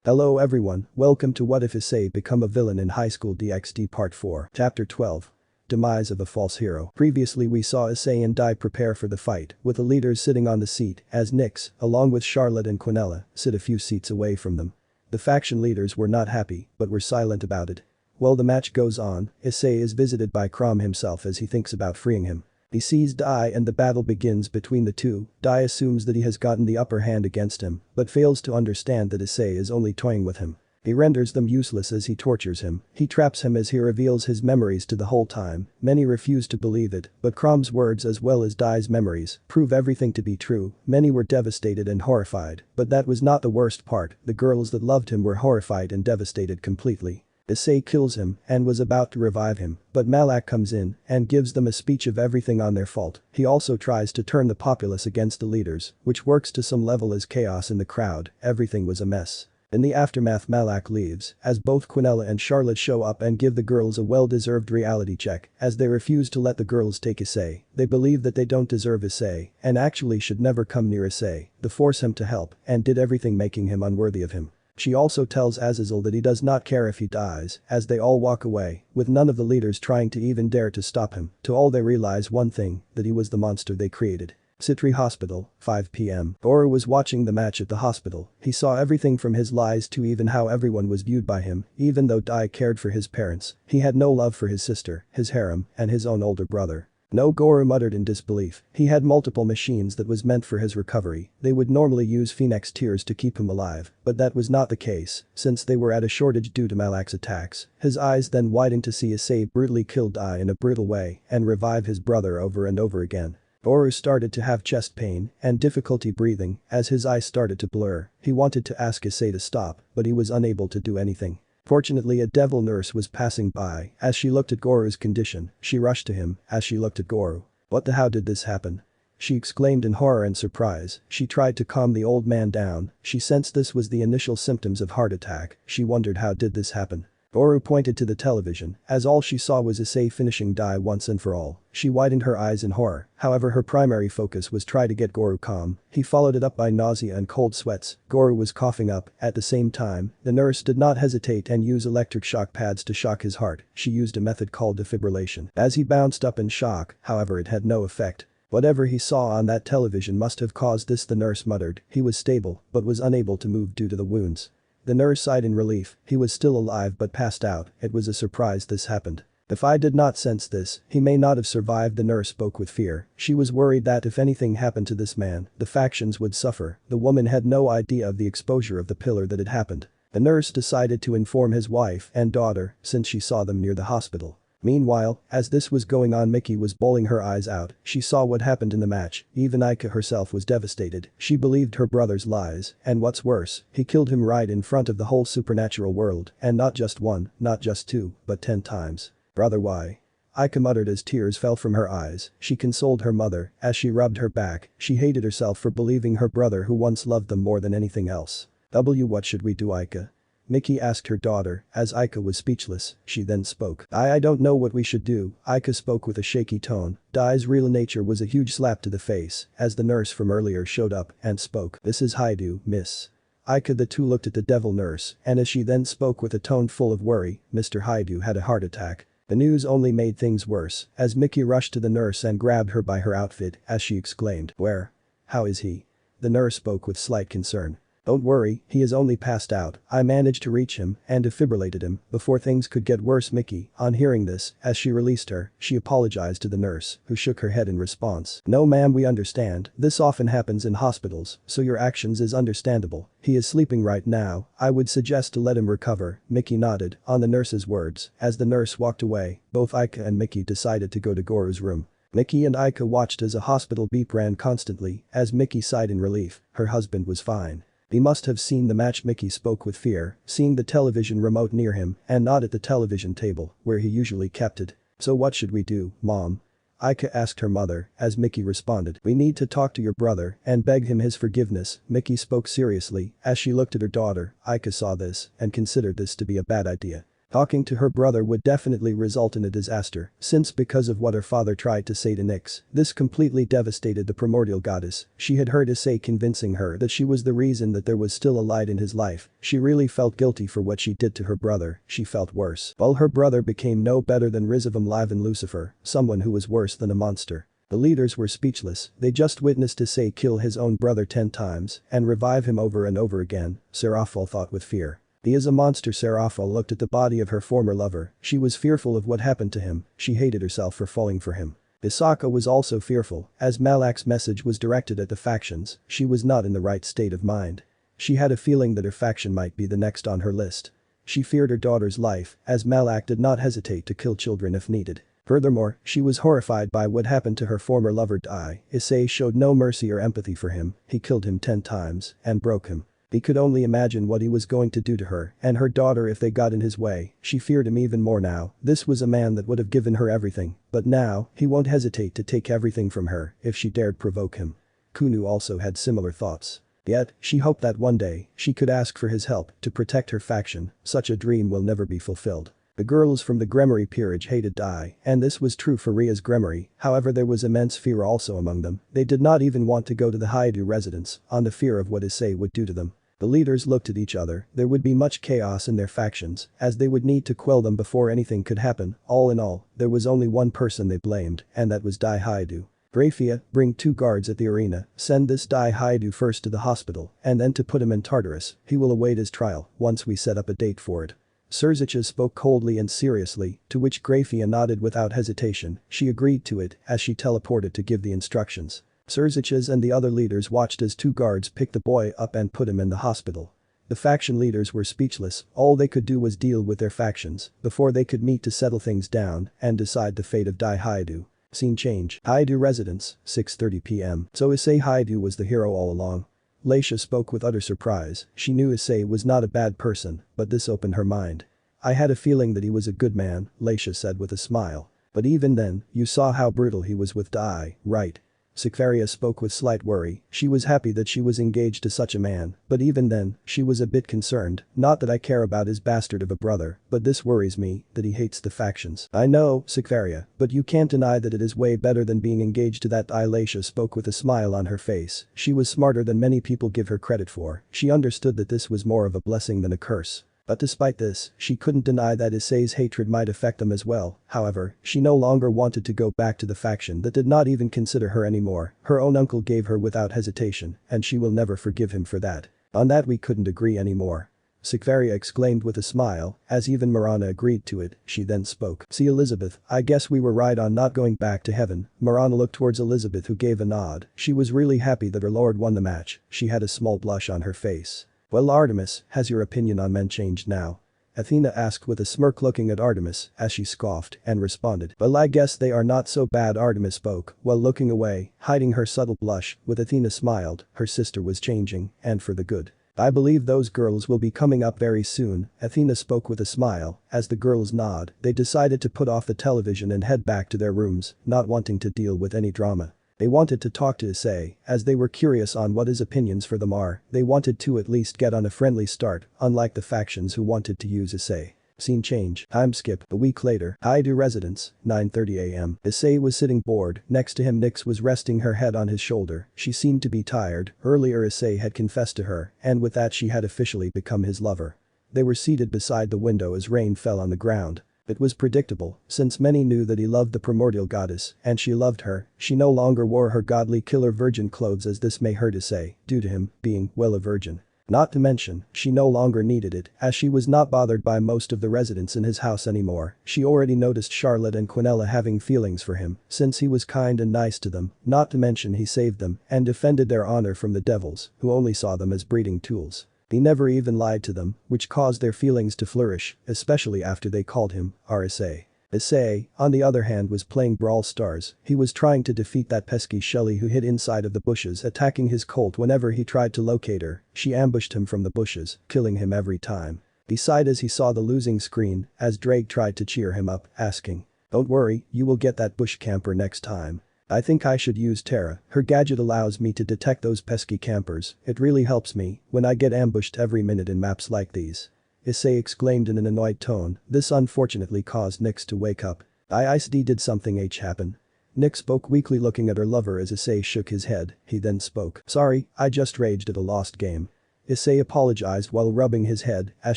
Hello everyone, welcome to What If Issei Become a Villain in High School DXD Part 4. Chapter 12. Demise of a False Hero. Previously we saw Issei and Dai prepare for the fight, with the leaders sitting on the seat, as Nyx, along with Charlotte and Quinella, sit a few seats away from them. The faction leaders were not happy, but were silent about it. While the match goes on, Issei is visited by Crom himself as he thinks about freeing him. He sees Dai and the battle begins between the two. Dai assumes that he has gotten the upper hand against him, but fails to understand that Issei is only toying with him. He renders them useless as he tortures him. He traps him as he reveals his memories to the whole time. Many refuse to believe it, but Crom's words as well as Dai's memories prove everything to be true. Many were devastated and horrified, but that was not the worst part. The girls that loved him were horrified and devastated completely. Issei kills him and was about to revive him, but Malak comes in and gives them a speech of everything on their fault. He also tries to turn the populace against the leaders, which works to some level as chaos in the crowd. Everything was a mess. In the aftermath, Malak leaves, as both Quinella and Charlotte show up and give the girls a well-deserved reality check, as they refuse to let the girls take Issei. They believe that they don't deserve Issei, and actually should never come near Issei. They force him to help, and did everything making him unworthy of him. She also tells Azazel that he does not care if he dies, as they all walk away, with none of the leaders trying to even dare to stop him. To all they realize one thing, that he was the monster they created. Citri Hospital, 5 p.m. Boru was watching the match at the hospital. He saw everything from his lies to even how everyone was viewed by him. Even though Dai cared for his parents, he had no love for his sister, his harem, and his own older brother. No, Goru muttered in disbelief. He had multiple machines that was meant for his recovery. They would normally use Phoenix tears to keep him alive, but that was not the case, since they were at a shortage due to Malak's attacks. His eyes then widened to see Issei brutally kill Dai in a brutal way and revive his brother over and over again. Boru started to have chest pain and difficulty breathing as his eyes started to blur. He wanted to ask Issei to stop, but he was unable to do anything. Fortunately, a devil nurse was passing by. As she looked at Goru's condition, she rushed to him. As she looked at Goru, "What the how did this happen?" she exclaimed in horror and surprise. She tried to calm the old man down. She sensed this was the initial symptoms of heart attack. She wondered how did this happen. Goru pointed to the television, as all she saw was Issei finishing Dai once and for all. She widened her eyes in horror, however her primary focus was try to get Goru calm. He followed it up by nausea and cold sweats. Goru was coughing up. At the same time, the nurse did not hesitate and use electric shock pads to shock his heart. She used a method called defibrillation. As he bounced up in shock, however it had no effect. Whatever he saw on that television must have caused this, the nurse muttered. He was stable, but was unable to move due to the wounds. The nurse sighed in relief. He was still alive but passed out. It was a surprise this happened. If I did not sense this, he may not have survived. The nurse spoke with fear. She was worried that if anything happened to this man, the factions would suffer. The woman had no idea of the exposure of the pillar that had happened. The nurse decided to inform his wife and daughter since she saw them near the hospital. Meanwhile, as this was going on, Mickey was bawling her eyes out. She saw what happened in the match. Even Aika herself was devastated. She believed her brother's lies, and what's worse, he killed him right in front of the whole supernatural world, and not just one, not just two, but 10 times. Brother, why? Aika muttered as tears fell from her eyes. She consoled her mother as she rubbed her back. She hated herself for believing her brother who once loved them more than anything else. What should we do, Aika? Mickey asked her daughter, as Aika was speechless. She then spoke. I don't know what we should do. Aika spoke with a shaky tone. Dai's real nature was a huge slap to the face, as the nurse from earlier showed up and spoke. This is Haidu, miss. Aika. The two looked at the devil nurse, and as she then spoke with a tone full of worry, Mr. Haidu had a heart attack. The news only made things worse, as Mickey rushed to the nurse and grabbed her by her outfit, as she exclaimed, "Where? How is he?" The nurse spoke with slight concern. "Don't worry, he is only passed out. I managed to reach him and defibrillated him before things could get worse." Mickey, on hearing this, as she released her, she apologized to the nurse, who shook her head in response. "No ma'am, we understand. This often happens in hospitals, so your actions is understandable. He is sleeping right now. I would suggest to let him recover." Mickey nodded on the nurse's words. As the nurse walked away, both Aika and Mickey decided to go to Goru's room. Mickey and Aika watched as a hospital beep ran constantly, as Mickey sighed in relief. Her husband was fine. He must have seen the match. Mickey spoke with fear, seeing the television remote near him and not at the television table, where he usually kept it. "So what should we do, Mom?" Aika asked her mother, as Mickey responded. "We need to talk to your brother and beg him his forgiveness." Mickey spoke seriously, as she looked at her daughter. Aika saw this and considered this to be a bad idea. Talking to her brother would definitely result in a disaster, since because of what her father tried to say to Nyx, this completely devastated the primordial goddess. She had heard Issei convincing her that she was the reason that there was still a light in his life. She really felt guilty for what she did to her brother. She felt worse. While her brother became no better than RageRevan live in Lucifer, someone who was worse than a monster. The leaders were speechless. They just witnessed Issei kill his own brother 10 times and revive him over and over again, Serafal thought with fear. He is a monster. Serafal looked at the body of her former lover. She was fearful of what happened to him. She hated herself for falling for him. Isaka was also fearful, as Malak's message was directed at the factions. She was not in the right state of mind. She had a feeling that her faction might be the next on her list. She feared her daughter's life, as Malak did not hesitate to kill children if needed. Furthermore, she was horrified by what happened to her former lover Dai. Issei showed no mercy or empathy for him. He killed him 10 times and broke him. He could only imagine what he was going to do to her and her daughter if they got in his way. She feared him even more now. This was a man that would have given her everything, but now, he won't hesitate to take everything from her if she dared provoke him. Kunu also had similar thoughts. Yet, she hoped that one day, she could ask for his help to protect her faction. Such a dream will never be fulfilled. The girls from the Gremory peerage hated Dai, and this was true for Ria's Gremory. However, there was immense fear also among them. They did not even want to go to the Haidu residence on the fear of what Issei would do to them. The leaders looked at each other. There would be much chaos in their factions, as they would need to quell them before anything could happen. All in all, there was only one person they blamed, and that was Dai Haidu. Grafia, bring 2 guards at the arena, send this Dai Haidu first to the hospital, and then to put him in Tartarus. He will await his trial, once we set up a date for it. Serziches spoke coldly and seriously, to which Grafia nodded without hesitation. She agreed to it, as she teleported to give the instructions. Serziches and the other leaders watched as 2 guards picked the boy up and put him in the hospital. The faction leaders were speechless. All they could do was deal with their factions before they could meet to settle things down and decide the fate of Dai Haidu. Scene change. Haidu residence, 6:30 p.m. So Issei Haidu was the hero all along. Leisha spoke with utter surprise. She knew Issei was not a bad person, but this opened her mind. I had a feeling that he was a good man, Leisha said with a smile. But even then, you saw how brutal he was with Dai, right? Sekiruuyetei spoke with slight worry. She was happy that she was engaged to such a man, but even then, she was a bit concerned. Not that I care about his bastard of a brother, but this worries me, that he hates the factions. I know, Sekiruuyetei, but you can't deny that it is way better than being engaged to that Dai. Leisha spoke with a smile on her face. She was smarter than many people give her credit for. She understood that this was more of a blessing than a curse. But despite this, she couldn't deny that Issei's hatred might affect them as well. However, she no longer wanted to go back to the faction that did not even consider her anymore. Her own uncle gave her without hesitation, and she will never forgive him for that. On that we couldn't agree anymore. Sekiruuyetei exclaimed with a smile, as even Marana agreed to it. She then spoke. See Elizabeth, I guess we were right on not going back to heaven. Marana looked towards Elizabeth, who gave a nod. She was really happy that her lord won the match. She had a small blush on her face. Well, Artemis, has your opinion on men changed now? Athena asked with a smirk, looking at Artemis as she scoffed and responded. Well, I guess they are not so bad. Artemis spoke while looking away, hiding her subtle blush. With Athena smiled, her sister was changing, and for the good. I believe those girls will be coming up very soon. Athena spoke with a smile. As the girls nod, they decided to put off the television and head back to their rooms, not wanting to deal with any drama. They wanted to talk to Issei, as they were curious on what his opinions for them are. They wanted to at least get on a friendly start, unlike the factions who wanted to use Issei. Scene change. Time skip. A week later. Haidu residence, 9:30 a.m. Issei was sitting bored. Next to him, Nyx was resting her head on his shoulder. She seemed to be tired. Earlier Issei had confessed to her, and with that she had officially become his lover. They were seated beside the window as rain fell on the ground. It was predictable, since many knew that he loved the primordial goddess, and she loved her. She no longer wore her godly killer virgin clothes, as this may hurt Issei, due to him being, well, a virgin. Not to mention, she no longer needed it, as she was not bothered by most of the residents in his house anymore. She already noticed Charlotte and Quinella having feelings for him, since he was kind and nice to them. Not to mention he saved them and defended their honor from the devils, who only saw them as breeding tools. He never even lied to them, which caused their feelings to flourish, especially after they called him Issei. Issei, on the other hand, was playing Brawl Stars. He was trying to defeat that pesky Shelly who hid inside of the bushes, attacking his colt whenever he tried to locate her. She ambushed him from the bushes, killing him every time. He sighed as he saw the losing screen, as Drake tried to cheer him up, asking, "Don't worry, you will get that bush camper next time. I think I should use Terra. Her gadget allows me to detect those pesky campers. It really helps me when I get ambushed every minute in maps like these." Issei exclaimed in an annoyed tone. This unfortunately caused Nyx to wake up. DXD did something happen. Nyx spoke weakly looking at her lover as Issei shook his head. He then spoke. Sorry, I just raged at a lost game. Issei apologized while rubbing his head as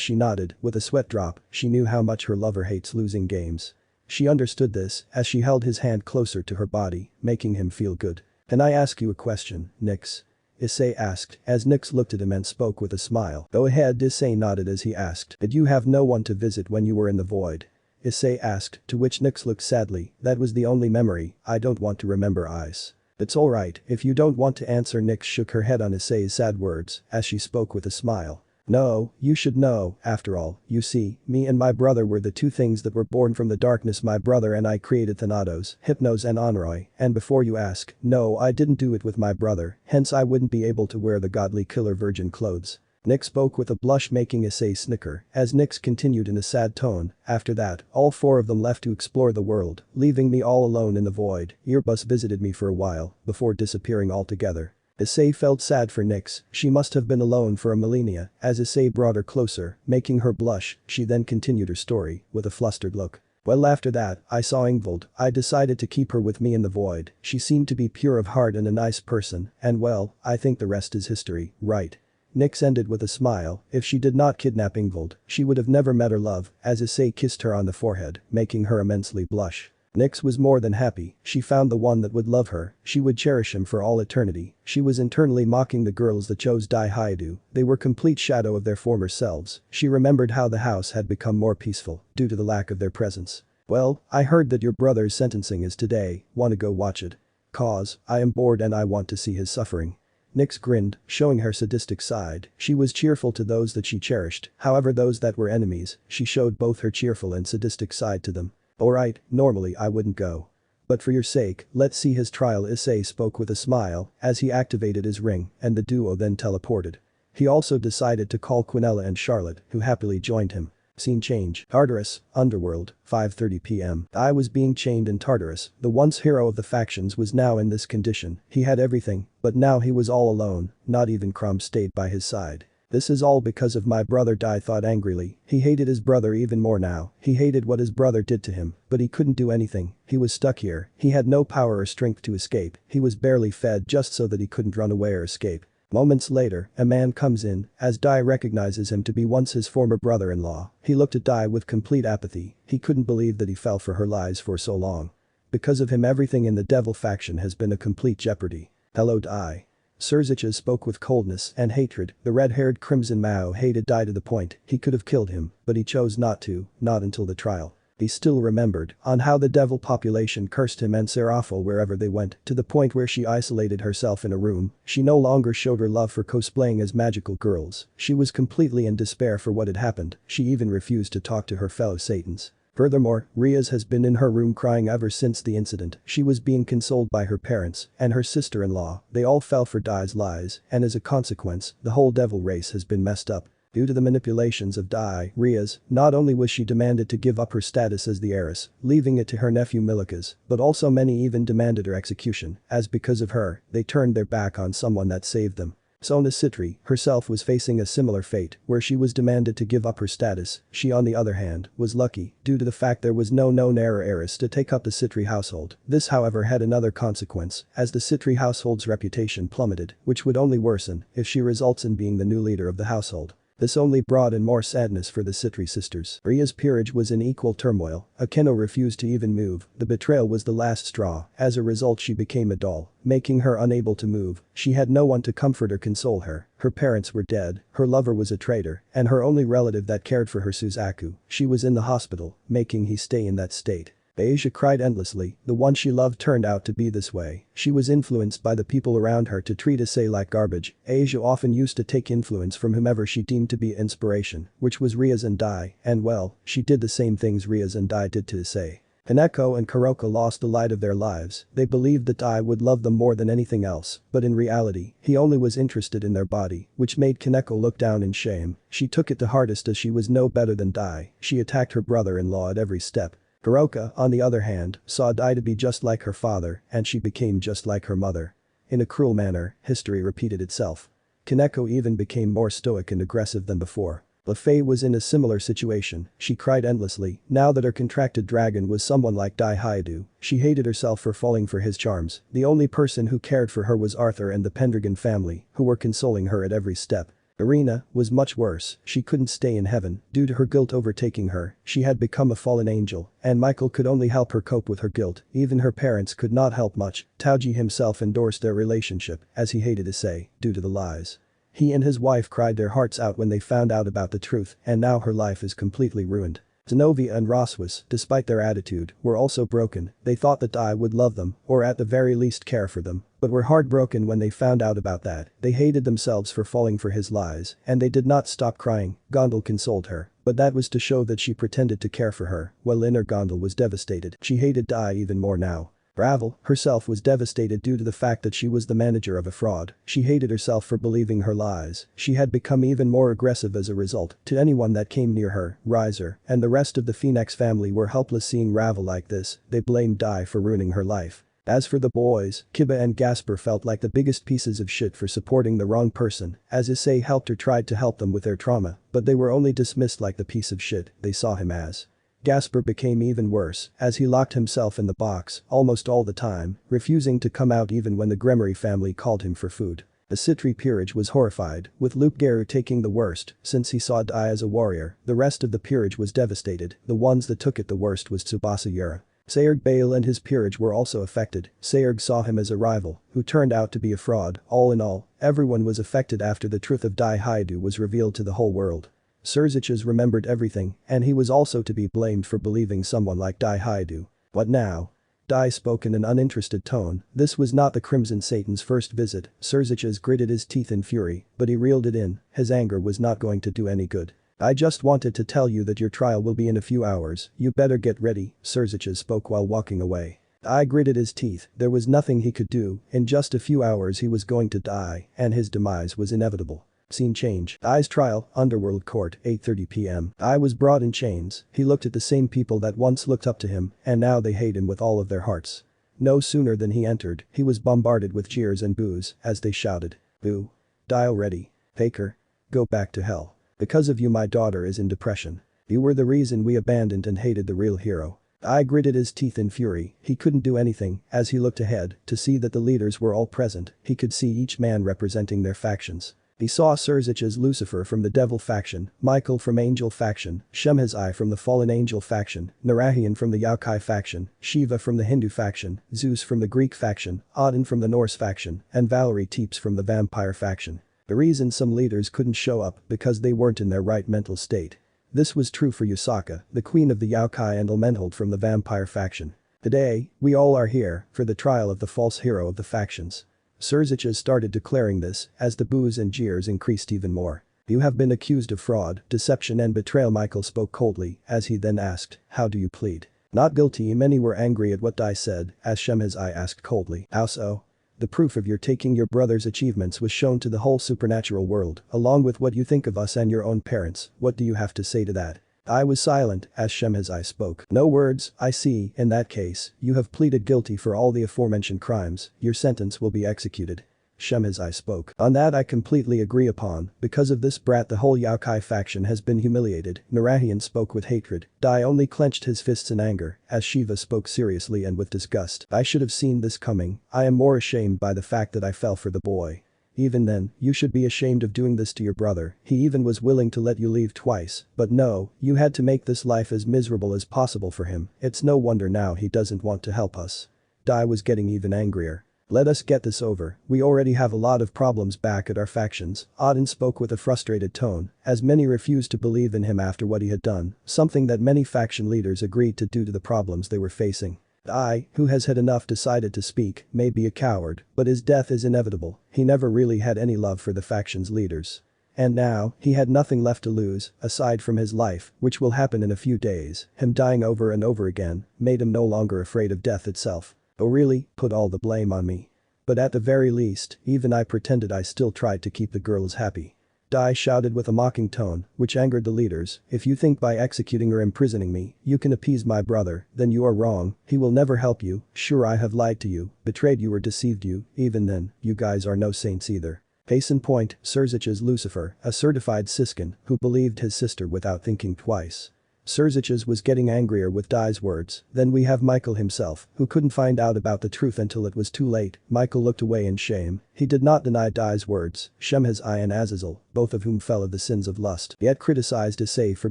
she nodded with a sweat drop. She knew how much her lover hates losing games. She understood this as she held his hand closer to her body, making him feel good. Can I ask you a question, Nyx? Issei asked as Nyx looked at him and spoke with a smile. Go ahead, Issei nodded as he asked. Did you have no one to visit when you were in the void? Issei asked, to which Nyx looked sadly. That was the only memory, I don't want to remember Ice. It's alright if you don't want to answer. Nyx shook her head on Issei's sad words as she spoke with a smile. No, you should know, after all, you see, me and my brother were the two things that were born from the darkness. My brother and I created Thanatos, Hypnos and Onroi, and before you ask, no I didn't do it with my brother, hence I wouldn't be able to wear the godly killer virgin clothes. Nyx spoke with a blush making Issei snicker as Nyx continued in a sad tone. After that, all four of them left to explore the world, leaving me all alone in the void. Earbus visited me for a while, before disappearing altogether. Issei felt sad for Nyx, she must have been alone for a millennia, as Issei brought her closer, making her blush. She then continued her story, with a flustered look. Well, after that, I saw Ingvild. I decided to keep her with me in the void. She seemed to be pure of heart and a nice person, and well, I think the rest is history, right? Nyx ended with a smile. If she did not kidnap Ingvild, she would have never met her love, as Issei kissed her on the forehead, making her immensely blush. Nyx was more than happy, she found the one that would love her, she would cherish him for all eternity. She was internally mocking the girls that chose Highschool. They were complete shadow of their former selves. She remembered how the house had become more peaceful, due to the lack of their presence. Well, I heard that your brother's sentencing is today, wanna go watch it? Cause, I am bored and I want to see his suffering. Nyx grinned, showing her sadistic side. She was cheerful to those that she cherished, however those that were enemies, she showed both her cheerful and sadistic side to them. Alright, normally I wouldn't go. But for your sake, let's see his trial. Issei spoke with a smile as he activated his ring and the duo then teleported. He also decided to call Quinella and Charlotte, who happily joined him. Scene change. Tartarus, Underworld, 5:30 p.m. I was being chained in Tartarus. The once hero of the factions was now in this condition. He had everything, but now he was all alone, not even Crom stayed by his side. This is all because of my brother. Dai thought angrily. He hated his brother even more now. He hated what his brother did to him, but he couldn't do anything. He was stuck here. He had no power or strength to escape. He was barely fed just so that he couldn't run away or escape. Moments later, a man comes in, as Dai recognizes him to be once his former brother-in-law. He looked at Dai with complete apathy. He couldn't believe that he fell for her lies for so long. Because of him everything in the devil faction has been a complete jeopardy. Hello Dai. Surziches spoke with coldness and hatred. The red-haired Crimson Mao hated Dai to the point he could have killed him, but he chose not to, not until the trial. He still remembered on how the devil population cursed him and Seraphil wherever they went, to the point where she isolated herself in a room. She no longer showed her love for cosplaying as magical girls. She was completely in despair for what had happened. She even refused to talk to her fellow Satans. Furthermore, Riaz has been in her room crying ever since the incident. She was being consoled by her parents and her sister-in-law. They all fell for Dai's lies, and as a consequence, the whole devil race has been messed up. Due to the manipulations of Dai, Riaz, not only was she demanded to give up her status as the heiress, leaving it to her nephew Milikas, but also many even demanded her execution, as because of her, they turned their back on someone that saved them. Sona Sitri herself was facing a similar fate, where she was demanded to give up her status. She on the other hand, was lucky, due to the fact there was no known heiress to take up the Sitri household. This however had another consequence, as the Sitri household's reputation plummeted, which would only worsen if she results in being the new leader of the household. This only brought in more sadness for the Sitri sisters. Ria's peerage was in equal turmoil. Akeno refused to even move. The betrayal was the last straw. As a result she became a doll, making her unable to move. She had no one to comfort or console her. Her parents were dead, her lover was a traitor, and her only relative that cared for her Suzaku. She was in the hospital, making he stay in that state. Asia cried endlessly. The one she loved turned out to be this way. She was influenced by the people around her to treat Issei like garbage. Asia often used to take influence from whomever she deemed to be inspiration, which was Riaz and Dai, and well, she did the same things Riaz and Dai did to Issei. Kaneko and Kuroka lost the light of their lives. They believed that Dai would love them more than anything else, but in reality, he only was interested in their body, which made Kaneko look down in shame. She took it to hardest as she was no better than Dai. She attacked her brother-in-law at every step. Kuroka, on the other hand, saw Dai to be just like her father, and she became just like her mother. In a cruel manner, history repeated itself. Kaneko even became more stoic and aggressive than before. Lefei was in a similar situation, she cried endlessly, now that her contracted dragon was someone like Dai Haidu, she hated herself for falling for his charms, the only person who cared for her was Arthur and the Pendragon family, who were consoling her at every step. Irina was much worse, she couldn't stay in heaven, due to her guilt overtaking her, she had become a fallen angel, and Michael could only help her cope with her guilt, even her parents could not help much, Taoji himself endorsed their relationship, as he hated Issei, due to the lies. He and his wife cried their hearts out when they found out about the truth, and now her life is completely ruined. Zenobia and Roswas, despite their attitude, were also broken, they thought that Dai would love them, or at the very least care for them, but were heartbroken when they found out about that, they hated themselves for falling for his lies, and they did not stop crying. Gondal consoled her, but that was to show that she pretended to care for her, while inner Gondal was devastated, she hated Dai even more now. Ravel, herself was devastated due to the fact that she was the manager of a fraud, she hated herself for believing her lies, she had become even more aggressive as a result, to anyone that came near her, Riser, and the rest of the Phoenix family were helpless seeing Ravel like this, they blamed Dai for ruining her life. As for the boys, Kiba and Gasper felt like the biggest pieces of shit for supporting the wrong person, as Issei helped or tried to help them with their trauma, but they were only dismissed like the piece of shit they saw him as. Gasper became even worse, as he locked himself in the box, almost all the time, refusing to come out even when the Gremory family called him for food. The Citri peerage was horrified, with Luke Geru taking the worst, since he saw Dai as a warrior, the rest of the peerage was devastated, the ones that took it the worst was Tsubasa Yura. Sayurg Bale and his peerage were also affected, Sayurg saw him as a rival, who turned out to be a fraud, all in all, everyone was affected after the truth of Dai Haidu was revealed to the whole world. Surziches remembered everything, and he was also to be blamed for believing someone like Dai Haidu. What now? Dai spoke in an uninterested tone, this was not the Crimson Satan's first visit, Surziches gritted his teeth in fury, but he reeled it in, his anger was not going to do any good. I just wanted to tell you that your trial will be in a few hours, you better get ready, Surziches spoke while walking away. Dai gritted his teeth, there was nothing he could do, in just a few hours he was going to die, and his demise was inevitable. Scene change. Dai's trial, Underworld Court, 8:30 p.m. Dai was brought in chains, he looked at the same people that once looked up to him, and now they hate him with all of their hearts. No sooner than he entered, he was bombarded with jeers and boos, as they shouted. Boo. Dai already. Faker. Go back to hell. Because of you my daughter is in depression. You were the reason we abandoned and hated the real hero. Dai gritted his teeth in fury, he couldn't do anything, as he looked ahead, to see that the leaders were all present, he could see each man representing their factions. He saw Surzich as Lucifer from the Devil faction, Michael from Angel faction, Shemhazai from the Fallen Angel faction, Narahian from the Yaokai faction, Shiva from the Hindu faction, Zeus from the Greek faction, Odin from the Norse faction, and Valerie Teeps from the Vampire faction. The reason some leaders couldn't show up because they weren't in their right mental state. This was true for Yusaka, the queen of the Yaokai, and Elmenhold from the Vampire faction. Today, we all are here for the trial of the false hero of the factions. Surziches started declaring this, as the boos and jeers increased even more. You have been accused of fraud, deception and betrayal. Michael spoke coldly, as he then asked, how do you plead? Not guilty. Many were angry at what Dai said, as Shemhazai asked coldly, how so? The proof of your taking your brother's achievements was shown to the whole supernatural world, along with what you think of us and your own parents, what do you have to say to that? I was silent, as Shemhazai spoke. No words, I see, in that case, you have pleaded guilty for all the aforementioned crimes, your sentence will be executed. Shemhazai spoke. On that I completely agree upon, because of this brat the whole Yaokai faction has been humiliated, Narahian spoke with hatred, Dai only clenched his fists in anger, as Shiva spoke seriously and with disgust. I should have seen this coming, I am more ashamed by the fact that I fell for the boy. Even then, you should be ashamed of doing this to your brother, he even was willing to let you leave twice, but no, you had to make this life as miserable as possible for him, it's no wonder now he doesn't want to help us. Dai was getting even angrier. Let us get this over, we already have a lot of problems back at our factions, Odin spoke with a frustrated tone, as many refused to believe in him after what he had done, something that many faction leaders agreed to due to the problems they were facing. Dai, who has had enough, decided to speak, may be a coward, but his death is inevitable, he never really had any love for the faction's leaders. And now, he had nothing left to lose, aside from his life, which will happen in a few days, him dying over and over again, made him no longer afraid of death itself. Oh really, put all the blame on me. But at the very least, even I pretended I still tried to keep the girls happy. Dai shouted with a mocking tone, which angered the leaders, if you think by executing or imprisoning me, you can appease my brother, then you are wrong, he will never help you, sure I have lied to you, betrayed you or deceived you, even then, you guys are no saints either. Case in point, Serzich's Lucifer, a certified siskin who believed his sister without thinking twice. Serzich's was getting angrier with Dai's words. Then we have Michael himself, who couldn't find out about the truth until it was too late. Michael looked away in shame. He did not deny Dai's words. Shemhazai and Azazel, both of whom fell of the sins of lust, yet criticized Issei for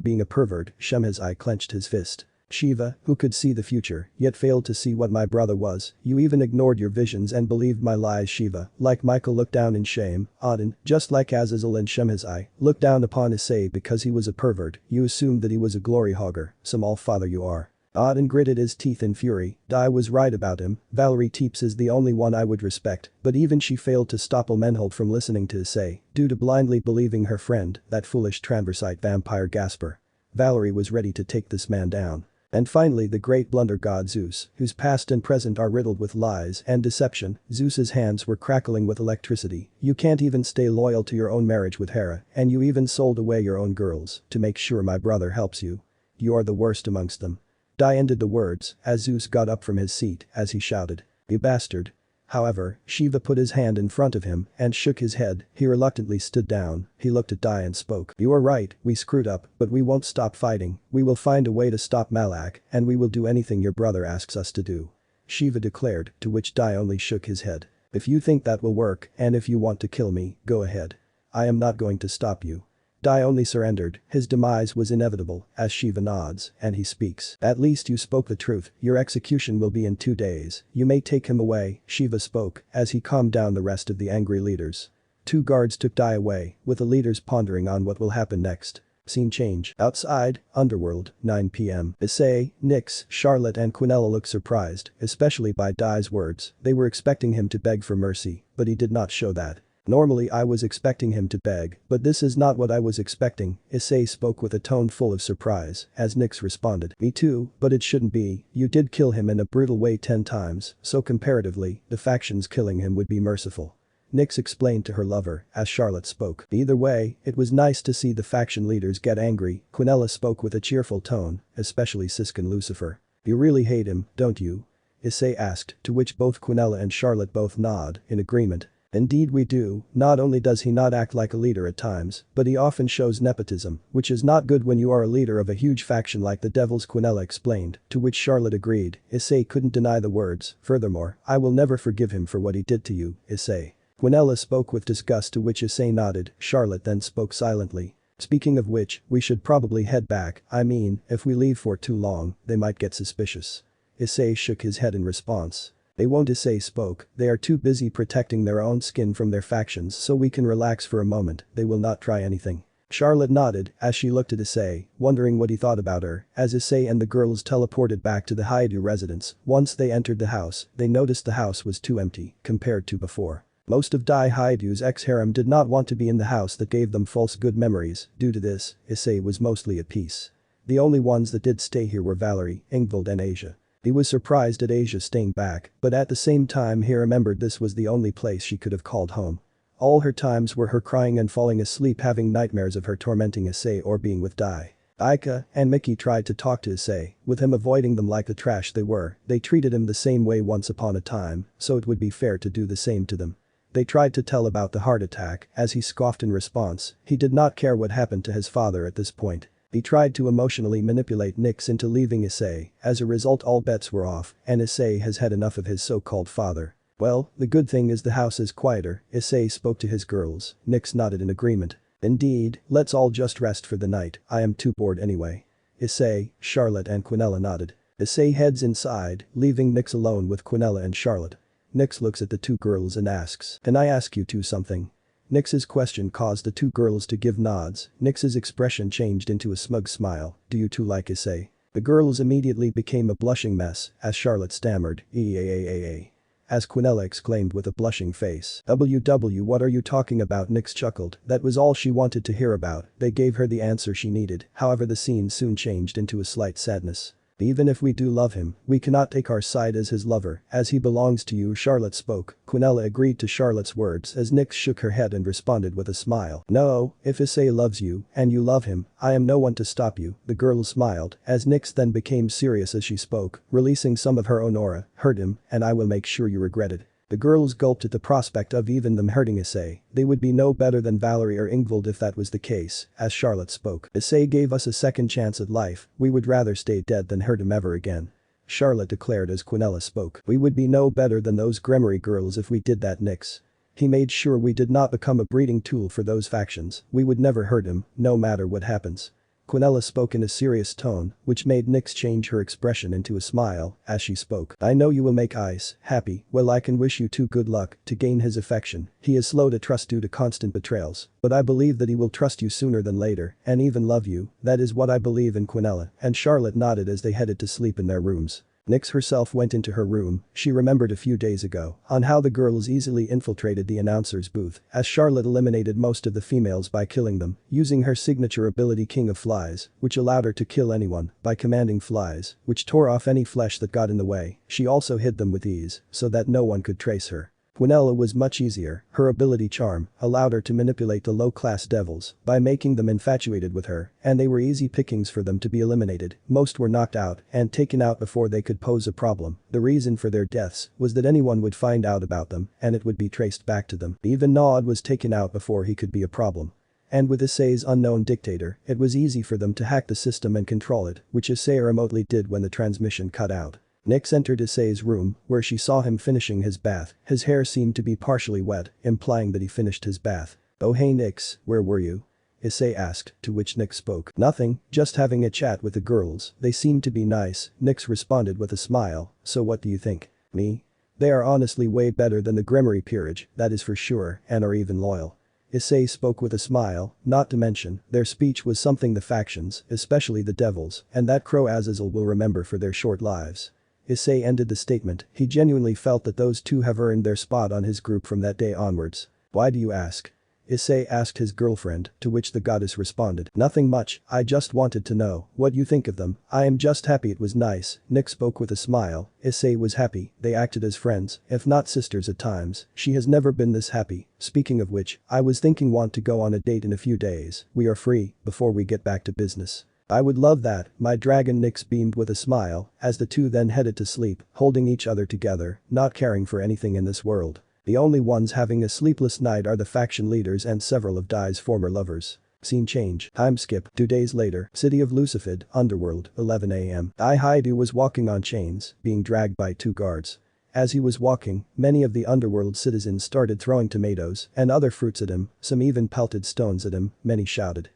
being a pervert. Shemhazai clenched his fist. Shiva, who could see the future, yet failed to see what my brother was. You even ignored your visions and believed my lies. Shiva, like Michael, looked down in shame. Odin, just like Azazel and Shemhazai, looked down upon Issei because he was a pervert. You assumed that he was a glory hogger. Some all-father you are. Odin gritted his teeth in fury. Dai was right about him. Valerie Teeps is the only one I would respect, but even she failed to stop Elmenhold from listening to Issei, due to blindly believing her friend, that foolish transvestite vampire Gasper. Valerie was ready to take this man down. And finally the great blunder god Zeus, whose past and present are riddled with lies and deception. Zeus's hands were crackling with electricity. You can't even stay loyal to your own marriage with Hera, and you even sold away your own girls to make sure my brother helps you. You are the worst amongst them. Dai ended the words as Zeus got up from his seat as he shouted, "You bastard." However, Shiva put his hand in front of him and shook his head. He reluctantly stood down. He looked at Dai and spoke. "You are right, we screwed up, but we won't stop fighting. We will find a way to stop Malak, and we will do anything your brother asks us to do," Shiva declared, to which Dai only shook his head. "If you think that will work, and if you want to kill me, go ahead. I am not going to stop you." Dai only surrendered. His demise was inevitable, as Shiva nods, and he speaks. "At least you spoke the truth. Your execution will be in 2 days. You may take him away," Shiva spoke, as he calmed down the rest of the angry leaders. 2 guards took Dai away, with the leaders pondering on what will happen next. Scene change. Outside, Underworld, 9 p.m. Issei, Nyx, Charlotte and Quinella look surprised, especially by Dai's words. They were expecting him to beg for mercy, but he did not show that. "Normally I was expecting him to beg, but this is not what I was expecting," Issei spoke with a tone full of surprise, as Nyx responded. "Me too, but it shouldn't be. You did kill him in a brutal way 10 times, so comparatively, the factions killing him would be merciful," Nyx explained to her lover, as Charlotte spoke. "Either way, it was nice to see the faction leaders get angry," Quinella spoke with a cheerful tone, especially Siskin Lucifer. "You really hate him, don't you?" Issei asked, to which both Quinella and Charlotte both nod, in agreement. "Indeed we do. Not only does he not act like a leader at times, but he often shows nepotism, which is not good when you are a leader of a huge faction like the Devils," Quinella explained, to which Charlotte agreed. Issei couldn't deny the words. "Furthermore, I will never forgive him for what he did to you, Issei." Quinella spoke with disgust, to which Issei nodded. Charlotte then spoke silently. "Speaking of which, we should probably head back. I mean, if we leave for too long, they might get suspicious." Issei shook his head in response. "They won't," Issei spoke. "They are too busy protecting their own skin from their factions, so we can relax for a moment. They will not try anything." Charlotte nodded as she looked at Issei, wondering what he thought about her. As Issei and the girls teleported back to the Haidu residence, once they entered the house, they noticed the house was too empty compared to before. Most of Dai Haidu's ex-harem did not want to be in the house that gave them false good memories. Due to this, Issei was mostly at peace. The only ones that did stay here were Valerie, Ingvild and Asia. He was surprised at Asia staying back, but at the same time he remembered this was the only place she could have called home. All her times were her crying and falling asleep, having nightmares of her tormenting Issei or being with Dai. Aika and Mickey tried to talk to Issei, with him avoiding them like the trash they were. They treated him the same way once upon a time, so it would be fair to do the same to them. They tried to tell about the heart attack, as he scoffed in response. He did not care what happened to his father at this point. He tried to emotionally manipulate Nyx into leaving Issei. As a result, all bets were off, and Issei has had enough of his so-called father. "Well, the good thing is the house is quieter," Issei spoke to his girls. Nyx nodded in agreement. "Indeed, let's all just rest for the night. I am too bored anyway." Issei, Charlotte and Quinella nodded. Issei heads inside, leaving Nyx alone with Quinella and Charlotte. Nyx looks at the 2 girls and asks, "Can I ask you 2 something?" Nyx's question caused the 2 girls to give nods. Nyx's expression changed into a smug smile. "Do you 2 like Issei?" The girls immediately became a blushing mess, as Charlotte stammered, "Eeeeeee." As Quinella exclaimed with a blushing face, "WW, what are you talking about?" Nyx chuckled. That was all she wanted to hear about. They gave her the answer she needed. However, the scene soon changed into a slight sadness. "Even if we do love him, we cannot take our side as his lover, as he belongs to you," Charlotte spoke. Quinella agreed to Charlotte's words as Nyx shook her head and responded with a smile. "No, if Issei loves you, and you love him, I am no one to stop you." The girl smiled, as Nyx then became serious as she spoke, releasing some of her own aura. "Hurt him, and I will make sure you regret it." The girls gulped at the prospect of even them hurting Issei. They would be no better than Valerie or Ingvild if that was the case, as Charlotte spoke. Issei gave us a second chance at life, we would rather stay dead than hurt him ever again. Charlotte declared as Quinella spoke. We would be no better than those Gremory girls if we did that, Nyx. He made sure we did not become a breeding tool for those factions, we would never hurt him, no matter what happens. Quinella spoke in a serious tone, which made Nyx change her expression into a smile as she spoke. I know you will make Ice happy, well I can wish you too good luck to gain his affection. He is slow to trust due to constant betrayals, but I believe that he will trust you sooner than later and even love you, that is what I believe in. Quinella and Charlotte nodded as they headed to sleep in their rooms. Nyx herself went into her room, she remembered a few days ago on how the girls easily infiltrated the announcer's booth as Charlotte eliminated most of the females by killing them, using her signature ability King of Flies, which allowed her to kill anyone by commanding flies, which tore off any flesh that got in the way. She also hid them with ease so that no one could trace her. Quinella was much easier, her ability Charm allowed her to manipulate the low-class devils by making them infatuated with her, and they were easy pickings for them to be eliminated. Most were knocked out and taken out before they could pose a problem. The reason for their deaths was that anyone would find out about them and it would be traced back to them. Even Nod was taken out before he could be a problem. And with Issei's unknown dictator, it was easy for them to hack the system and control it, which Issei remotely did when the transmission cut out. Nyx entered Issei's room, where she saw him finishing his bath. His hair seemed to be partially wet, implying that he finished his bath. Oh hey Nyx, where were you? Issei asked, to which Nyx spoke. Nothing, just having a chat with the girls, they seemed to be nice. Nyx responded with a smile, so what do you think? Me? They are honestly way better than the Gremory peerage, that is for sure, and are even loyal. Issei spoke with a smile, not to mention, their speech was something the factions, especially the devils, and that Crow Azazel will remember for their short lives. Issei ended the statement, he genuinely felt that those two have earned their spot on his group from that day onwards. Why do you ask? Issei asked his girlfriend, to which the goddess responded. Nothing much, I just wanted to know what you think of them. I am just happy it was nice. Nyx spoke with a smile. Issei was happy, they acted as friends, if not sisters at times. She has never been this happy. Speaking of which, I was thinking want to go on a date in a few days. We are free, before we get back to business. I would love that, my dragon. Nyx beamed with a smile, as the two then headed to sleep, holding each other together, not caring for anything in this world. The only ones having a sleepless night are the faction leaders and several of Dai's former lovers. Scene change. Time skip. 2 days later, city of Lucifid, Underworld, 11 AM. Haidu was walking on chains, being dragged by 2 guards. As he was walking, many of the Underworld citizens started throwing tomatoes and other fruits at him, some even pelted stones at him. Many shouted,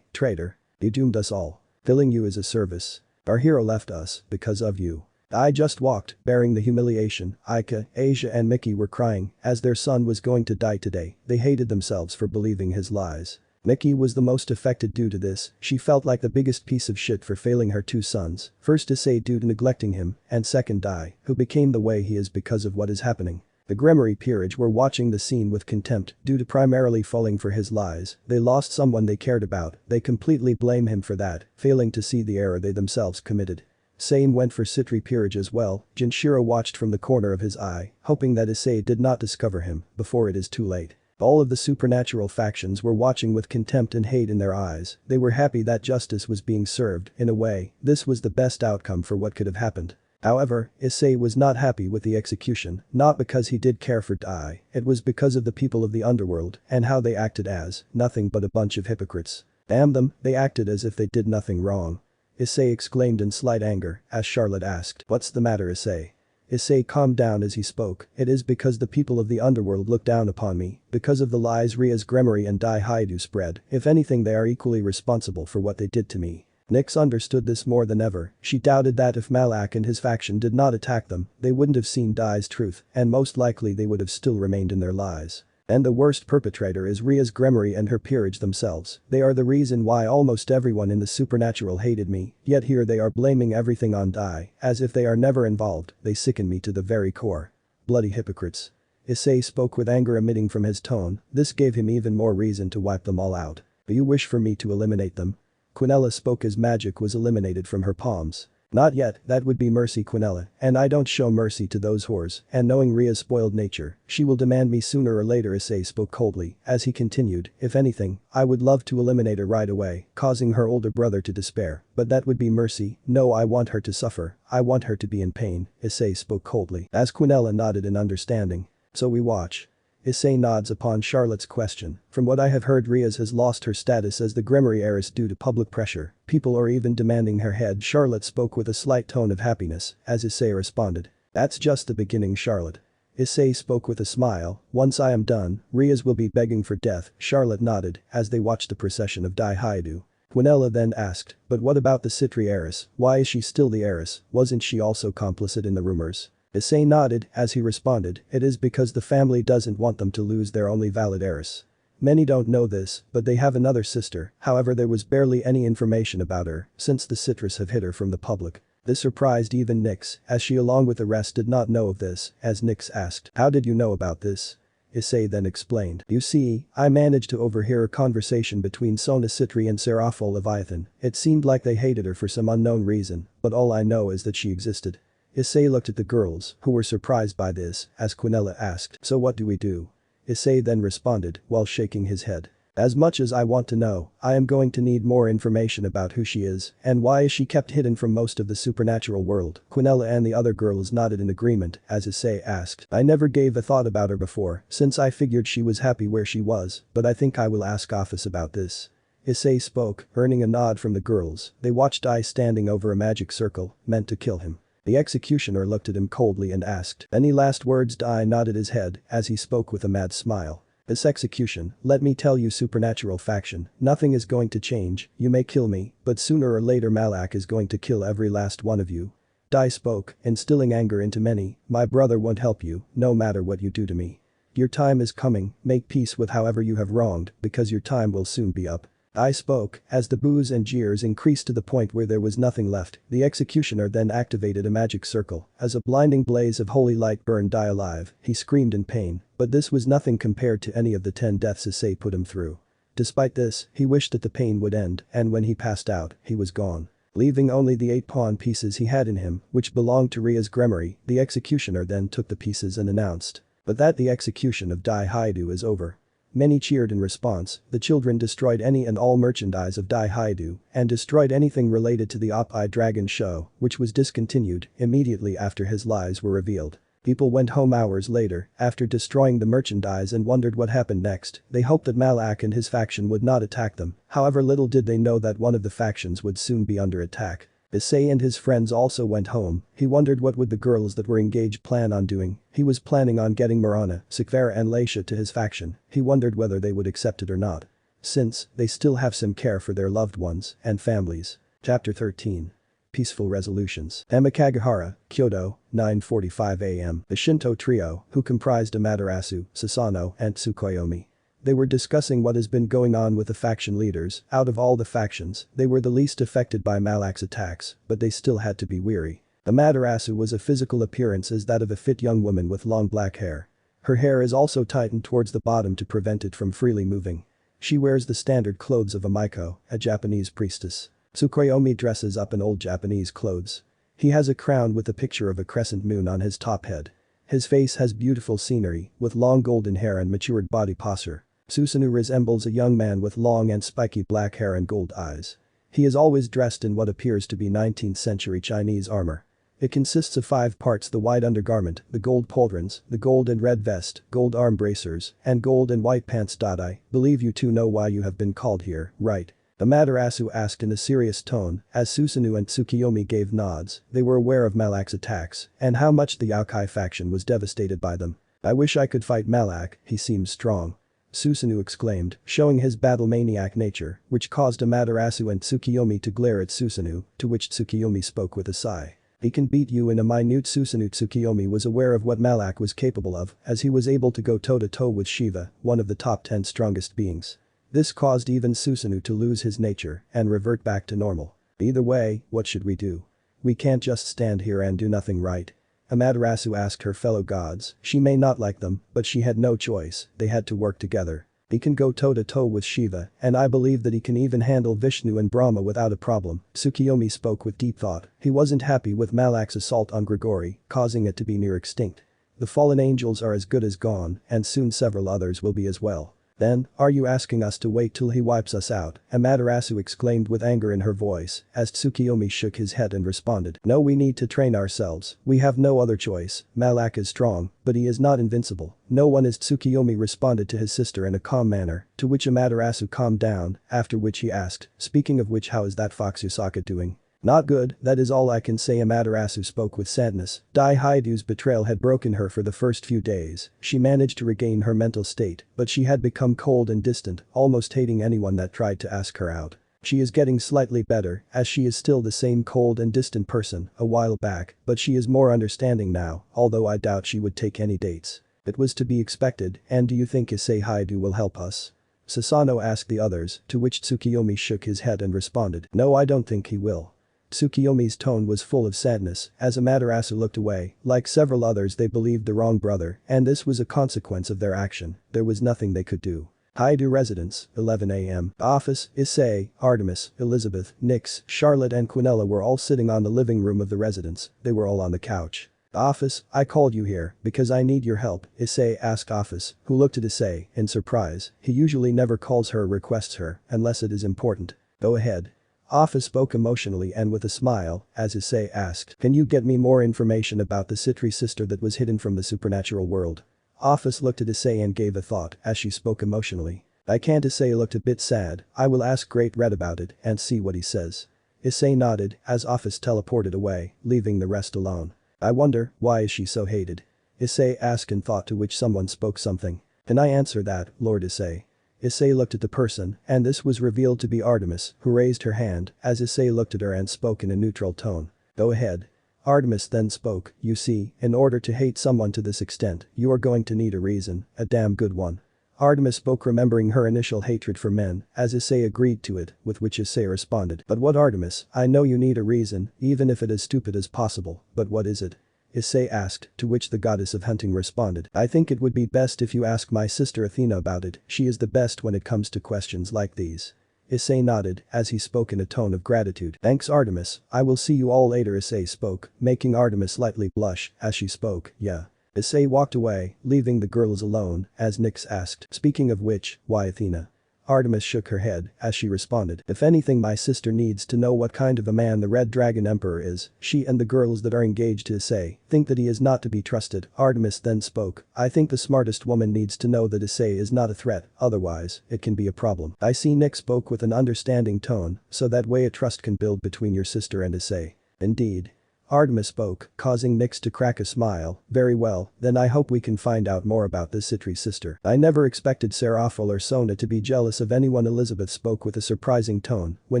traitor. You doomed us all. Killing you is a service. Our hero left us because of you. I just walked, bearing the humiliation. Ika, Asia and Mickey were crying as their son was going to die today. They hated themselves for believing his lies. Mickey was the most affected due to this. She felt like the biggest piece of shit for failing her 2 sons. First Issei due to neglecting him, and second Dai, who became the way he is because of what is happening. The Gremory peerage were watching the scene with contempt due to primarily falling for his lies. They lost someone they cared about, they completely blame him for that, failing to see the error they themselves committed. Same went for Citri peerage as well. Jinshiro watched from the corner of his eye, hoping that Issei did not discover him before it is too late. All of the supernatural factions were watching with contempt and hate in their eyes. They were happy that justice was being served. In a way, this was the best outcome for what could have happened. However, Issei was not happy with the execution, not because he did care for Dai, it was because of the people of the underworld and how they acted as nothing but a bunch of hypocrites. Damn them, they acted as if they did nothing wrong. Issei exclaimed in slight anger as Charlotte asked, what's the matter Issei? Issei calmed down as he spoke, it is because the people of the underworld look down upon me, because of the lies Ria's Gremory and Dai Haidu spread, if anything they are equally responsible for what they did to me. Nyx understood this more than ever. She doubted that if Malak and his faction did not attack them, they wouldn't have seen Dai's truth, and most likely they would have still remained in their lies. And the worst perpetrator is Ria's Gremory and her peerage themselves. They are the reason why almost everyone in the supernatural hated me, yet here they are blaming everything on Dai, as if they are never involved. They sicken me to the very core. Bloody hypocrites. Issei spoke with anger emitting from his tone, this gave him even more reason to wipe them all out. Do you wish for me to eliminate them? Quinella spoke as magic was eliminated from her palms. Not yet, that would be mercy, Quinella, and I don't show mercy to those whores, and knowing Ria's spoiled nature, she will demand me sooner or later. Issei spoke coldly, as he continued, if anything, I would love to eliminate her right away, causing her older brother to despair, but that would be mercy, no, I want her to suffer, I want her to be in pain, Issei spoke coldly, as Quinella nodded in understanding. So we watch. Issei nods upon Charlotte's question. From what I have heard, Riaz has lost her status as the Grimoire heiress due to public pressure. People are even demanding her head. Charlotte spoke with a slight tone of happiness, as Issei responded. That's just the beginning, Charlotte. Issei spoke with a smile. Once I am done, Riaz will be begging for death. Charlotte nodded, as they watched the procession of Daihaidou. Quinella then asked, but what about the Citri heiress? Why is she still the heiress? Wasn't she also complicit in the rumors? Issei nodded, as he responded, it is because the family doesn't want them to lose their only valid heiress. Many don't know this, but they have another sister, however there was barely any information about her, since the Citrus have hid her from the public. This surprised even Nyx, as she along with the rest did not know of this, as Nyx asked, how did you know about this? Issei then explained, you see, I managed to overhear a conversation between Sona Citri and Seraphol Leviathan. It seemed like they hated her for some unknown reason, but all I know is that she existed. Issei looked at the girls, who were surprised by this, as Quinella asked, so what do we do? Issei then responded, while shaking his head. As much as I want to know, I am going to need more information about who she is, and why is she kept hidden from most of the supernatural world. Quinella and the other girls nodded in agreement, as Issei asked, I never gave a thought about her before, since I figured she was happy where she was, but I think I will ask Office about this. Issei spoke, earning a nod from the girls. They watched Ai standing over a magic circle, meant to kill him. The executioner looked at him coldly and asked, any last words? Dai nodded his head, as he spoke with a mad smile. This execution, let me tell you supernatural faction, nothing is going to change, you may kill me, but sooner or later Malak is going to kill every last one of you. Dai spoke, instilling anger into many, my brother won't help you, no matter what you do to me. Your time is coming, make peace with however you have wronged, because your time will soon be up. I spoke, as the boos and jeers increased to the point where there was nothing left. The executioner then activated a magic circle. As a blinding blaze of holy light burned Dai alive, he screamed in pain, but this was nothing compared to any of the 10 deaths Issei put him through. Despite this, he wished that the pain would end, and when he passed out, he was gone. Leaving only the 8 pawn pieces he had in him, which belonged to Ria's grimoire, the executioner then took the pieces and announced. But that the execution of Daihaidou is over. Many cheered in response. The children destroyed any and all merchandise of Daihaidou and destroyed anything related to the Op-Eye Dragon show, which was discontinued immediately after his lies were revealed. People went home hours later after destroying the merchandise and wondered what happened next. They hoped that Malak and his faction would not attack them, however little did they know that one of the factions would soon be under attack. Issei and his friends also went home. He wondered what would the girls that were engaged plan on doing. He was planning on getting Marana, Sikvera and Laisha to his faction. He wondered whether they would accept it or not. Since, they still have some care for their loved ones and families. Chapter 13. Peaceful Resolutions. Amakagahara, Kyoto, 9:45 a.m. The Shinto trio, who comprised Amaterasu, Sasano, and Tsukuyomi. They were discussing what has been going on with the faction leaders. Out of all the factions, they were the least affected by Malak's attacks, but they still had to be weary. Amaterasu was a physical appearance as that of a fit young woman with long black hair. Her hair is also tightened towards the bottom to prevent it from freely moving. She wears the standard clothes of a Maiko, a Japanese priestess. Tsukuyomi dresses up in old Japanese clothes. He has a crown with a picture of a crescent moon on his top head. His face has beautiful scenery, with long golden hair and matured body posture. Susanoo resembles a young man with long and spiky black hair and gold eyes. He is always dressed in what appears to be 19th century Chinese armor. It consists of 5 parts: the white undergarment, the gold pauldrons, the gold and red vest, gold arm bracers, and gold and white pants. I believe you two know why you have been called here, right? Amaterasu asked in a serious tone, as Susanoo and Tsukuyomi gave nods. They were aware of Malak's attacks and how much the Yaokai faction was devastated by them. I wish I could fight Malak, he seems strong. Susanoo exclaimed, showing his battle-maniac nature, which caused Amaterasu and Tsukuyomi to glare at Susanoo, to which Tsukuyomi spoke with a sigh. He can beat you in a minute. Tsukuyomi was aware of what Malak was capable of, as he was able to go toe-to-toe with Shiva, one of the top 10 strongest beings. This caused even Susanoo to lose his nature and revert back to normal. Either way, what should we do? We can't just stand here and do nothing, right? Amaterasu asked her fellow gods. She may not like them, but she had no choice, they had to work together. He can go toe-to-toe with Shiva, and I believe that he can even handle Vishnu and Brahma without a problem. Tsukiyomi spoke with deep thought. He wasn't happy with Malak's assault on Grigori, causing it to be near extinct. The fallen angels are as good as gone, and soon several others will be as well. Then, are you asking us to wait till he wipes us out? Amaterasu exclaimed with anger in her voice, as Tsukiyomi shook his head and responded. No, we need to train ourselves, we have no other choice. Malak is strong, but he is not invincible. No one is. Tsukiyomi responded to his sister in a calm manner, to which Amaterasu calmed down, after which he asked, speaking of which, how is that fox Yusaka doing? Not good, that is all I can say. Amaterasu spoke with sadness. Daiharu's betrayal had broken her for the first few days. She managed to regain her mental state, but she had become cold and distant, almost hating anyone that tried to ask her out. She is getting slightly better, as she is still the same cold and distant person a while back, but she is more understanding now, although I doubt she would take any dates. It was to be expected. And do you think Issei Haidu will help us? Sasano asked the others, to which Tsukiyomi shook his head and responded. No, I don't think he will. Tsukiyomi's tone was full of sadness as Amaterasu looked away. Like several others, they believed the wrong brother, and this was a consequence of their action. There was nothing they could do. Haidu residence, 11 a.m. Office, Issei, Artemis, Elizabeth, Nix, Charlotte and Quinella were all sitting on the living room of the residence. They were all on the couch. Office, I called you here because I need your help, Issei asked Office, who looked at Issei in surprise. He usually never calls her or requests her unless it is important. Go ahead. Office spoke emotionally and with a smile, as Issei asked, can you get me more information about the Citri sister that was hidden from the supernatural world? Office looked at Issei and gave a thought as she spoke emotionally. I can't. Issei looked a bit sad. I will ask Great Red about it and see what he says. Issei nodded as Office teleported away, leaving the rest alone. I wonder, why is she so hated? Issei asked in thought, to which someone spoke something. Can I answer that, Lord Issei? Issei looked at the person, and this was revealed to be Artemis, who raised her hand as Issei looked at her and spoke in a neutral tone. Go ahead. Artemis then spoke, you see, in order to hate someone to this extent, you are going to need a reason, a damn good one. Artemis spoke, remembering her initial hatred for men, as Issei agreed to it, with which Issei responded. But what, Artemis? I know you need a reason, even if it is stupid as possible, but what is it? Issei asked, to which the goddess of hunting responded. I think it would be best if you ask my sister Athena about it, she is the best when it comes to questions like these. Issei nodded as he spoke in a tone of gratitude. Thanks, Artemis, I will see you all later. Issei spoke, making Artemis slightly blush as she spoke. Yeah. Issei walked away, leaving the girls alone, as Nyx asked, speaking of which, why Athena? Artemis shook her head as she responded. If anything, my sister needs to know what kind of a man the Red Dragon Emperor is. She and the girls that are engaged to Issei think that he is not to be trusted. Artemis then spoke. I think the smartest woman needs to know that Issei is not a threat, otherwise, it can be a problem. I see. Nyx spoke with an understanding tone, so that way a trust can build between your sister and Issei. Indeed. Artemis spoke, causing Nyx to crack a smile. Very well, then I hope we can find out more about this Citri sister. I never expected Seraphil or Sona to be jealous of anyone. Elizabeth spoke with a surprising tone. When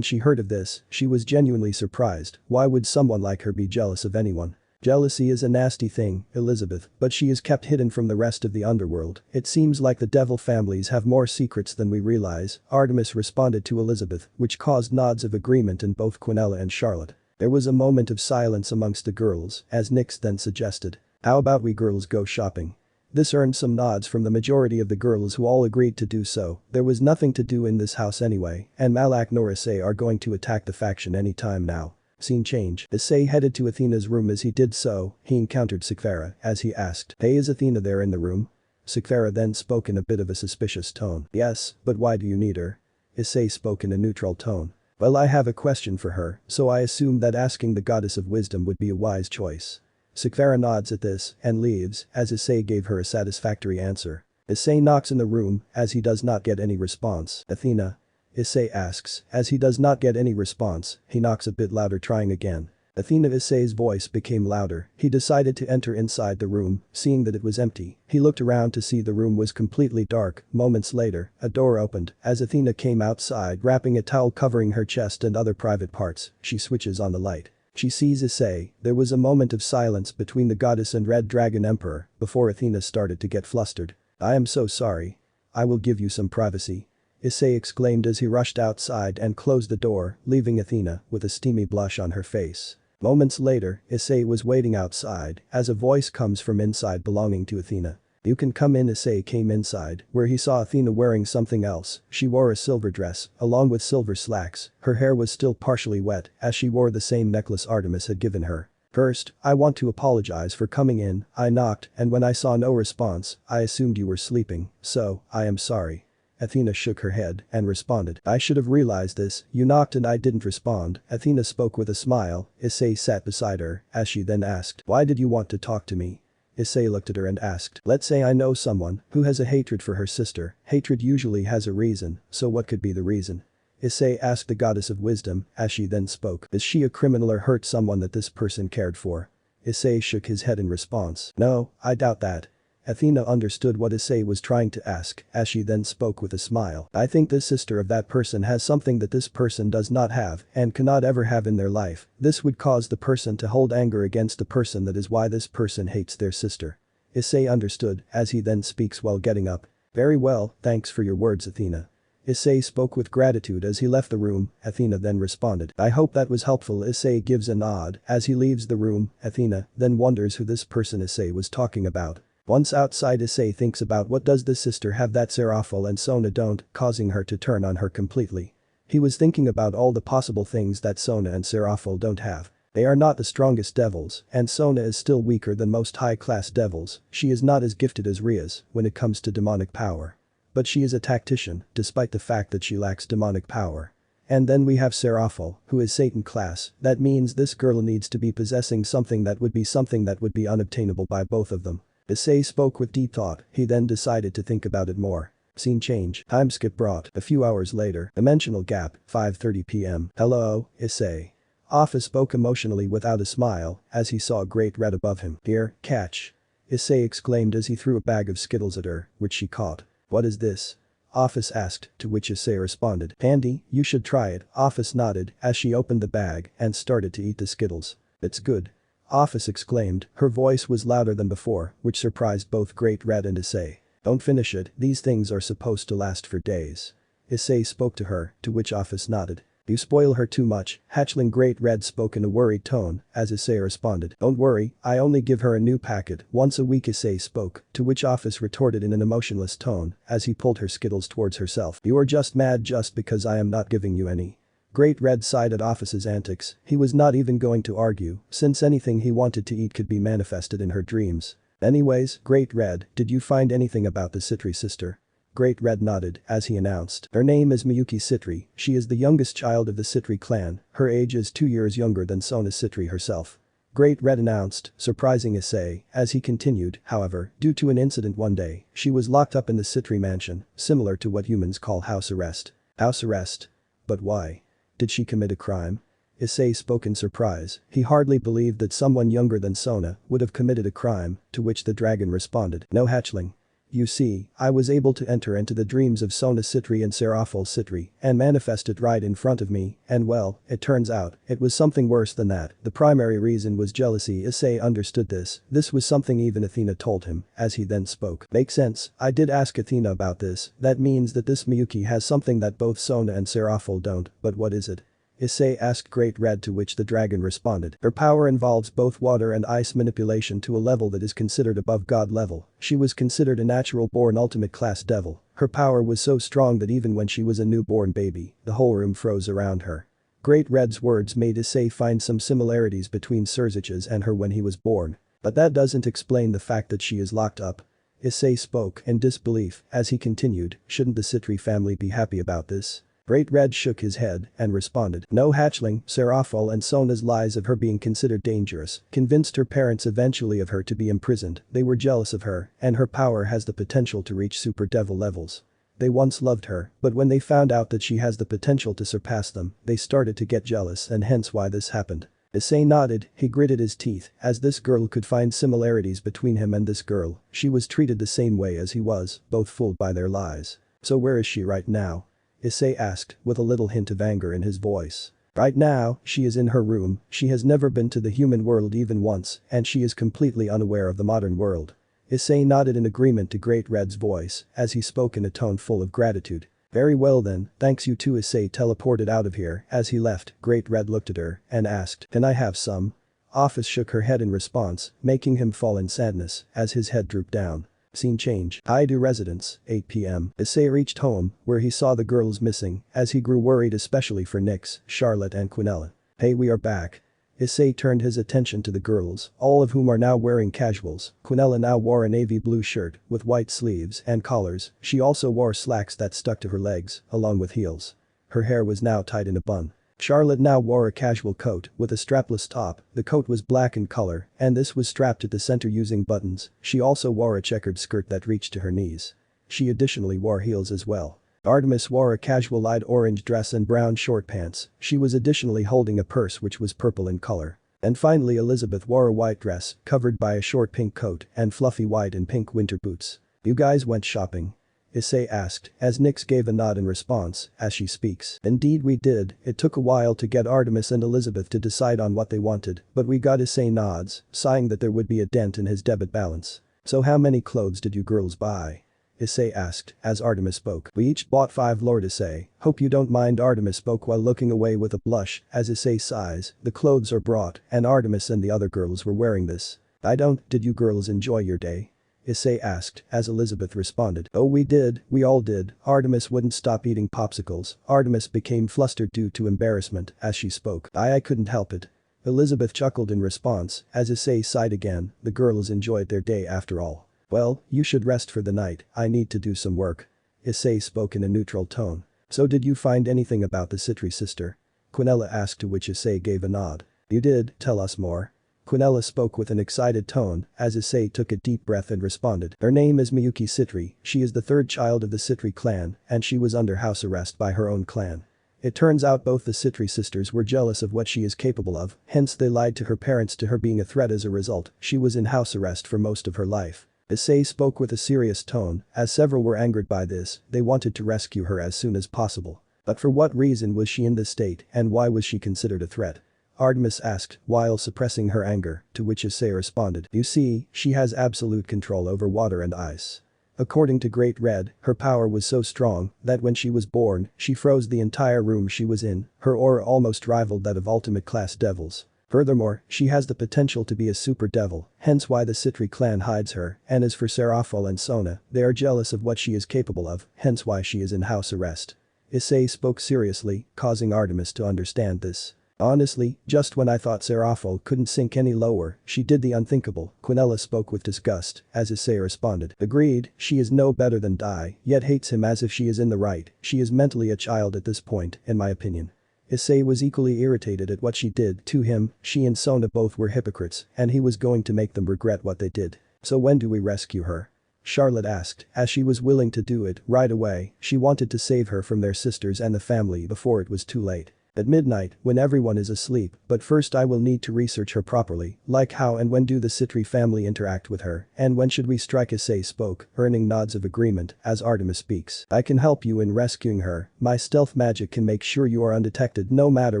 she heard of this, she was genuinely surprised. Why would someone like her be jealous of anyone? Jealousy is a nasty thing, Elizabeth, but she is kept hidden from the rest of the underworld. It seems like the devil families have more secrets than we realize, Artemis responded to Elizabeth, which caused nods of agreement in both Quinella and Charlotte. There was a moment of silence amongst the girls, as Nyx then suggested. How about we girls go shopping? This earned some nods from the majority of the girls, who all agreed to do so. There was nothing to do in this house anyway, and Malak nor Issei are going to attack the faction any time now. Scene change. Issei headed to Athena's room. As he did so, he encountered Sekiruuyetei as he asked, hey, is Athena there in the room? Sekiruuyetei then spoke in a bit of a suspicious tone. Yes, but why do you need her? Issei spoke in a neutral tone. Well, I have a question for her, so I assume that asking the goddess of wisdom would be a wise choice. Sekiruuyetei nods at this and leaves as Issei gave her a satisfactory answer. Issei knocks in the room as he does not get any response. Athena? Issei asks. As he does not get any response, he knocks a bit louder, trying again. Athena. Issei's voice became louder. He decided to enter inside the room, seeing that it was empty. He looked around to see the room was completely dark. Moments later, a door opened as Athena came outside, wrapping a towel covering her chest and other private parts. She switches on the light. She sees Issei. There was a moment of silence between the goddess and Red Dragon Emperor before Athena started to get flustered. I am so sorry. I will give you some privacy, Issei exclaimed as he rushed outside and closed the door, leaving Athena with a steamy blush on her face. Moments later, Issei was waiting outside as a voice comes from inside belonging to Athena. You can come in. Issei came inside, where he saw Athena wearing something else. She wore a silver dress, along with silver slacks. Her hair was still partially wet, as she wore the same necklace Artemis had given her. First, I want to apologize for coming in. I knocked, and when I saw no response, I assumed you were sleeping, so, I am sorry. Athena shook her head and responded. I should have realized this. You knocked and I didn't respond. Athena spoke with a smile. Issei sat beside her, as she then asked, why did you want to talk to me? Issei looked at her and asked, let's say I know someone who has a hatred for her sister. Hatred usually has a reason, so what could be the reason? Issei asked the goddess of wisdom, as she then spoke. Is she a criminal or hurt someone that this person cared for? Issei shook his head in response. No, I doubt that. Athena understood what Issei was trying to ask, as she then spoke with a smile. I think this sister of that person has something that this person does not have and cannot ever have in their life. This would cause the person to hold anger against the person, that is why this person hates their sister. Issei understood, as he then speaks while getting up. Very well, thanks for your words, Athena. Issei spoke with gratitude as he left the room. Athena then responded. I hope that was helpful. Issei gives a nod as he leaves the room. Athena then wonders who this person Issei was talking about. Once outside, Issei thinks about what does this sister have that Seraphil and Sona don't, causing her to turn on her completely. He was thinking about all the possible things that Sona and Seraphil don't have. They are not the strongest devils, and Sona is still weaker than most high-class devils. She is not as gifted as Rias when it comes to demonic power. But she is a tactician, despite the fact that she lacks demonic power. And then we have Seraphil, who is Satan class. That means this girl needs to be possessing something that would be unobtainable by both of them. Issei spoke with deep thought. He then decided to think about it more. Scene change. Time skip brought. A few hours later. Dimensional gap. 5:30 p.m. Hello, Issei. Office spoke emotionally without a smile as he saw a great red above him. Here, catch. Issei exclaimed as he threw a bag of Skittles at her, which she caught. What is this? Office asked, to which Issei responded. Handy, you should try it. Office nodded as she opened the bag and started to eat the Skittles. It's good. Office exclaimed. Her voice was louder than before, which surprised both Great Red and Issei. Don't finish it, these things are supposed to last for days. Issei spoke to her, to which Office nodded. You spoil her too much. Hatchling Great Red spoke in a worried tone, as Issei responded. Don't worry, I only give her a new packet once a week. Issei spoke, to which Office retorted in an emotionless tone, as he pulled her Skittles towards herself. You are just mad just because I am not giving you any. Great Red sighed at Office's antics. He was not even going to argue, since anything he wanted to eat could be manifested in her dreams. Anyways, Great Red, did you find anything about the Citri sister? Great Red nodded, as he announced. Her name is Miyuki Citri. She is the youngest child of the Citri clan. Her age is 2 years younger than Sona Citri herself. Great Red announced, surprising Issei, as he continued. However, due to an incident one day, she was locked up in the Citri mansion, similar to what humans call house arrest. House arrest? But why? Did she commit a crime? Issei spoke in surprise. He hardly believed that someone younger than Sona would have committed a crime, to which the dragon responded. No, hatchling. You see, I was able to enter into the dreams of Sona Citri and Seraphil Citri and manifest it right in front of me, and well, it turns out, it was something worse than that. The primary reason was jealousy. Issei understood this. This was something even Athena told him, as he then spoke. Makes sense, I did ask Athena about this. That means that this Miyuki has something that both Sona and Seraphil don't, but what is it? Issei asked Great Red, to which the dragon responded. Her power involves both water and ice manipulation to a level that is considered above god level. She was considered a natural-born ultimate class devil. Her power was so strong that even when she was a newborn baby, the whole room froze around her. Great Red's words made Issei find some similarities between Surzich's and her when he was born. But that doesn't explain the fact that she is locked up. Issei spoke in disbelief as he continued. Shouldn't the Citri family be happy about this? Great Red shook his head and responded. No, hatchling. Seraphil and Sona's lies of her being considered dangerous convinced her parents eventually of her to be imprisoned. They were jealous of her, and her power has the potential to reach super devil levels. They once loved her, but when they found out that she has the potential to surpass them, they started to get jealous, and hence why this happened. Issei nodded. He gritted his teeth as this girl could find similarities between him and this girl. She was treated the same way as he was, both fooled by their lies. So where is she right now? Issei asked, with a little hint of anger in his voice. Right now, she is in her room. She has never been to the human world even once, and she is completely unaware of the modern world. Issei nodded in agreement to Great Red's voice as he spoke in a tone full of gratitude. Very well then, thanks you too. Issei teleported out of here. As he left, Great Red looked at her and asked, can I have some? Office shook her head in response, making him fall in sadness as his head drooped down. Scene change. Highschool residence, 8 p.m. Issei reached home, where he saw the girls missing, as he grew worried especially for Nyx, Charlotte and Quinella. Hey, we are back. Issei turned his attention to the girls, all of whom are now wearing casuals. Quinella now wore a navy blue shirt with white sleeves and collars. She also wore slacks that stuck to her legs, along with heels. Her hair was now tied in a bun. Charlotte now wore a casual coat with a strapless top. The coat was black in color, and this was strapped at the center using buttons. She also wore a checkered skirt that reached to her knees. She additionally wore heels as well. Artemis wore a casual light orange dress and brown short pants. She was additionally holding a purse which was purple in color. And finally Elizabeth wore a white dress, covered by a short pink coat and fluffy white and pink winter boots. You guys went shopping? Issei asked, as Nyx gave a nod in response, as she speaks. Indeed we did. It took a while to get Artemis and Elizabeth to decide on what they wanted, but we got. Issei nods, sighing that there would be a dent in his debit balance. So how many clothes did you girls buy? Issei asked, as Artemis spoke. We each bought 5, Lord Issei. Hope you don't mind. Artemis spoke while looking away with a blush, as Issei sighs. The clothes are brought, and Artemis and the other girls were wearing this. I don't. Did you girls enjoy your day? Issei asked, as Elizabeth responded. Oh we did, we all did. Artemis wouldn't stop eating popsicles. Artemis became flustered due to embarrassment as she spoke. I couldn't help it. Elizabeth chuckled in response, as Issei sighed again. The girls enjoyed their day after all. Well, you should rest for the night. I need to do some work. Issei spoke in a neutral tone. So did you find anything about the Citri sister? Quinella asked, to which Issei gave a nod. You did, tell us more. Quinella spoke with an excited tone, as Issei took a deep breath and responded. Her name is Miyuki Citri. She is the third child of the Citri clan, and she was under house arrest by her own clan. It turns out both the Citri sisters were jealous of what she is capable of, hence they lied to her parents to her being a threat. As a result, she was in house arrest for most of her life. Issei spoke with a serious tone, as several were angered by this. They wanted to rescue her as soon as possible. But for what reason was she in this state, and why was she considered a threat? Artemis asked, while suppressing her anger, to which Issei responded. You see, she has absolute control over water and ice. According to Great Red, her power was so strong that when she was born, she froze the entire room she was in. Her aura almost rivaled that of ultimate class devils. Furthermore, she has the potential to be a super devil, hence why the Citri clan hides her. And as for Serafal and Sona, they are jealous of what she is capable of, hence why she is in house arrest. Issei spoke seriously, causing Artemis to understand this. Honestly, just when I thought Serafal couldn't sink any lower, she did the unthinkable. Quinella spoke with disgust, as Issei responded. Agreed, she is no better than Dai, yet hates him as if she is in the right. She is mentally a child at this point, in my opinion. Issei was equally irritated at what she did to him. She and Sona both were hypocrites, and he was going to make them regret what they did. So when do we rescue her? Charlotte asked, as she was willing to do it right away. She wanted to save her from their sisters and the family before it was too late. At midnight, when everyone is asleep, but first I will need to research her properly, like how and when do the Citri family interact with her, and when should we strike? Issei spoke, earning nods of agreement, as Artemis speaks. I can help you in rescuing her. My stealth magic can make sure you are undetected no matter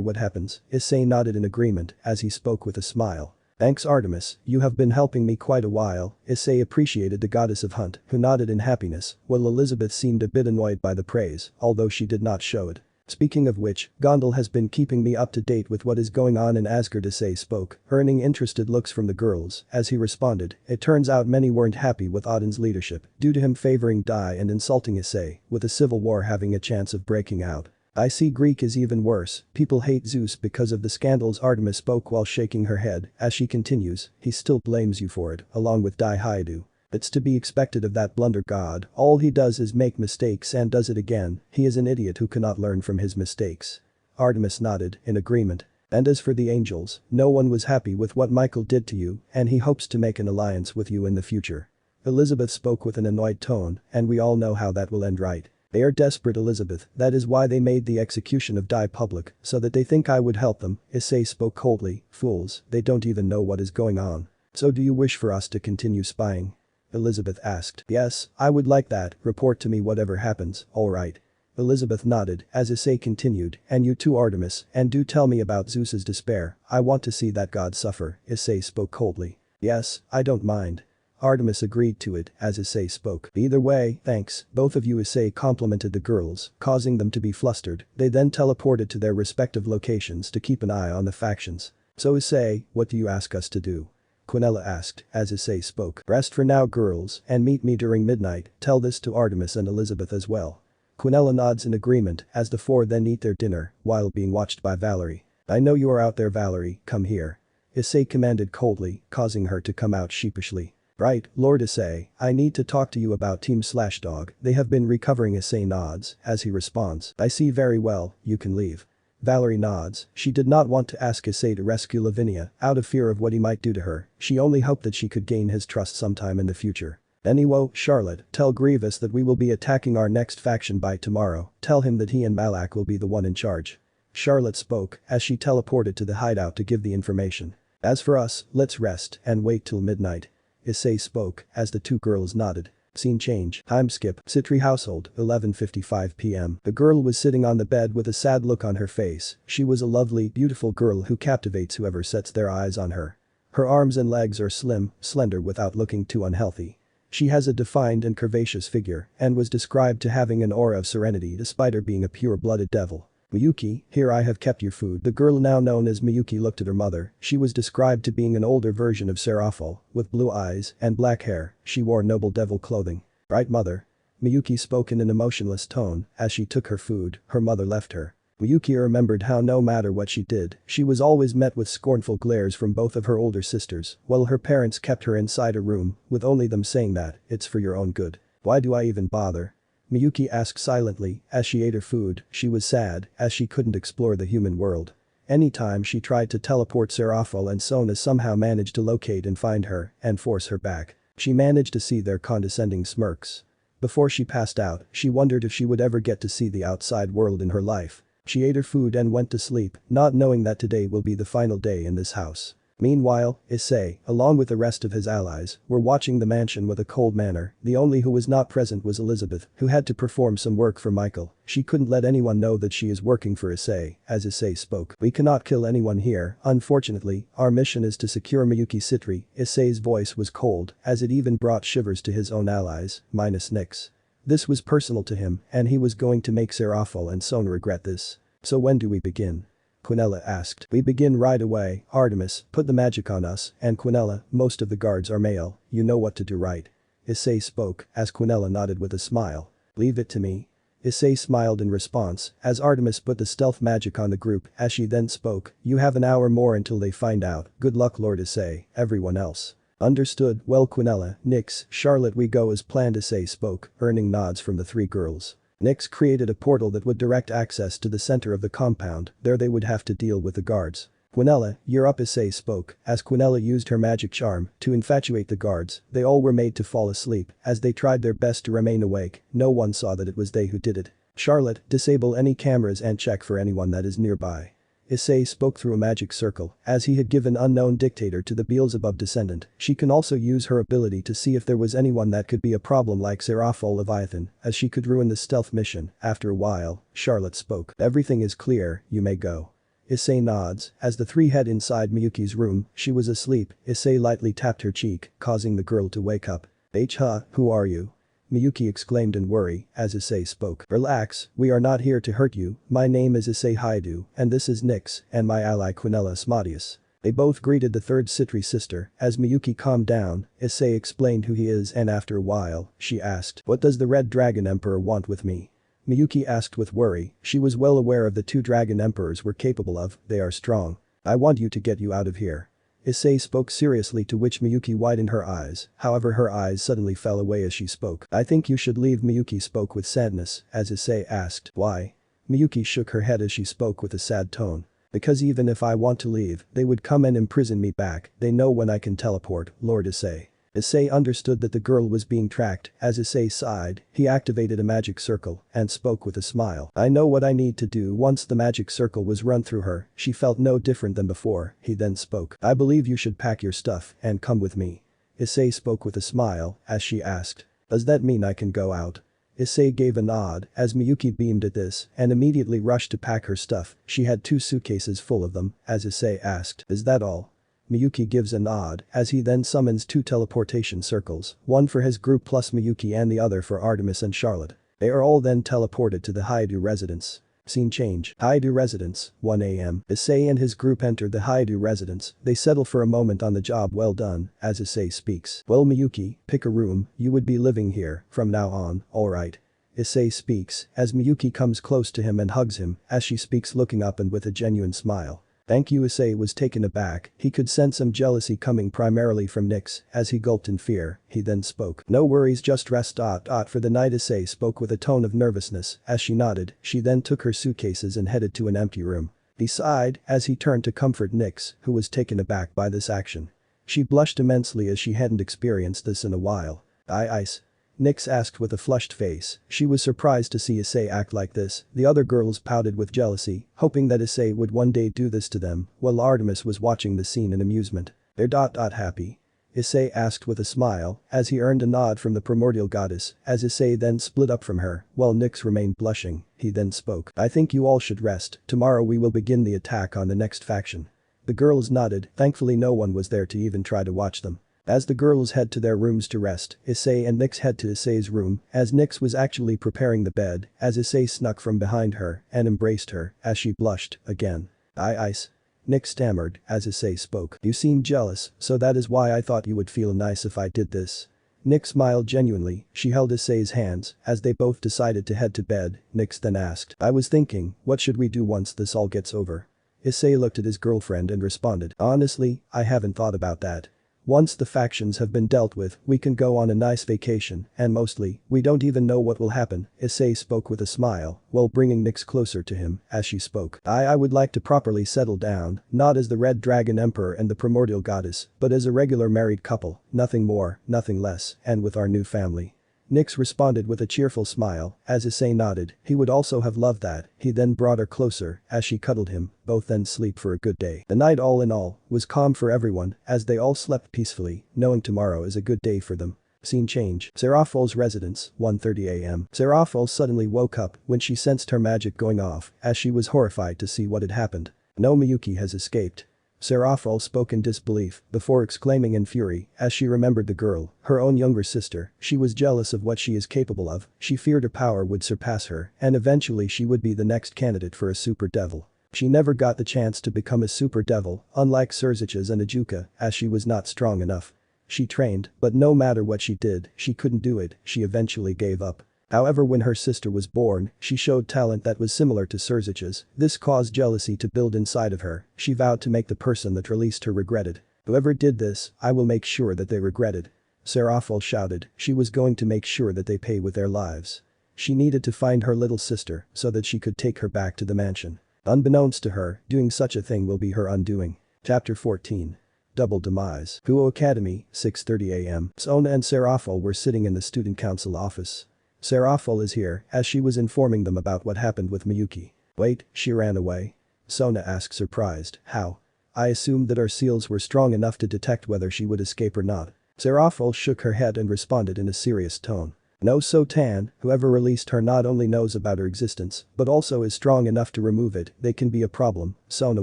what happens. Issei nodded in agreement, as he spoke with a smile. Thanks Artemis, you have been helping me quite a while. Issei appreciated the goddess of hunt, who nodded in happiness, while Elizabeth seemed a bit annoyed by the praise, although she did not show it. Speaking of which, Gondal has been keeping me up to date with what is going on in Asgard. Issei spoke, earning interested looks from the girls, as he responded. It turns out many weren't happy with Odin's leadership, due to him favoring Dai and insulting Issei, with a civil war having a chance of breaking out. I see Greek is even worse. People hate Zeus because of the scandals. Artemis spoke while shaking her head, as she continues. He still blames you for it, along with Dai Haidu. It's to be expected of that blunder god. All he does is make mistakes and does it again. He is an idiot who cannot learn from his mistakes. Artemis nodded, in agreement. And as for the angels, no one was happy with what Michael did to you, and he hopes to make an alliance with you in the future. Elizabeth spoke with an annoyed tone, and we all know how that will end, right? They are desperate, Elizabeth. That is why they made the execution of Dai public, so that they think I would help them. Issei spoke coldly. Fools, they don't even know what is going on. So do you wish for us to continue spying? Elizabeth asked. Yes, I would like that. Report to me whatever happens, alright. Elizabeth nodded, as Issei continued, and you too Artemis, and do tell me about Zeus's despair. I want to see that god suffer. Issei spoke coldly. Yes, I don't mind. Artemis agreed to it, as Issei spoke. Either way, thanks, both of you. Issei complimented the girls, causing them to be flustered. They then teleported to their respective locations to keep an eye on the factions. So Issei, what do you ask us to do? Quinella asked as Issei spoke. Rest for now girls and meet me during midnight, tell this to Artemis and Elizabeth as well. Quinella nods in agreement as the four then eat their dinner while being watched by Valerie. I know you are out there Valerie, come here. Issei commanded coldly, causing her to come out sheepishly. Right, Lord Issei, I need to talk to you about Team/Dog, they have been recovering. Issei nods as he responds. I see very well, you can leave. Valerie nods, she did not want to ask Issei to rescue Lavinia out of fear of what he might do to her, she only hoped that she could gain his trust sometime in the future. Anyway, Charlotte, tell Grievous that we will be attacking our next faction by tomorrow, tell him that he and Malak will be the one in charge. Charlotte spoke as she teleported to the hideout to give the information. As for us, let's rest and wait till midnight. Issei spoke as the two girls nodded. Scene change. Time skip. Citri household, 11:55 p.m. The girl was sitting on the bed with a sad look on her face. She was a lovely, beautiful girl who captivates whoever sets their eyes on her. Her arms and legs are slim, slender without looking too unhealthy. She has a defined and curvaceous figure and was described to having an aura of serenity despite her being a pure-blooded devil. Miyuki, here I have kept your food. The girl now known as Miyuki looked at her mother. She was described to being an older version of Seraphil, with blue eyes and black hair. She wore noble devil clothing. Right mother? Miyuki spoke in an emotionless tone as she took her food, her mother left her. Miyuki remembered how no matter what she did, she was always met with scornful glares from both of her older sisters, while her parents kept her inside a room, with only them saying that, it's for your own good. Why do I even bother? Miyuki asked silently as she ate her food. She was sad as she couldn't explore the human world. Anytime she tried to teleport Seraphil and Sona somehow managed to locate and find her and force her back. She managed to see their condescending smirks. Before she passed out, she wondered if she would ever get to see the outside world in her life. She ate her food and went to sleep, not knowing that today will be the final day in this house. Meanwhile, Issei, along with the rest of his allies, were watching the mansion with a cold manner. The only who was not present was Elizabeth, who had to perform some work for Michael. She couldn't let anyone know that she is working for Issei, as Issei spoke. We cannot kill anyone here, unfortunately, our mission is to secure Miyuki Citri. Issei's voice was cold, as it even brought shivers to his own allies, minus Nyx. This was personal to him, and he was going to make Seraphil and Sona regret this. So when do we begin? Quinella asked. We begin right away, Artemis, put the magic on us, and Quinella, most of the guards are male, you know what to do right. Issei spoke as Quinella nodded with a smile. Leave it to me. Issei smiled in response as Artemis put the stealth magic on the group as she then spoke, you have an hour more until they find out, good luck Lord Issei, everyone else. Understood, well Quinella, Nyx, Charlotte we go as planned Issei spoke, earning nods from the three girls. Nyx created a portal that would direct access to the center of the compound, there they would have to deal with the guards. Quinella, you're up Issei spoke, as Quinella used her magic charm to infatuate the guards, they all were made to fall asleep, as they tried their best to remain awake, no one saw that it was they who did it. Charlotte, disable any cameras and check for anyone that is nearby. Issei spoke through a magic circle, as he had given unknown dictator to the Beelzebub descendant. She can also use her ability to see if there was anyone that could be a problem like Seraphil Leviathan, as she could ruin the stealth mission. After a while, Charlotte spoke. Everything is clear, you may go. Issei nods, as the three head inside Miyuki's room, she was asleep. Issei lightly tapped her cheek, causing the girl to wake up. Who are you? Miyuki exclaimed in worry as Issei spoke. Relax, we are not here to hurt you, my name is Issei Haidu, and this is Nyx, and my ally Quinella Asmodeus. They both greeted the third Citri sister, as Miyuki calmed down, Issei explained who he is and after a while, she asked, what does the Red Dragon Emperor want with me? Miyuki asked with worry, she was well aware of the two Dragon Emperors were capable of, they are strong. I want you to get you out of here. Issei spoke seriously to which Miyuki widened her eyes, however her eyes suddenly fell away as she spoke. I think you should leave Miyuki spoke with sadness, as Issei asked, why? Miyuki shook her head as she spoke with a sad tone. Because even if I want to leave, they would come and imprison me back, they know when I can teleport, Lord Issei. Issei understood that the girl was being tracked, as Issei sighed, he activated a magic circle and spoke with a smile. I know what I need to do. Once the magic circle was run through her, she felt no different than before, he then spoke. I believe you should pack your stuff and come with me. Issei spoke with a smile as she asked. Does that mean I can go out? Issei gave a nod as Miyuki beamed at this and immediately rushed to pack her stuff, she had 2 suitcases full of them, as Issei asked. Is that all? Miyuki gives a nod as he then summons 2 teleportation circles, one for his group plus Miyuki and the other for Artemis and Charlotte. They are all then teleported to the Haidu residence. Scene change. Haidu residence, 1 a.m. Issei and his group enter the Haidu residence. They settle for a moment on the job well done, as Issei speaks. Well Miyuki, pick a room, you would be living here from now on, alright. Issei speaks, as Miyuki comes close to him and hugs him, as she speaks looking up and with a genuine smile. Thank you. Issei was taken aback, he could sense some jealousy coming primarily from Nyx, as he gulped in fear, he then spoke. No worries, just rest. For the night. Issei spoke with a tone of nervousness, as she nodded, she then took her suitcases and headed to an empty room. He sighed, as he turned to comfort Nyx, who was taken aback by this action. She blushed immensely as she hadn't experienced this in a while. Ice. Nyx asked with a flushed face, she was surprised to see Issei act like this, the other girls pouted with jealousy, hoping that Issei would one day do this to them, while Artemis was watching the scene in amusement. They're happy? Issei asked with a smile, as he earned a nod from the primordial goddess, as Issei then split up from her, while Nyx remained blushing, he then spoke. I think you all should rest, tomorrow we will begin the attack on the next faction. The girls nodded, thankfully no one was there to even try to watch them. As the girls head to their rooms to rest, Issei and Nyx head to Issei's room, as Nyx was actually preparing the bed, as Issei snuck from behind her and embraced her, as she blushed, again. Ice. Nyx stammered, as Issei spoke. You seem jealous, so that is why I thought you would feel nice if I did this. Nyx smiled genuinely, she held Issei's hands, as they both decided to head to bed. Nyx then asked, I was thinking, what should we do once this all gets over? Issei looked at his girlfriend and responded, honestly, I haven't thought about that. Once the factions have been dealt with, we can go on a nice vacation, and mostly, we don't even know what will happen, Issei spoke with a smile, while bringing Nyx closer to him, as she spoke. I would like to properly settle down, not as the Red Dragon Emperor and the Primordial Goddess, but as a regular married couple, nothing more, nothing less, and with our new family. Nyx responded with a cheerful smile, as Issei nodded, he would also have loved that, he then brought her closer, as she cuddled him, both then sleep for a good day. The night all in all, was calm for everyone, as they all slept peacefully, knowing tomorrow is a good day for them. Scene change. Seraphol's residence, 1:30 a.m. Seraphol suddenly woke up when she sensed her magic going off, as she was horrified to see what had happened. No, Miyuki has escaped. Seraphol spoke in disbelief, before exclaiming in fury, as she remembered the girl, her own younger sister, she was jealous of what she is capable of, she feared her power would surpass her, and eventually she would be the next candidate for a super devil. She never got the chance to become a super devil, unlike Surziches and Ajuka, as she was not strong enough. She trained, but no matter what she did, she couldn't do it, she eventually gave up. However, when her sister was born, she showed talent that was similar to Surzich's. This caused jealousy to build inside of her, she vowed to make the person that released her regret it. Whoever did this, I will make sure that they regret it. Seraphol shouted, she was going to make sure that they pay with their lives. She needed to find her little sister, so that she could take her back to the mansion. Unbeknownst to her, doing such a thing will be her undoing. Chapter 14. Double Demise. Kuo Academy, 6:30 a.m. Sona and Seraphol were sitting in the student council office. Seraphol is here, as she was informing them about what happened with Miyuki. Wait, she ran away? Sona asked surprised, how? I assumed that our seals were strong enough to detect whether she would escape or not. Seraphol shook her head and responded in a serious tone. No, Sotan, whoever released her not only knows about her existence, but also is strong enough to remove it, they can be a problem. Sona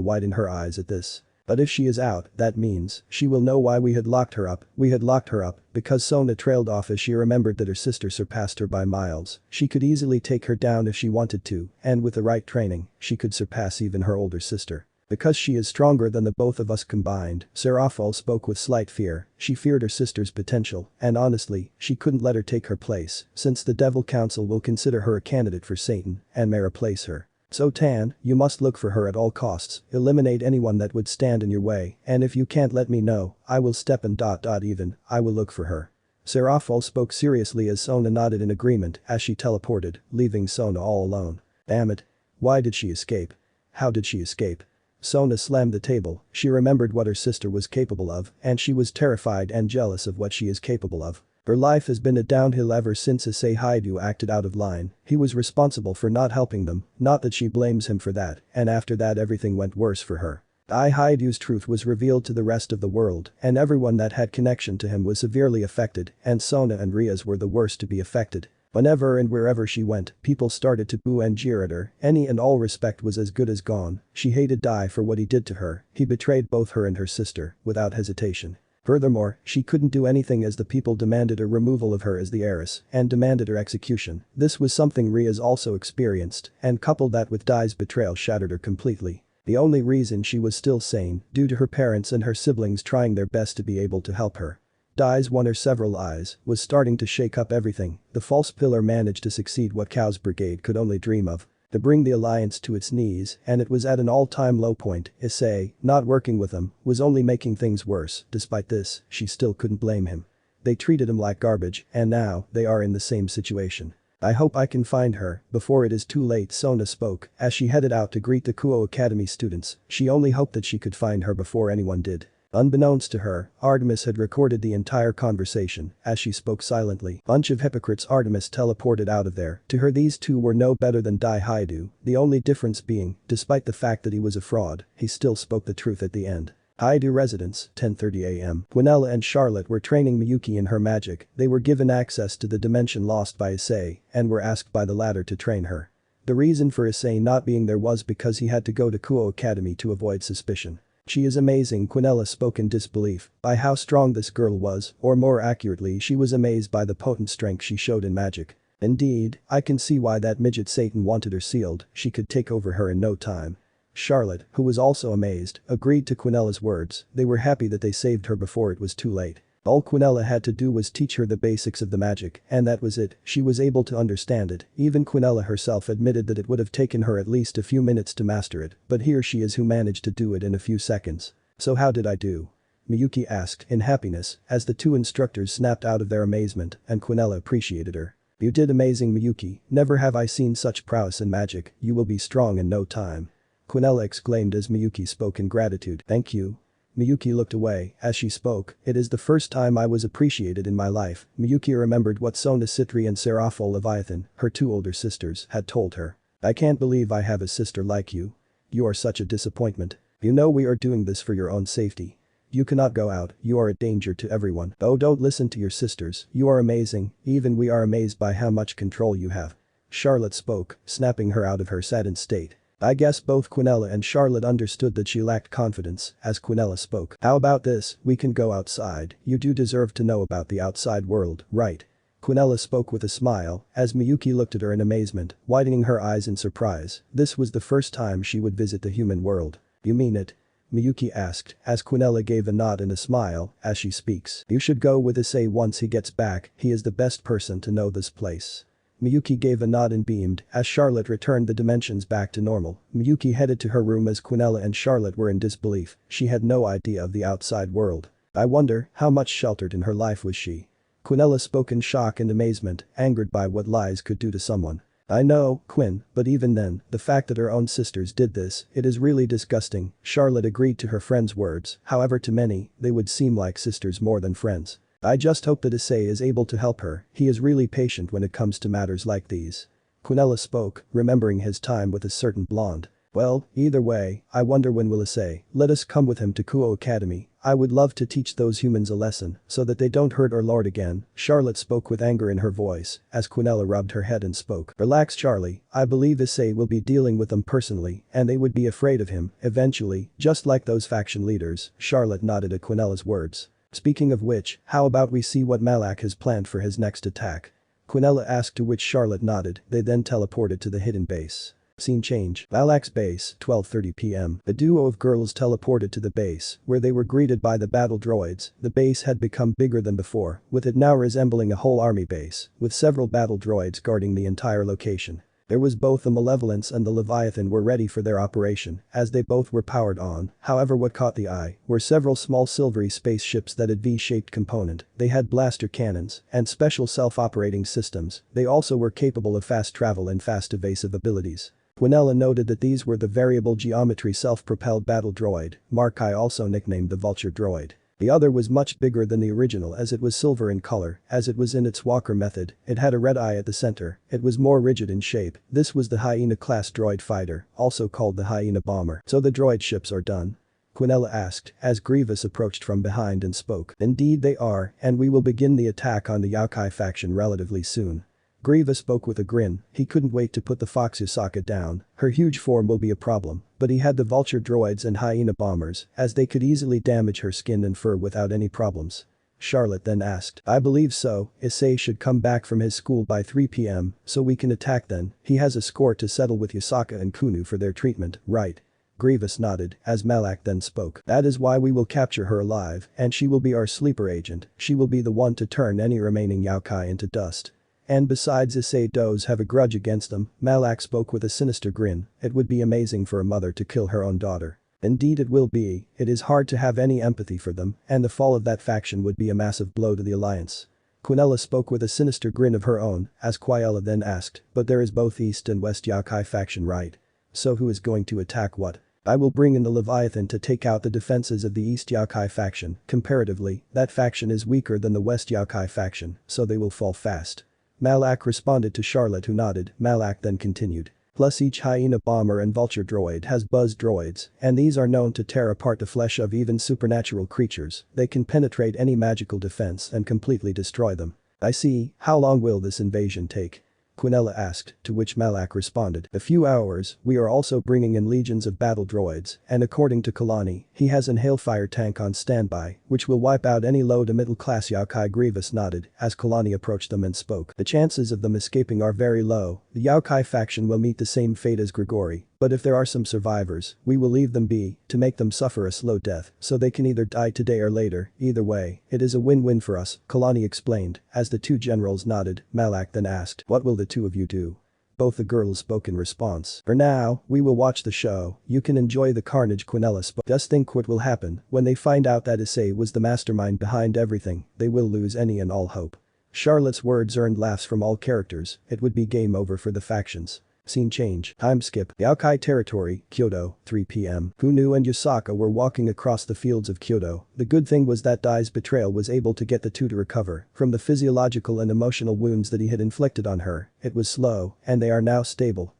widened her eyes at this. But if she is out, that means, she will know why we had locked her up, because Sona trailed off as she remembered that her sister surpassed her by miles. She could easily take her down if she wanted to, and with the right training, she could surpass even her older sister. Because she is stronger than the both of us combined, Seraphol spoke with slight fear, she feared her sister's potential, and honestly, she couldn't let her take her place, since the Devil Council will consider her a candidate for Satan, and may replace her. Sotan, you must look for her at all costs, eliminate anyone that would stand in your way, and if you can't let me know, I will step in. I will look for her. Seraphol spoke seriously as Sona nodded in agreement as she teleported, leaving Sona all alone. Damn it. Why did she escape? How did she escape? Sona slammed the table, she remembered what her sister was capable of, and she was terrified and jealous of what she is capable of. Her life has been a downhill ever since Issei Haidu acted out of line, he was responsible for not helping them, not that she blames him for that, and after that everything went worse for her. Haidu's truth was revealed to the rest of the world, and everyone that had connection to him was severely affected, and Sona and Ria's were the worst to be affected. Whenever and wherever she went, people started to boo and jeer at her, any and all respect was as good as gone, she hated Dai for what he did to her, he betrayed both her and her sister, without hesitation. Furthermore, she couldn't do anything as the people demanded a removal of her as the heiress and demanded her execution. This was something Riaz also experienced, and coupled that with Dai's betrayal shattered her completely. The only reason she was still sane, due to her parents and her siblings trying their best to be able to help her. Dai's one or several lies was starting to shake up everything. The false pillar managed to succeed what Chaos Brigade could only dream of. To bring the alliance to its knees, and it was at an all-time low point. Issei, not working with them, was only making things worse. Despite this, she still couldn't blame him. They treated him like garbage, and now, they are in the same situation. I hope I can find her before it is too late, Sona spoke as she headed out to greet the Kuo Academy students. She only hoped that she could find her before anyone did. Unbeknownst to her, Artemis had recorded the entire conversation as she spoke silently. Bunch of hypocrites. Artemis teleported out of there. To her, these two were no better than Dai Haidu, the only difference being, despite the fact that he was a fraud, he still spoke the truth at the end. Haidu residence, 10:30 a.m. Quinella and Charlotte were training Miyuki in her magic. They were given access to the dimension lost by Issei and were asked by the latter to train her. The reason for Issei not being there was because he had to go to Kuo Academy to avoid suspicion. She is amazing, Quinella spoke in disbelief by how strong this girl was, or more accurately she was amazed by the potent strength she showed in magic. Indeed, I can see why that midget Satan wanted her sealed, she could take over her in no time. Charlotte, who was also amazed, agreed to Quinella's words. They were happy that they saved her before it was too late. All Quinella had to do was teach her the basics of the magic, and that was it. She was able to understand it. Even Quinella herself admitted that it would have taken her at least a few minutes to master it, but here she is who managed to do it in a few seconds. So how did I do? Miyuki asked in happiness as the two instructors snapped out of their amazement and Quinella appreciated her. You did amazing, Miyuki. Never have I seen such prowess in magic. You will be strong in no time. Quinella exclaimed as Miyuki spoke in gratitude. Thank you. Miyuki looked away as she spoke. It is the first time I was appreciated in my life. Miyuki remembered what Sona Citri and Seraphol Leviathan, her two older sisters, had told her. I can't believe I have a sister like you. You are such a disappointment. You know we are doing this for your own safety. You cannot go out, you are a danger to everyone. Oh, don't listen to your sisters, you are amazing, even we are amazed by how much control you have. Charlotte spoke, snapping her out of her saddened state. I guess both Quinella and Charlotte understood that she lacked confidence as Quinella spoke. How about this, we can go outside, you do deserve to know about the outside world, right? Quinella spoke with a smile as Miyuki looked at her in amazement, widening her eyes in surprise. This was the first time she would visit the human world. You mean it? Miyuki asked as Quinella gave a nod and a smile as she speaks. You should go with Issei once he gets back, he is the best person to know this place. Miyuki gave a nod and beamed as Charlotte returned the dimensions back to normal. Miyuki headed to her room as Quinella and Charlotte were in disbelief. She had no idea of the outside world. I wonder how much sheltered in her life was she. Quinella spoke in shock and amazement, angered by what lies could do to someone. I know, Quinn, but even then, the fact that her own sisters did this, it is really disgusting. Charlotte agreed to her friend's words, however to many, they would seem like sisters more than friends. I just hope that Issei is able to help her, he is really patient when it comes to matters like these. Quinella spoke, remembering his time with a certain blonde. Well, either way, I wonder when will Issei let us come with him to Kuo Academy. I would love to teach those humans a lesson so that they don't hurt our lord again. Charlotte spoke with anger in her voice as Quinella rubbed her head and spoke. Relax, Charlie, I believe Issei will be dealing with them personally and they would be afraid of him eventually, just like those faction leaders. Charlotte nodded at Quinella's words. Speaking of which, how about we see what Malak has planned for his next attack? Quinella asked, to which Charlotte nodded. They then teleported to the hidden base. Scene change. Malak's base, 12:30 p.m. A duo of girls teleported to the base, where they were greeted by the battle droids. The base had become bigger than before, with it now resembling a whole army base, with several battle droids guarding the entire location. There was both the Malevolence and the Leviathan were ready for their operation, as they both were powered on. However, what caught the eye were several small silvery spaceships that had V-shaped component. They had blaster cannons and special self-operating systems. They also were capable of fast travel and fast evasive abilities. Quinella noted that these were the variable geometry self-propelled battle droid, Markai also nicknamed the Vulture droid. The other was much bigger than the original as it was silver in color, as it was in its Walker method, it had a red eye at the center, it was more rigid in shape. This was the Hyena-class droid fighter, also called the Hyena bomber. So the droid ships are done? Quinella asked as Grievous approached from behind and spoke. Indeed they are, and we will begin the attack on the Yakai faction relatively soon. Grievous spoke with a grin, he couldn't wait to put the fox Yusaka down, her huge form will be a problem, but he had the vulture droids and hyena bombers, as they could easily damage her skin and fur without any problems. Charlotte then asked, I believe so, Issei should come back from his school by 3 p.m, so we can attack then, he has a score to settle with Yusaka and Kunu for their treatment, right? Grievous nodded, as Malak then spoke. That is why we will capture her alive, and she will be our sleeper agent, she will be the one to turn any remaining Yaokai into dust. And besides Issei does have a grudge against them, Malak spoke with a sinister grin, it would be amazing for a mother to kill her own daughter. Indeed it will be, it is hard to have any empathy for them, and the fall of that faction would be a massive blow to the alliance. Quinella spoke with a sinister grin of her own, as Quiella then asked, but there is both East and West Yaokai faction right? So who is going to attack what? I will bring in the Leviathan to take out the defenses of the East Yaokai faction, comparatively, that faction is weaker than the West Yaokai faction, so they will fall fast. Malak responded to Charlotte who nodded, Malak then continued. Plus each hyena bomber and vulture droid has buzz droids, and these are known to tear apart the flesh of even supernatural creatures, they can penetrate any magical defense and completely destroy them. I see, how long will this invasion take? Quinella asked, to which Malak responded, a few hours, we are also bringing in legions of battle droids, and according to Kalani, he has an hailfire tank on standby, which will wipe out any low to middle class Yaokai. Grievous nodded, as Kalani approached them and spoke. The chances of them escaping are very low, the Yaokai faction will meet the same fate as Grigori, but if there are some survivors, we will leave them be, to make them suffer a slow death, so they can either die today or later, either way, it is a win-win for us, Kalani explained, as the two generals nodded, Malak then asked, what will the two of you do? Both the girls spoke in response. For now, we will watch the show, you can enjoy the carnage. Quinella spoke. Just think what will happen, when they find out that Issei was the mastermind behind everything, they will lose any and all hope. Charlotte's words earned laughs from all characters, it would be game over for the factions. Scene change. Time skip. Yaokai territory, Kyoto, 3 p.m. Kunu and Yusaka were walking across the fields of Kyoto. The good thing was that Dai's betrayal was able to get the two to recover from the physiological and emotional wounds that he had inflicted on her. It was slow, and they are now stable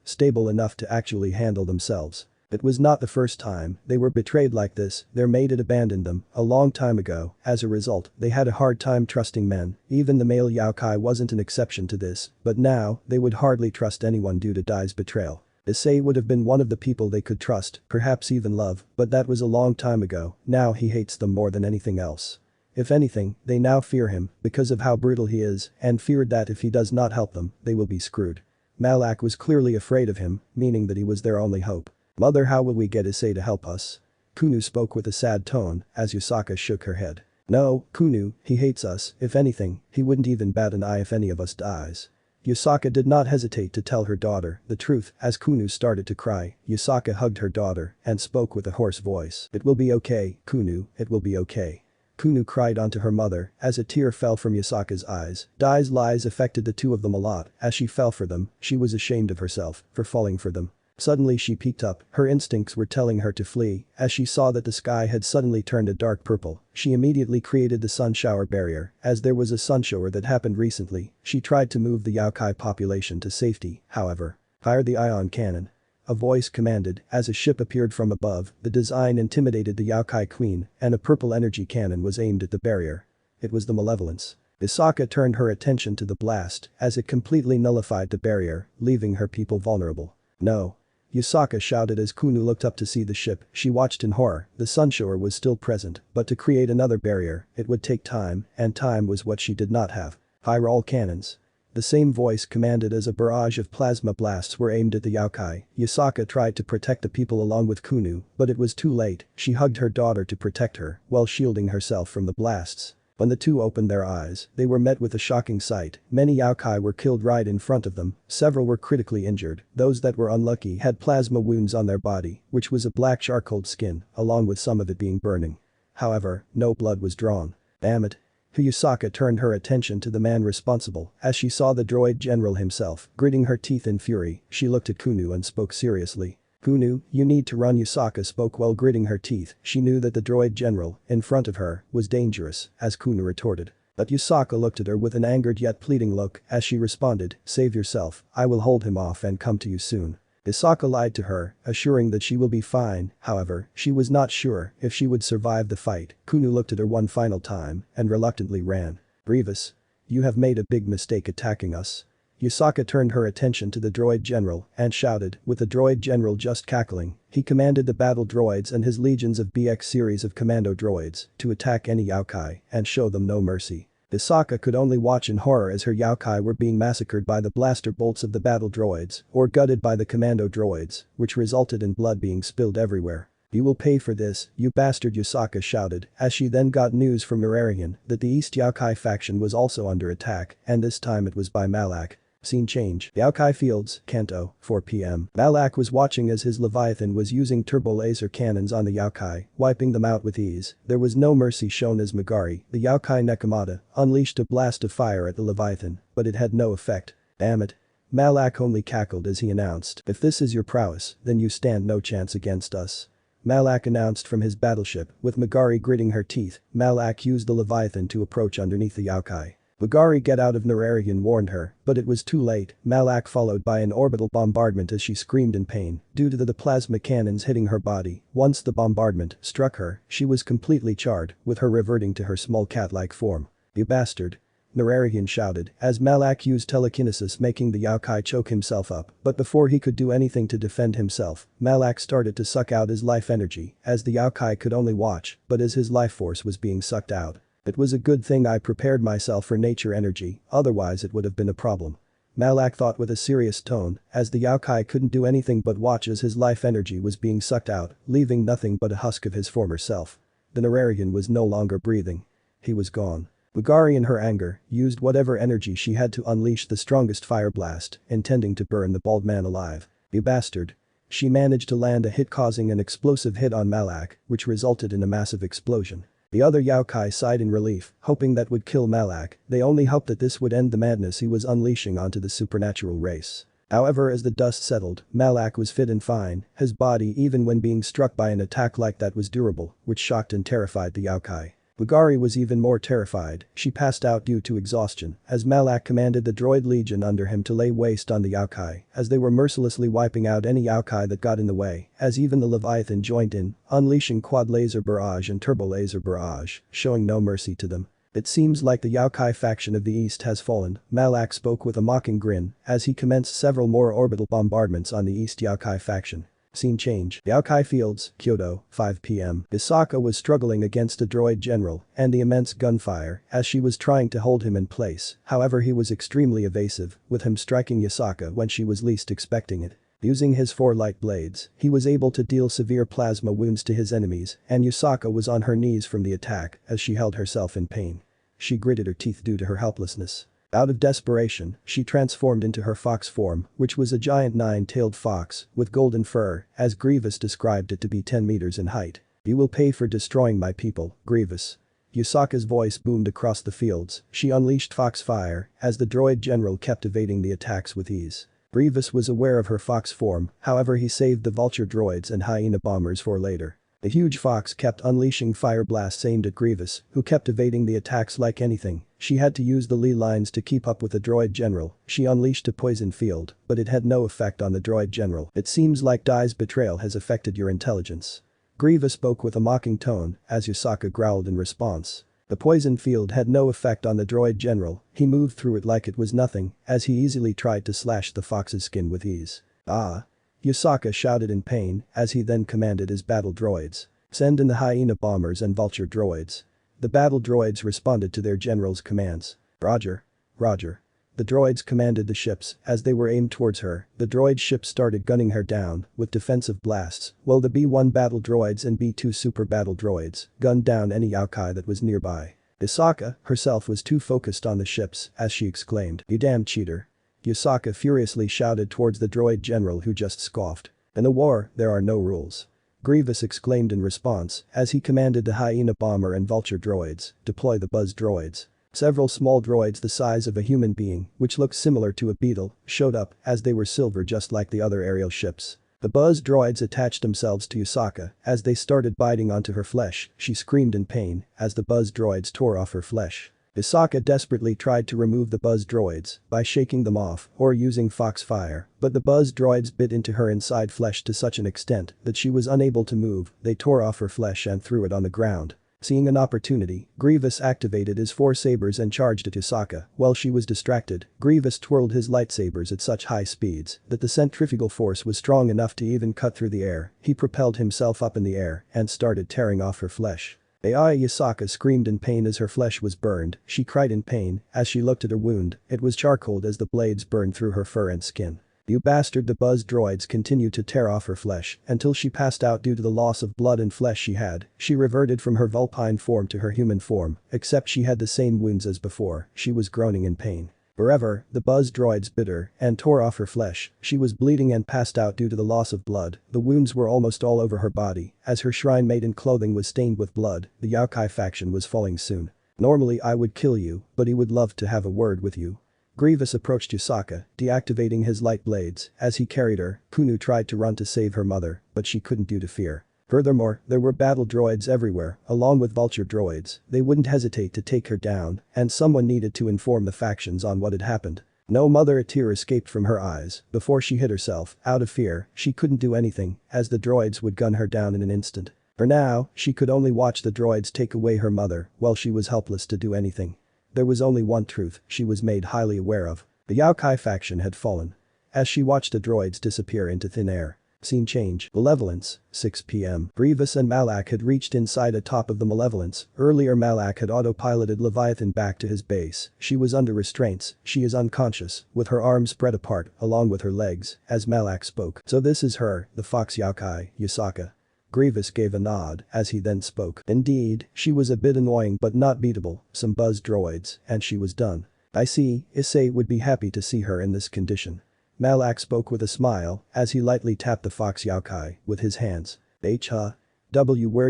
enough to actually handle themselves. It was not the first time they were betrayed like this, their mate had abandoned them a long time ago, as a result, they had a hard time trusting men, even the male Yaokai wasn't an exception to this, but now, they would hardly trust anyone due to Dai's betrayal. Issei would have been one of the people they could trust, perhaps even love, but that was a long time ago, now he hates them more than anything else. If anything, they now fear him, because of how brutal he is, and feared that if he does not help them, they will be screwed. Malak was clearly afraid of him, meaning that he was their only hope. Mother, how will we get Issei to help us? Kunu spoke with a sad tone, as Yusaka shook her head. No, Kunu, he hates us, if anything, he wouldn't even bat an eye if any of us dies. Yusaka did not hesitate to tell her daughter the truth, as Kunu started to cry, Yusaka hugged her daughter and spoke with a hoarse voice. It will be okay, Kunu, it will be okay. Kunu cried onto her mother, as a tear fell from Yusaka's eyes. Dai's lies affected the two of them a lot, as she fell for them, she was ashamed of herself for falling for them. Suddenly she peeked up, her instincts were telling her to flee, as she saw that the sky had suddenly turned a dark purple, she immediately created the sun shower barrier, as there was a sun shower that happened recently, she tried to move the Yaokai population to safety, however. Fire the ion cannon. A voice commanded, as a ship appeared from above, the design intimidated the Yaokai queen, and a purple energy cannon was aimed at the barrier. It was the Malevolence. Yusaka turned her attention to the blast, as it completely nullified the barrier, leaving her people vulnerable. No. Yusaka shouted as Kunu looked up to see the ship, she watched in horror, the sunshower was still present, but to create another barrier, it would take time, and time was what she did not have. Fire all cannons. The same voice commanded as a barrage of plasma blasts were aimed at the Yaokai. Yusaka tried to protect the people along with Kunu, but it was too late, she hugged her daughter to protect her, while shielding herself from the blasts. When the two opened their eyes, they were met with a shocking sight, many Yaokai were killed right in front of them, several were critically injured, those that were unlucky had plasma wounds on their body, which was a black charcoal skin, along with some of it being burning. However, no blood was drawn. Damn it. Yusaka turned her attention to the man responsible, as she saw the droid general himself, gritting her teeth in fury, she looked at Kunu and spoke seriously. Kunu, you need to run. Yusaka spoke while gritting her teeth, she knew that the droid general, in front of her, was dangerous, as Kunu retorted. But Yusaka looked at her with an angered yet pleading look, as she responded, save yourself, I will hold him off and come to you soon. Yusaka lied to her, assuring that she will be fine, however, she was not sure if she would survive the fight. Kunu looked at her one final time, and reluctantly ran. Grievous. You have made a big mistake attacking us. Yusaka turned her attention to the droid general and shouted, with the droid general just cackling. He commanded the battle droids and his legions of BX series of commando droids to attack any Yaokai and show them no mercy. Yusaka could only watch in horror as her Yaokai were being massacred by the blaster bolts of the battle droids or gutted by the commando droids, which resulted in blood being spilled everywhere. "You will pay for this, you bastard," Yusaka shouted, as she then got news from Nararian that the East Yaokai faction was also under attack, and this time it was by Malak. Scene change. Yaokai Fields, Kanto, 4 p.m. Malak was watching as his Leviathan was using turbo laser cannons on the Yaokai, wiping them out with ease. There was no mercy shown as Magari, the Yaokai Nekomata, unleashed a blast of fire at the Leviathan, but it had no effect. "Damn it." Malak only cackled as he announced, "If this is your prowess, then you stand no chance against us." Malak announced from his battleship, with Magari gritting her teeth. Malak used the Leviathan to approach underneath the Yaokai. "Magari, get out of Nararian," warned her, but it was too late. Malak followed by an orbital bombardment as she screamed in pain due to the plasma cannons hitting her body. Once the bombardment struck her, she was completely charred, with her reverting to her small cat-like form. "You bastard." Nararian shouted as Malak used telekinesis, making the Yaokai choke himself up, but before he could do anything to defend himself, Malak started to suck out his life energy as the Yaokai could only watch, but as his life force was being sucked out. "It was a good thing I prepared myself for nature energy, otherwise it would have been a problem." Malak thought with a serious tone, as the Yaokai couldn't do anything but watch as his life energy was being sucked out, leaving nothing but a husk of his former self. The Nararian was no longer breathing. He was gone. Magari in her anger used whatever energy she had to unleash the strongest fire blast, intending to burn the bald man alive. "You bastard." She managed to land a hit, causing an explosive hit on Malak, which resulted in a massive explosion. The other Yaokai sighed in relief, hoping that would kill Malak. They only hoped that this would end the madness he was unleashing onto the supernatural race. However, as the dust settled, Malak was fit and fine, his body even when being struck by an attack like that was durable, which shocked and terrified the Yaokai. Magari was even more terrified. She passed out due to exhaustion as Malak commanded the droid legion under him to lay waste on the Yaokai as they were mercilessly wiping out any Yaokai that got in the way, as even the Leviathan joined in, unleashing quad laser barrage and turbo laser barrage, showing no mercy to them. "It seems like the Yaokai faction of the East has fallen," Malak spoke with a mocking grin as he commenced several more orbital bombardments on the East Yaokai faction. Scene change. Yaokai Fields, Kyoto, 5 p.m. Yusaka was struggling against a droid general and the immense gunfire as she was trying to hold him in place, however he was extremely evasive, with him striking Yusaka when she was least expecting it. Using his 4 light blades, he was able to deal severe plasma wounds to his enemies, and Yusaka was on her knees from the attack as she held herself in pain. She gritted her teeth due to her helplessness. Out of desperation, she transformed into her fox form, which was a giant 9-tailed fox with golden fur, as Grievous described it to be 10 meters in height. "You will pay for destroying my people, Grievous." Yusaka's voice boomed across the fields. She unleashed fox fire as the droid general kept evading the attacks with ease. Grievous was aware of her fox form, however he saved the vulture droids and hyena bombers for later. The huge fox kept unleashing fire blasts aimed at Grievous, who kept evading the attacks like anything. She had to use the lee lines to keep up with the droid general. She unleashed a poison field, but it had no effect on the droid general. "It seems like Dai's betrayal has affected your intelligence." Grievous spoke with a mocking tone as Yusaka growled in response. The poison field had no effect on the droid general. He moved through it like it was nothing as he easily tried to slash the fox's skin with ease. "Ah!" Yusaka shouted in pain as he then commanded his battle droids. "Send in the hyena bombers and vulture droids." The battle droids responded to their general's commands. "Roger. Roger." The droids commanded the ships as they were aimed towards her. The droid ships started gunning her down with defensive blasts, while the B-1 battle droids and B-2 super battle droids gunned down any Yaokai that was nearby. Yusaka herself was too focused on the ships as she exclaimed, "You damn cheater." Yusaka furiously shouted towards the droid general who just scoffed. "In a war, there are no rules." Grievous exclaimed in response as he commanded the hyena bomber and vulture droids, "Deploy the buzz droids." Several small droids the size of a human being, which looked similar to a beetle, showed up as they were silver just like the other aerial ships. The buzz droids attached themselves to Yusaka as they started biting onto her flesh. She screamed in pain as the buzz droids tore off her flesh. Yusaka desperately tried to remove the buzz droids by shaking them off or using fox fire, but the buzz droids bit into her inside flesh to such an extent that she was unable to move. They tore off her flesh and threw it on the ground. Seeing an opportunity, Grievous activated his 4 sabers and charged at Yusaka. While she was distracted, Grievous twirled his lightsabers at such high speeds that the centrifugal force was strong enough to even cut through the air. He propelled himself up in the air and started tearing off her flesh. Yusaka screamed in pain as her flesh was burned. She cried in pain as she looked at her wound. It was charcoal as the blades burned through her fur and skin. "You bastard," the buzz droids continued to tear off her flesh until she passed out due to the loss of blood and flesh she had. She reverted from her vulpine form to her human form, except she had the same wounds as before. She was groaning in pain. Forever, the buzz droids bit her and tore off her flesh. She was bleeding and passed out due to the loss of blood. The wounds were almost all over her body, as her shrine maiden clothing was stained with blood. The Yaokai faction was falling soon. "Normally I would kill you, but he would love to have a word with you." Grievous approached Yusaka, deactivating his light blades. As he carried her, Kunu tried to run to save her mother, but she couldn't due to fear. Furthermore, there were battle droids everywhere, along with vulture droids. They wouldn't hesitate to take her down, and someone needed to inform the factions on what had happened. No mother, a tear escaped from her eyes before she hit herself. Out of fear, she couldn't do anything, as the droids would gun her down in an instant. For now, she could only watch the droids take away her mother while she was helpless to do anything. There was only one truth she was made highly aware of. The Yaokai faction had fallen. As she watched the droids disappear into thin air. Scene change. Malevolence, 6 p.m. Grievous and Malak had reached inside atop of the Malevolence. Earlier Malak had autopiloted Leviathan back to his base. She was under restraints. She is unconscious, with her arms spread apart, along with her legs, as Malak spoke. "So this is her, the Fox Yaokai, Yusaka." Grievous gave a nod, as he then spoke. Indeed, she was a bit annoying but not beatable. Some buzz droids, and she was done. "I see, Issei would be happy to see her in this condition." Malak spoke with a smile, as he lightly tapped the Fox Yaokai with his hands. Where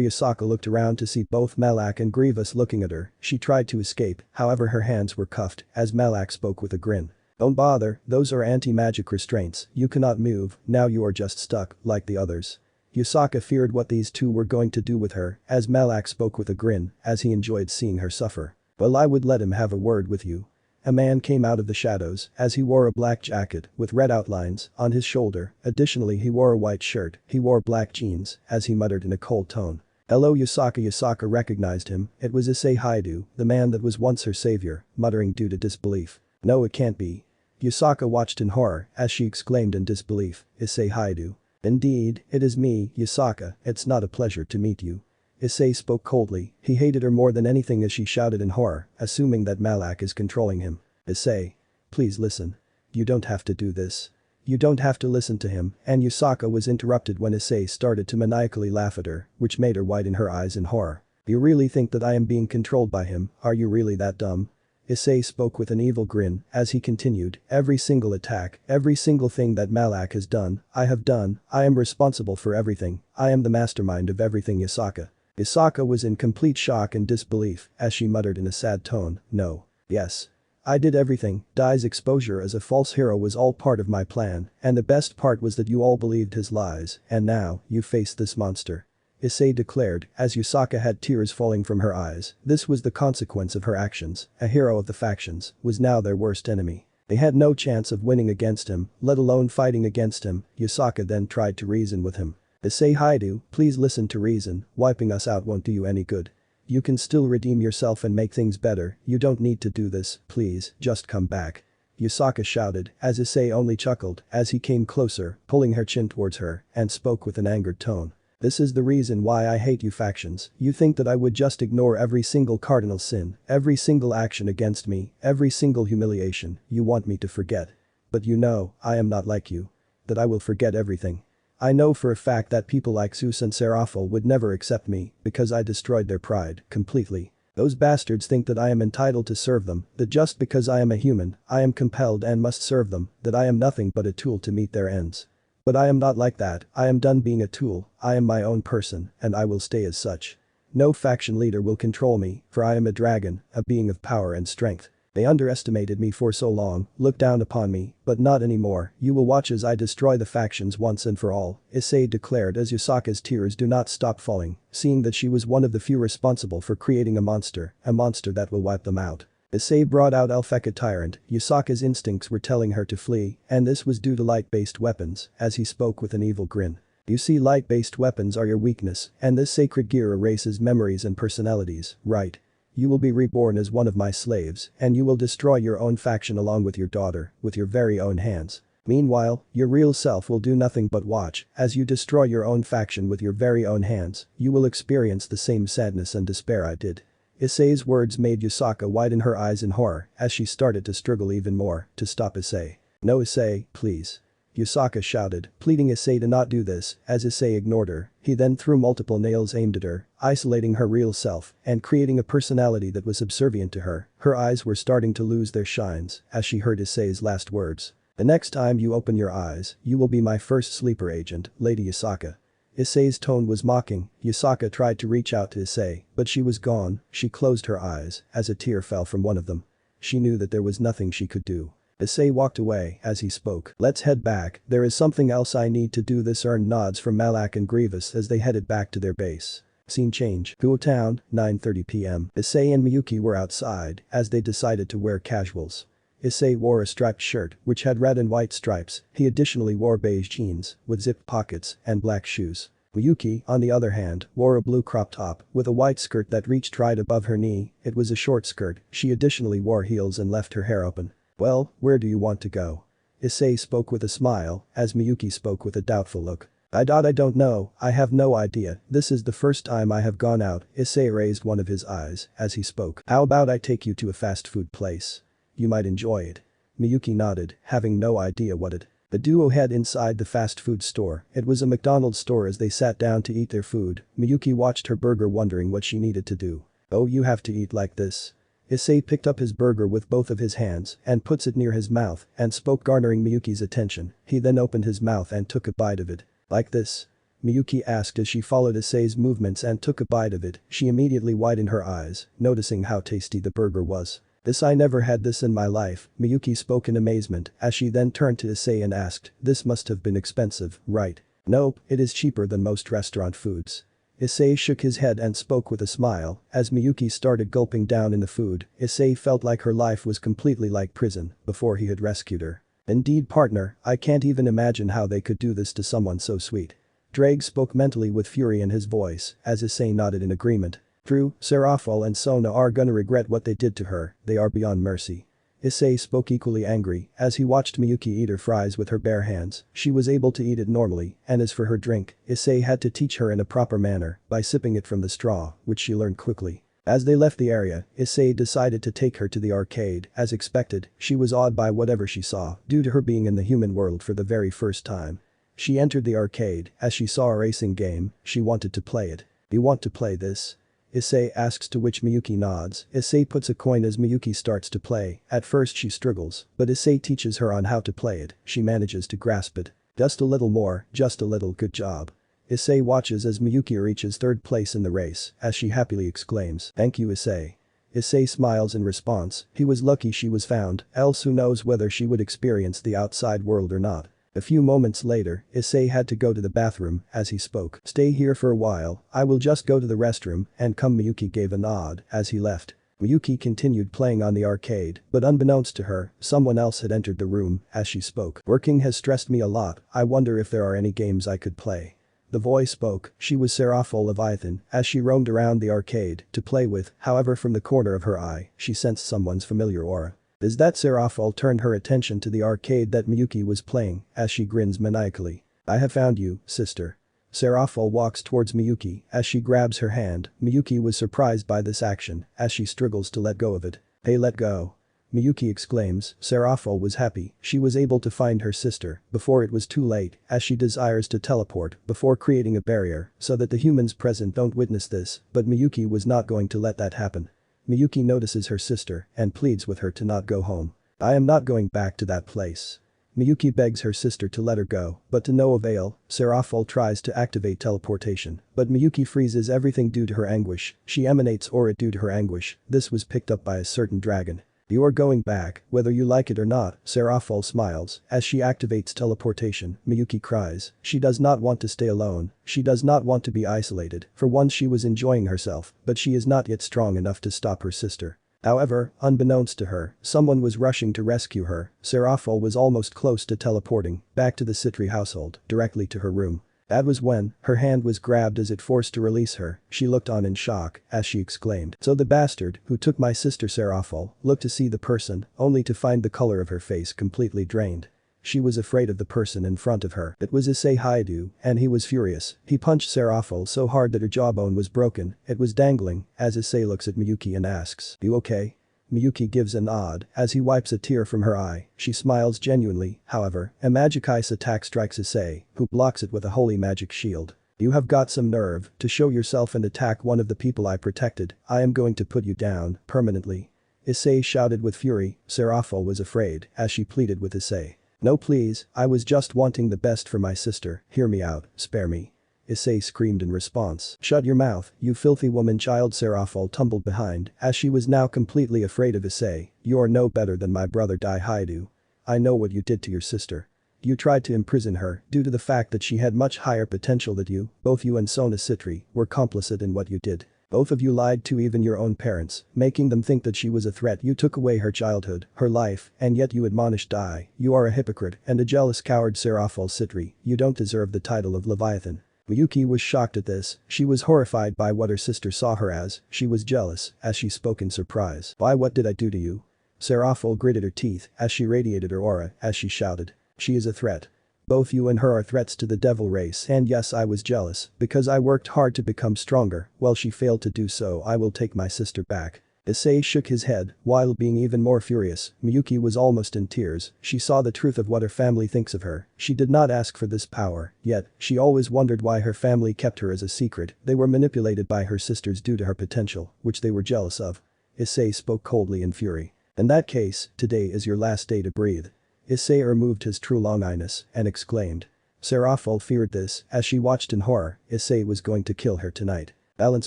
Yusaka looked around to see both Malak and Grievous looking at her. She tried to escape, however her hands were cuffed, as Malak spoke with a grin. "Don't bother, those are anti-magic restraints. You cannot move, now you are just stuck, like the others." Yusaka feared what these two were going to do with her, as Malak spoke with a grin, as he enjoyed seeing her suffer. "Well, I would let him have a word with you." A man came out of the shadows, as he wore a black jacket with red outlines on his shoulder. Additionally, he wore a white shirt. He wore black jeans, as he muttered in a cold tone. "Hello, Yusaka." Yusaka recognized him. It was Issei Haidu, the man that was once her savior, muttering due to disbelief. "No, it can't be." Yusaka watched in horror as she exclaimed in disbelief, "Issei Haidu." "Indeed, it is me, Yusaka. It's not a pleasure to meet you." Issei spoke coldly. He hated her more than anything as she shouted in horror, assuming that Malak is controlling him. "Issei. Please listen. You don't have to do this. You don't have to listen to him," and Yusaka was interrupted when Issei started to maniacally laugh at her, which made her widen her eyes in horror. "You really think that I am being controlled by him? Are you really that dumb?" Issei spoke with an evil grin as he continued, "Every single attack, every single thing that Malak has done, I have done. I am responsible for everything. I am the mastermind of everything, Yusaka." Yusaka was in complete shock and disbelief as she muttered in a sad tone, "No. Yes. I did everything. Dai's exposure as a false hero was all part of my plan, and the best part was that you all believed his lies, and now, you face this monster." Issei declared, as Yusaka had tears falling from her eyes. This was the consequence of her actions. A hero of the factions was now their worst enemy. They had no chance of winning against him, let alone fighting against him. Yusaka then tried to reason with him. "Issei Haidu, please listen to reason. Wiping us out won't do you any good. You can still redeem yourself and make things better. You don't need to do this, please, just come back." Yusaka shouted, as Issei only chuckled as he came closer, pulling her chin towards her, and spoke with an angered tone. "This is the reason why I hate you factions. You think that I would just ignore every single cardinal sin, every single action against me, every single humiliation. You want me to forget. But you know, I am not like you. That I will forget everything. I know for a fact that people like Zeus and Seraphil would never accept me because I destroyed their pride completely. Those bastards think that I am entitled to serve them, that just because I am a human, I am compelled and must serve them, that I am nothing but a tool to meet their ends. But I am not like that. I am done being a tool. I am my own person, and I will stay as such. No faction leader will control me, for I am a dragon, a being of power and strength. They underestimated me for so long, looked down upon me, but not anymore. You will watch as I destroy the factions once and for all," Issei declared as Yusaka's tears do not stop falling, seeing that she was one of the few responsible for creating a monster that will wipe them out. Issei brought out Alpheka Tyrant. Yusaka's instincts were telling her to flee, and this was due to light-based weapons, as he spoke with an evil grin. You see, light-based weapons are your weakness, and this sacred gear erases memories and personalities, right? You will be reborn as one of my slaves, and you will destroy your own faction along with your daughter, with your very own hands. Meanwhile, your real self will do nothing but watch as you destroy your own faction with your very own hands. You will experience the same sadness and despair I did. Issei's words made Yusaka widen her eyes in horror as she started to struggle even more to stop Issei. No, Issei, please. Yusaka shouted, pleading Issei to not do this, as Issei ignored her. He then threw multiple nails aimed at her, isolating her real self and creating a personality that was subservient to her. Her eyes were starting to lose their shines as she heard Issei's last words. The next time you open your eyes, you will be my first sleeper agent, Lady Yusaka. Issei's tone was mocking. Yusaka tried to reach out to Issei, but she was gone. She closed her eyes as a tear fell from one of them. She knew that there was nothing she could do. Issei walked away as he spoke. Let's head back, there is something else I need to do. This earned nods from Malak and Grievous as they headed back to their base. Scene change. Kuo Town, 9:30 p.m. Issei and Miyuki were outside as they decided to wear casuals. Issei wore a striped shirt which had red and white stripes. He additionally wore beige jeans with zipped pockets and black shoes. Miyuki, on the other hand, wore a blue crop top with a white skirt that reached right above her knee. It was a short skirt. She additionally wore heels and left her hair open. Well, where do you want to go? Issei spoke with a smile as Miyuki spoke with a doubtful look. I don't know, I have no idea, this is the first time I have gone out. Issei raised one of his eyes as he spoke. How about I take you to a fast food place? You might enjoy it. Miyuki nodded, having no idea what it. The duo had inside the fast food store. It was a McDonald's store. As they sat down to eat their food, Miyuki watched her burger wondering what she needed to do. Oh, you have to eat like this. Issei picked up his burger with both of his hands and puts it near his mouth and spoke, garnering Miyuki's attention. He then opened his mouth and took a bite of it. Like this? Miyuki asked as she followed Issei's movements and took a bite of it. She immediately widened her eyes, noticing how tasty the burger was. This, I never had this in my life, Miyuki spoke in amazement as she then turned to Issei and asked, this must have been expensive, right? Nope, it is cheaper than most restaurant foods. Issei shook his head and spoke with a smile as Miyuki started gulping down in the food. Issei felt like her life was completely like prison before he had rescued her. Indeed, partner, I can't even imagine how they could do this to someone so sweet. Drake spoke mentally with fury in his voice as Issei nodded in agreement. True, Serafal and Sona are gonna regret what they did to her, they are beyond mercy. Issei spoke equally angry as he watched Miyuki eat her fries with her bare hands. She was able to eat it normally, and as for her drink, Issei had to teach her in a proper manner by sipping it from the straw, which she learned quickly. As they left the area, Issei decided to take her to the arcade. As expected, she was awed by whatever she saw due to her being in the human world for the very first time. She entered the arcade as she saw a racing game. She wanted to play it. You want to play this? Issei asks, to which Miyuki nods. Issei puts a coin as Miyuki starts to play. At first she struggles, but Issei teaches her on how to play it. She manages to grasp it. Just a little more, just a little, good job. Issei watches as Miyuki reaches third place in the race as she happily exclaims, thank you, Issei. Issei smiles in response. He was lucky she was found, else who knows whether she would experience the outside world or not. A few moments later, Issei had to go to the bathroom as he spoke. Stay here for a while, I will just go to the restroom and come. Miyuki gave a nod as he left. Miyuki continued playing on the arcade, but unbeknownst to her, someone else had entered the room as she spoke. Working has stressed me a lot, I wonder if there are any games I could play. The voice spoke. She was Serafal Leviathan as she roamed around the arcade to play with. However, from the corner of her eye, she sensed someone's familiar aura. Is that Serafal? Turned her attention to the arcade that Miyuki was playing as she grins maniacally. I have found you, sister. Serafal walks towards Miyuki as she grabs her hand. Miyuki was surprised by this action as she struggles to let go of it. Hey, let go. Miyuki exclaims. Serafal was happy she was able to find her sister before it was too late as she desires to teleport before creating a barrier so that the humans present don't witness this, but Miyuki was not going to let that happen. Miyuki notices her sister and pleads with her to not go home. I am not going back to that place. Miyuki begs her sister to let her go, but to no avail. Serafal tries to activate teleportation, but Miyuki freezes everything due to her anguish. She emanates aura due to her anguish. This was picked up by a certain dragon. You are going back, whether you like it or not. Serafal smiles as she activates teleportation. Miyuki cries. She does not want to stay alone. She does not want to be isolated. For once she was enjoying herself, but she is not yet strong enough to stop her sister. However, unbeknownst to her, someone was rushing to rescue her. Serafal was almost close to teleporting back to the Citri household, directly to her room. That was when her hand was grabbed as it forced to release her. She looked on in shock as she exclaimed. So the bastard who took my sister Serafal looked to see the person only to find the color of her face completely drained. She was afraid of the person in front of her. It was Issei Haidu, and he was furious. He punched Serafal so hard that her jawbone was broken. It was dangling as Issei looks at Miyuki and asks, "You okay?" Miyuki gives a nod as he wipes a tear from her eye. She smiles genuinely, however, a magic ice attack strikes Issei, who blocks it with a holy magic shield. "You have got some nerve to show yourself and attack one of the people I protected. I am going to put you down, permanently." Issei shouted with fury. Serafal was afraid as she pleaded with Issei. "No please, I was just wanting the best for my sister, hear me out, spare me." Issei screamed in response. "Shut your mouth, you filthy woman child." Serafal tumbled behind as she was now completely afraid of Issei. "You are no better than my brother Dai Haidu. I know what you did to your sister. You tried to imprison her due to the fact that she had much higher potential than you. Both you and Sona Sitri were complicit in what you did. Both of you lied to even your own parents, making them think that she was a threat. You took away her childhood, her life, and yet you admonished Dai. You are a hypocrite and a jealous coward." Serafal Sitri, you don't deserve the title of Leviathan. Miyuki was shocked at this. She was horrified by what her sister saw her as. She was jealous as she spoke in surprise. "Why, what did I do to you?" Serafal gritted her teeth as she radiated her aura as she shouted. "She is a threat. Both you and her are threats to the devil race, and yes, I was jealous because I worked hard to become stronger. Well, she failed to do so. I will take my sister back." Issei shook his head while being even more furious. Miyuki was almost in tears. She saw the truth of what her family thinks of her. She did not ask for this power, yet she always wondered why her family kept her as a secret. They were manipulated by her sisters due to her potential, which they were jealous of. Issei spoke coldly in fury. "In that case, today is your last day to breathe." Issei removed his true long-eyeness and exclaimed. Serafal feared this as she watched in horror. Issei was going to kill her tonight. Balance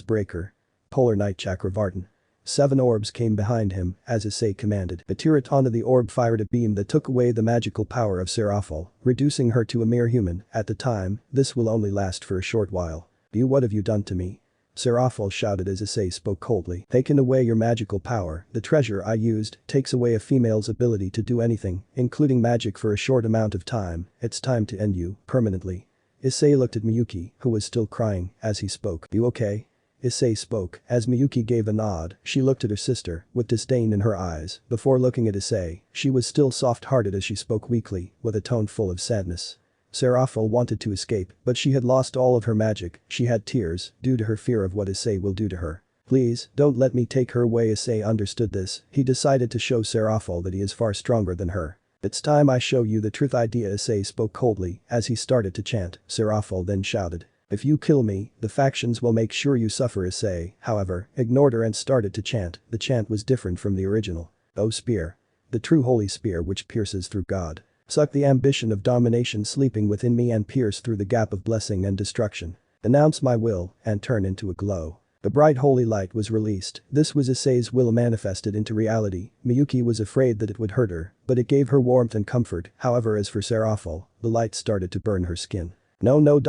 breaker. Polar Night Chakravartin. 7 orbs came behind him as Issei commanded. The turret onto the orb fired a beam that took away the magical power of Serafal, reducing her to a mere human. At the time, this will only last for a short while. "You, what have you done to me?" Serafal shouted as Issei spoke coldly. "Taken away your magical power. The treasure I used takes away a female's ability to do anything, including magic for a short amount of time. It's time to end you, permanently." Issei looked at Miyuki, who was still crying, as he spoke. "You okay?" Issei spoke as Miyuki gave a nod. She looked at her sister with disdain in her eyes. Before looking at Issei, she was still soft-hearted as she spoke weakly, with a tone full of sadness. Serafal wanted to escape, but she had lost all of her magic. She had tears due to her fear of what Issei will do to her. "Please, don't let me take her away." Issei understood this. He decided to show Serafal that he is far stronger than her. "It's time I show you the truth." Idea. Issei spoke coldly as he started to chant. Serafal then shouted. "If you kill me, the factions will make sure you suffer." Issei, however, ignored her and started to chant. The chant was different from the original. "O spear. The true holy spear which pierces through God. Suck the ambition of domination sleeping within me and pierce through the gap of blessing and destruction. Announce my will and turn into a glow." The bright holy light was released. This was Issei's will manifested into reality. Miyuki was afraid that it would hurt her, but it gave her warmth and comfort. However, as for Serafal, the light started to burn her skin. "No. No.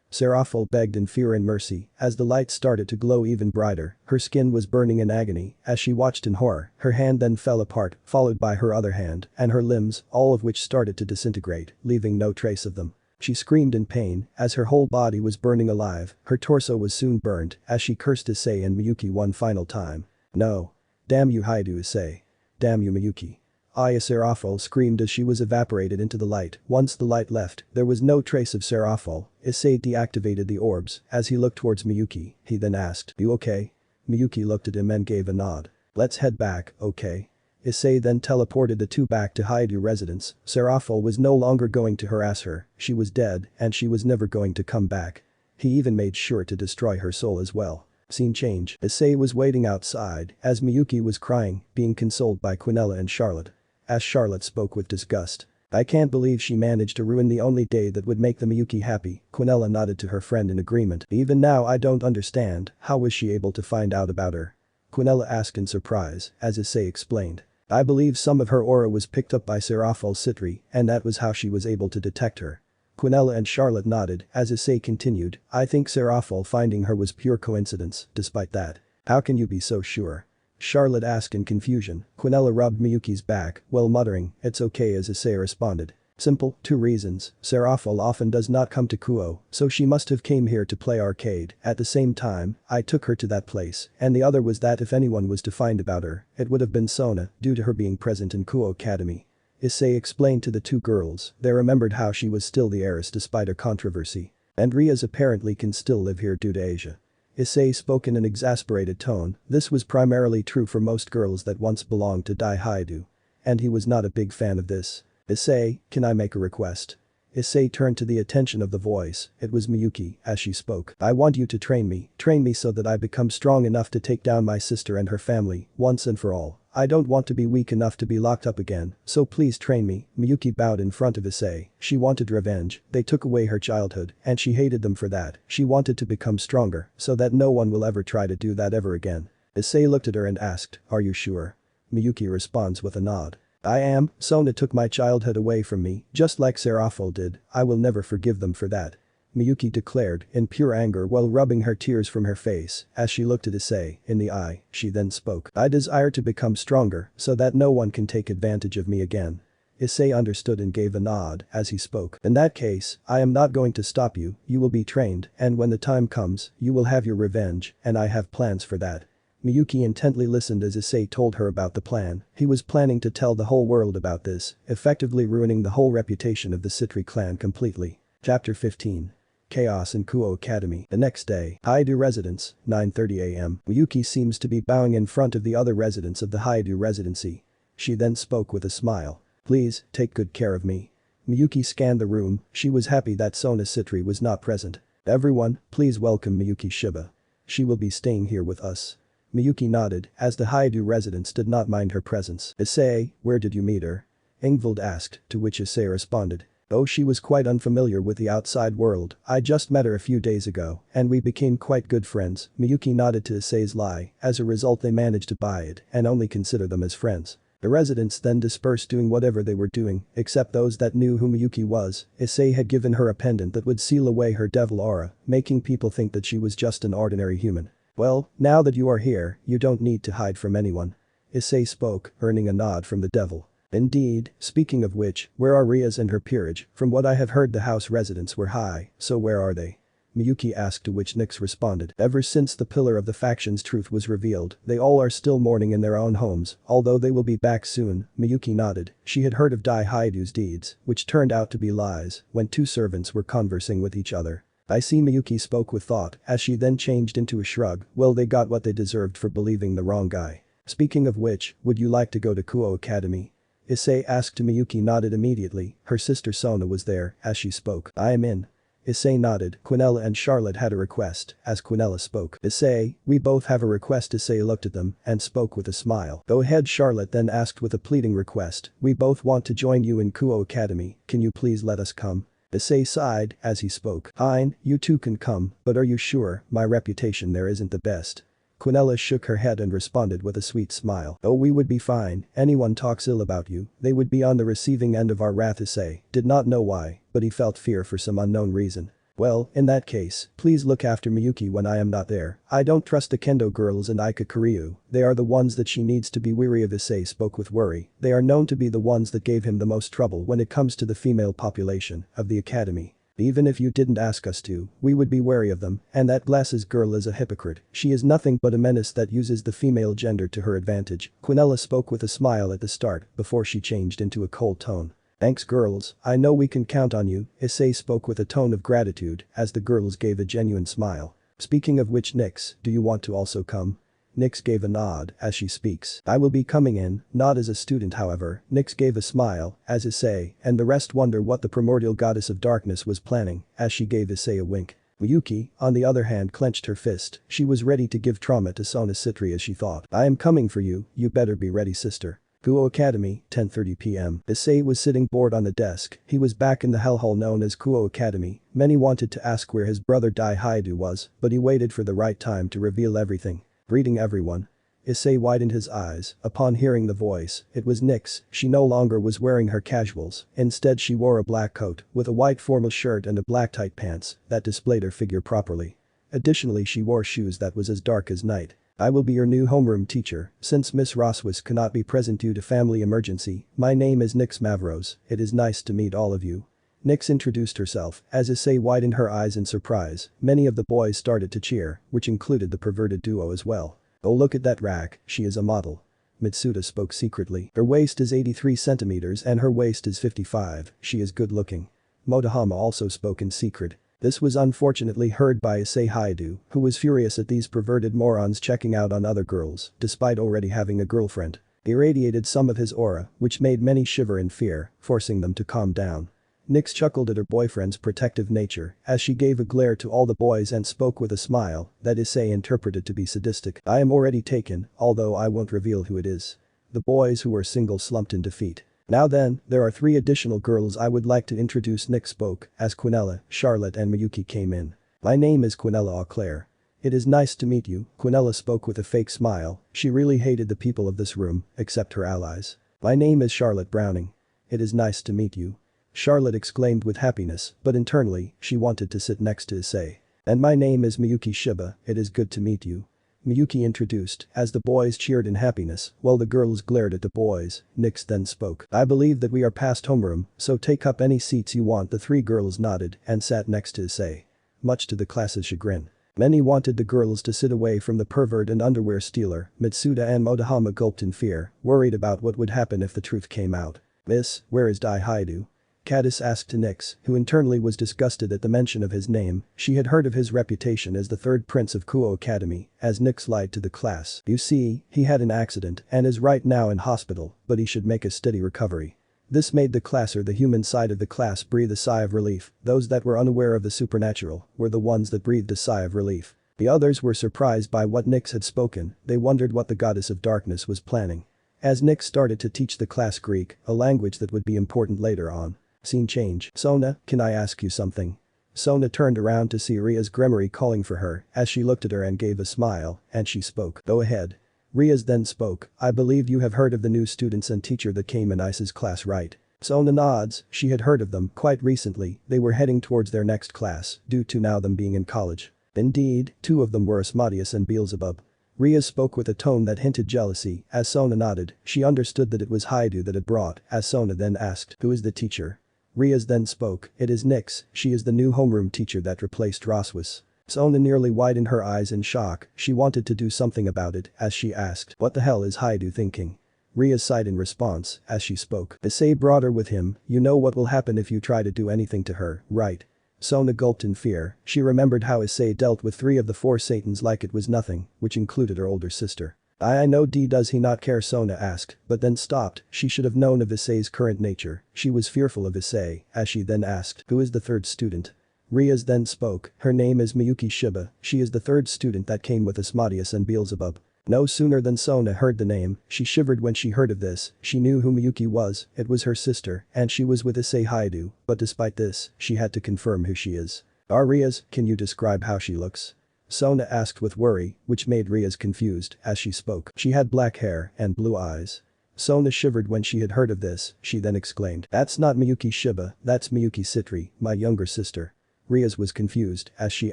Serafal begged in fear and mercy as the light started to glow even brighter. Her skin was burning in agony as she watched in horror. Her hand then fell apart, followed by her other hand and her limbs, all of which started to disintegrate, leaving no trace of them. She screamed in pain as her whole body was burning alive. Her torso was soon burned as she cursed Issei and Miyuki one final time. "No. Damn you Haidu." "Issei. Damn you Miyuki." Serafal screamed as she was evaporated into the light. Once the light left, there was no trace of Serafal. Issei deactivated the orbs as he looked towards Miyuki. He then asked, "You okay?" Miyuki looked at him and gave a nod. "Let's head back, okay?" Issei then teleported the two back to Haidu residence. Serafal was no longer going to harass her. She was dead and she was never going to come back. He even made sure to destroy her soul as well. Scene change. Issei was waiting outside as Miyuki was crying, being consoled by Quinella and Charlotte. As Charlotte spoke with disgust. "I can't believe she managed to ruin the only day that would make the Miyuki happy." Quinella nodded to her friend in agreement. "Even now I don't understand, how was she able to find out about her?" Quinella asked in surprise, as Issei explained. "I believe some of her aura was picked up by Serafal Sitri, and that was how she was able to detect her." Quinella and Charlotte nodded as Issei continued. "I think Serafal finding her was pure coincidence. Despite that, how can you be so sure?" Charlotte asked in confusion. Quinella rubbed Miyuki's back while muttering, "It's okay," as Issei responded. Simple, 2 reasons. Serafal often does not come to Kuo, so she must have came here to play arcade. At the same time, I took her to that place, and the other was that if anyone was to find about her, it would have been Sona, due to her being present in Kuo Academy. Issei explained to the 2 girls. They remembered how she was still the heiress despite her controversy. And Rias apparently can still live here due to Asia. Issei spoke in an exasperated tone. This was primarily true for most girls that once belonged to Daihaide. And he was not a big fan of this. Issei, can I make a request? Issei turned to the attention of the voice. It was Miyuki as she spoke. I want you to train me so that I become strong enough to take down my sister and her family, once and for all. I don't want to be weak enough to be locked up again, so please train me. Miyuki bowed in front of Issei. She wanted revenge. They took away her childhood, and she hated them for that. She wanted to become stronger, so that no one will ever try to do that ever again. Issei looked at her and asked, are you sure? Miyuki responds with a nod. I am. Sona took my childhood away from me, just like Serafal did. I will never forgive them for that. Miyuki declared, in pure anger while rubbing her tears from her face, as she looked at Issei in the eye. She then spoke. I desire to become stronger, so that no one can take advantage of me again. Issei understood and gave a nod as he spoke. In that case, I am not going to stop you, you will be trained, and when the time comes, you will have your revenge, and I have plans for that. Miyuki intently listened as Issei told her about the plan. He was planning to tell the whole world about this, effectively ruining the whole reputation of the Citri clan completely. Chapter 15. Chaos in Kuo Academy. The next day, Haidu residence, 9:30 am. Miyuki seems to be bowing in front of the other residents of the Haidu residency. She then spoke with a smile. Please, take good care of me. Miyuki scanned the room. She was happy that Sona Citri was not present. Everyone, please welcome Miyuki Shiba. She will be staying here with us. Miyuki nodded, as the Haidu residents did not mind her presence. Issei, where did you meet her? Ingvild asked, to which Issei responded. Oh, she was quite unfamiliar with the outside world. I just met her a few days ago, and we became quite good friends. Miyuki nodded to Issei's lie. As a result, they managed to buy it and only consider them as friends. The residents then dispersed doing whatever they were doing, except those that knew who Miyuki was. Issei had given her a pendant that would seal away her devil aura, making people think that she was just an ordinary human. Well, now that you are here, you don't need to hide from anyone. Issei spoke, earning a nod from the devil. Indeed, speaking of which, where are Rias and her peerage? From what I have heard, the house residents were high, so where are they? Miyuki asked, to which Nyx responded. Ever since the pillar of the faction's truth was revealed, they all are still mourning in their own homes, although they will be back soon. Miyuki nodded. She had heard of Daihaidu's deeds, which turned out to be lies, when 2 servants were conversing with each other. I see. Miyuki spoke with thought, as she then changed into a shrug. Well, they got what they deserved for believing the wrong guy. Speaking of which, would you like to go to Kuo Academy? Issei asked. Miyuki nodded immediately. Her sister Sona was there, as she spoke. I am in. Issei nodded. Quinella and Charlotte had a request, as Quinella spoke. Issei, we both have a request. Issei looked at them and spoke with a smile. Go ahead. Charlotte then asked with a pleading request. We both want to join you in Kuo Academy, can you please let us come? Issei sighed as he spoke. Fine, you two can come, but are you sure? My reputation there isn't the best. Quinella shook her head and responded with a sweet smile. Oh, we would be fine. Anyone talks ill about you, they would be on the receiving end of our wrath. Issei did not know why, but he felt fear for some unknown reason. Well, in that case, please look after Miyuki when I am not there. I don't trust the Kendo girls and Ika Kiryu. They are the ones that she needs to be wary of. Issei spoke with worry. They are known to be the ones that gave him the most trouble when it comes to the female population of the academy. Even if you didn't ask us to, we would be wary of them, and that glasses girl is a hypocrite. She is nothing but a menace that uses the female gender to her advantage. Quinella spoke with a smile at the start before she changed into a cold tone. Thanks girls, I know we can count on you. Issei spoke with a tone of gratitude as the girls gave a genuine smile. Speaking of which, Nyx, do you want to also come? Nyx gave a nod as she speaks. I will be coming in, not as a student however. Nyx gave a smile as Issei and the rest wonder what the primordial goddess of darkness was planning as she gave Issei a wink. Miyuki, on the other hand, clenched her fist. She was ready to give trauma to Sona Citri as she thought. I am coming for you, you better be ready sister. Kuo Academy, 10:30 p.m. Issei was sitting bored on the desk. He was back in the hellhole known as Kuo Academy. Many wanted to ask where his brother Daihaidu was, but he waited for the right time to reveal everything. Greeting everyone. Issei widened his eyes upon hearing the voice. It was Nyx. She no longer was wearing her casuals. Instead, she wore a black coat with a white formal shirt and a black tight pants that displayed her figure properly. Additionally, she wore shoes that was as dark as night. I will be your new homeroom teacher, since Miss Roswis cannot be present due to family emergency. My name is Nyx Mavros, it is nice to meet all of you. Nyx introduced herself, as Issei widened her eyes in surprise. Many of the boys started to cheer, which included the perverted duo as well. Oh, look at that rack, she is a model. Mitsuda spoke secretly. Her waist is 83 centimeters and her waist is 55, she is good looking. Motohama also spoke in secret. This was unfortunately heard by Issei Haidu, who was furious at these perverted morons checking out on other girls, despite already having a girlfriend. He irradiated some of his aura, which made many shiver in fear, forcing them to calm down. Nyx chuckled at her boyfriend's protective nature, as she gave a glare to all the boys and spoke with a smile that Issei interpreted to be sadistic. I am already taken, although I won't reveal who it is. The boys who were single slumped in defeat. Now then, there are 3 additional girls I would like to introduce. Nyx spoke, as Quinella, Charlotte and Miyuki came in. My name is Quinella Eau Claire. It is nice to meet you, Quinella spoke with a fake smile, she really hated the people of this room, except her allies. My name is Charlotte Browning. It is nice to meet you. Charlotte exclaimed with happiness, but internally, she wanted to sit next to Issei. And my name is Miyuki Shiba, it is good to meet you. Miyuki introduced, as the boys cheered in happiness, while the girls glared at the boys. Nyx then spoke. I believe that we are past homeroom, so take up any seats you want. The 3 girls nodded and sat next to Issei. Much to the class's chagrin. Many wanted the girls to sit away from the pervert and underwear stealer. Mitsuda and Motohama gulped in fear, worried about what would happen if the truth came out. Miss, where is Dai Haidu? Cadis asked to Nyx, who internally was disgusted at the mention of his name. She had heard of his reputation as the 3rd prince of Kuo Academy, as Nyx lied to the class. You see, he had an accident and is right now in hospital, but he should make a steady recovery. This made the class or the human side of the class breathe a sigh of relief. Those that were unaware of the supernatural were the ones that breathed a sigh of relief. The others were surprised by what Nyx had spoken, they wondered what the goddess of darkness was planning. As Nyx started to teach the class Greek, a language that would be important later on. Scene change. Sona, can I ask you something? Sona turned around to see Ria's Gremory calling for her, as she looked at her and gave a smile, and she spoke. Go ahead. Ria's then spoke, I believe you have heard of the new students and teacher that came in Ice's class, right? Sona nods, she had heard of them quite recently, they were heading towards their next class, due to now them being in college. Indeed, 2 of them were Asmodeus and Beelzebub. Ria spoke with a tone that hinted jealousy, as Sona nodded, she understood that it was Haidu that had brought, as Sona then asked, who is the teacher? Ria's then spoke, it is Nyx, she is the new homeroom teacher that replaced Roswis. Sona nearly widened her eyes in shock, she wanted to do something about it, as she asked, what the hell is Haidu thinking? Ria sighed in response, as she spoke. Issei brought her with him, you know what will happen if you try to do anything to her, right? Sona gulped in fear, she remembered how Issei dealt with 3 of the 4 Satans like it was nothing, which included her older sister. I know does he not care, Sona asked, but then stopped, she should have known of Issei's current nature, she was fearful of Issei, as she then asked, who is the 3rd student? Ria's then spoke, her name is Miyuki Shiba, she is the 3rd student that came with Asmodeus and Beelzebub. No sooner than Sona heard the name, she shivered when she heard of this, she knew who Miyuki was, it was her sister, and she was with Issei Haidu, but despite this, she had to confirm who she is. Ria's, can you describe how she looks? Sona asked with worry, which made Ria's confused, as she spoke. She had black hair and blue eyes. Sona shivered when she had heard of this, she then exclaimed, that's not Miyuki Shiba, that's Miyuki Citri, my younger sister. Ria's was confused, as she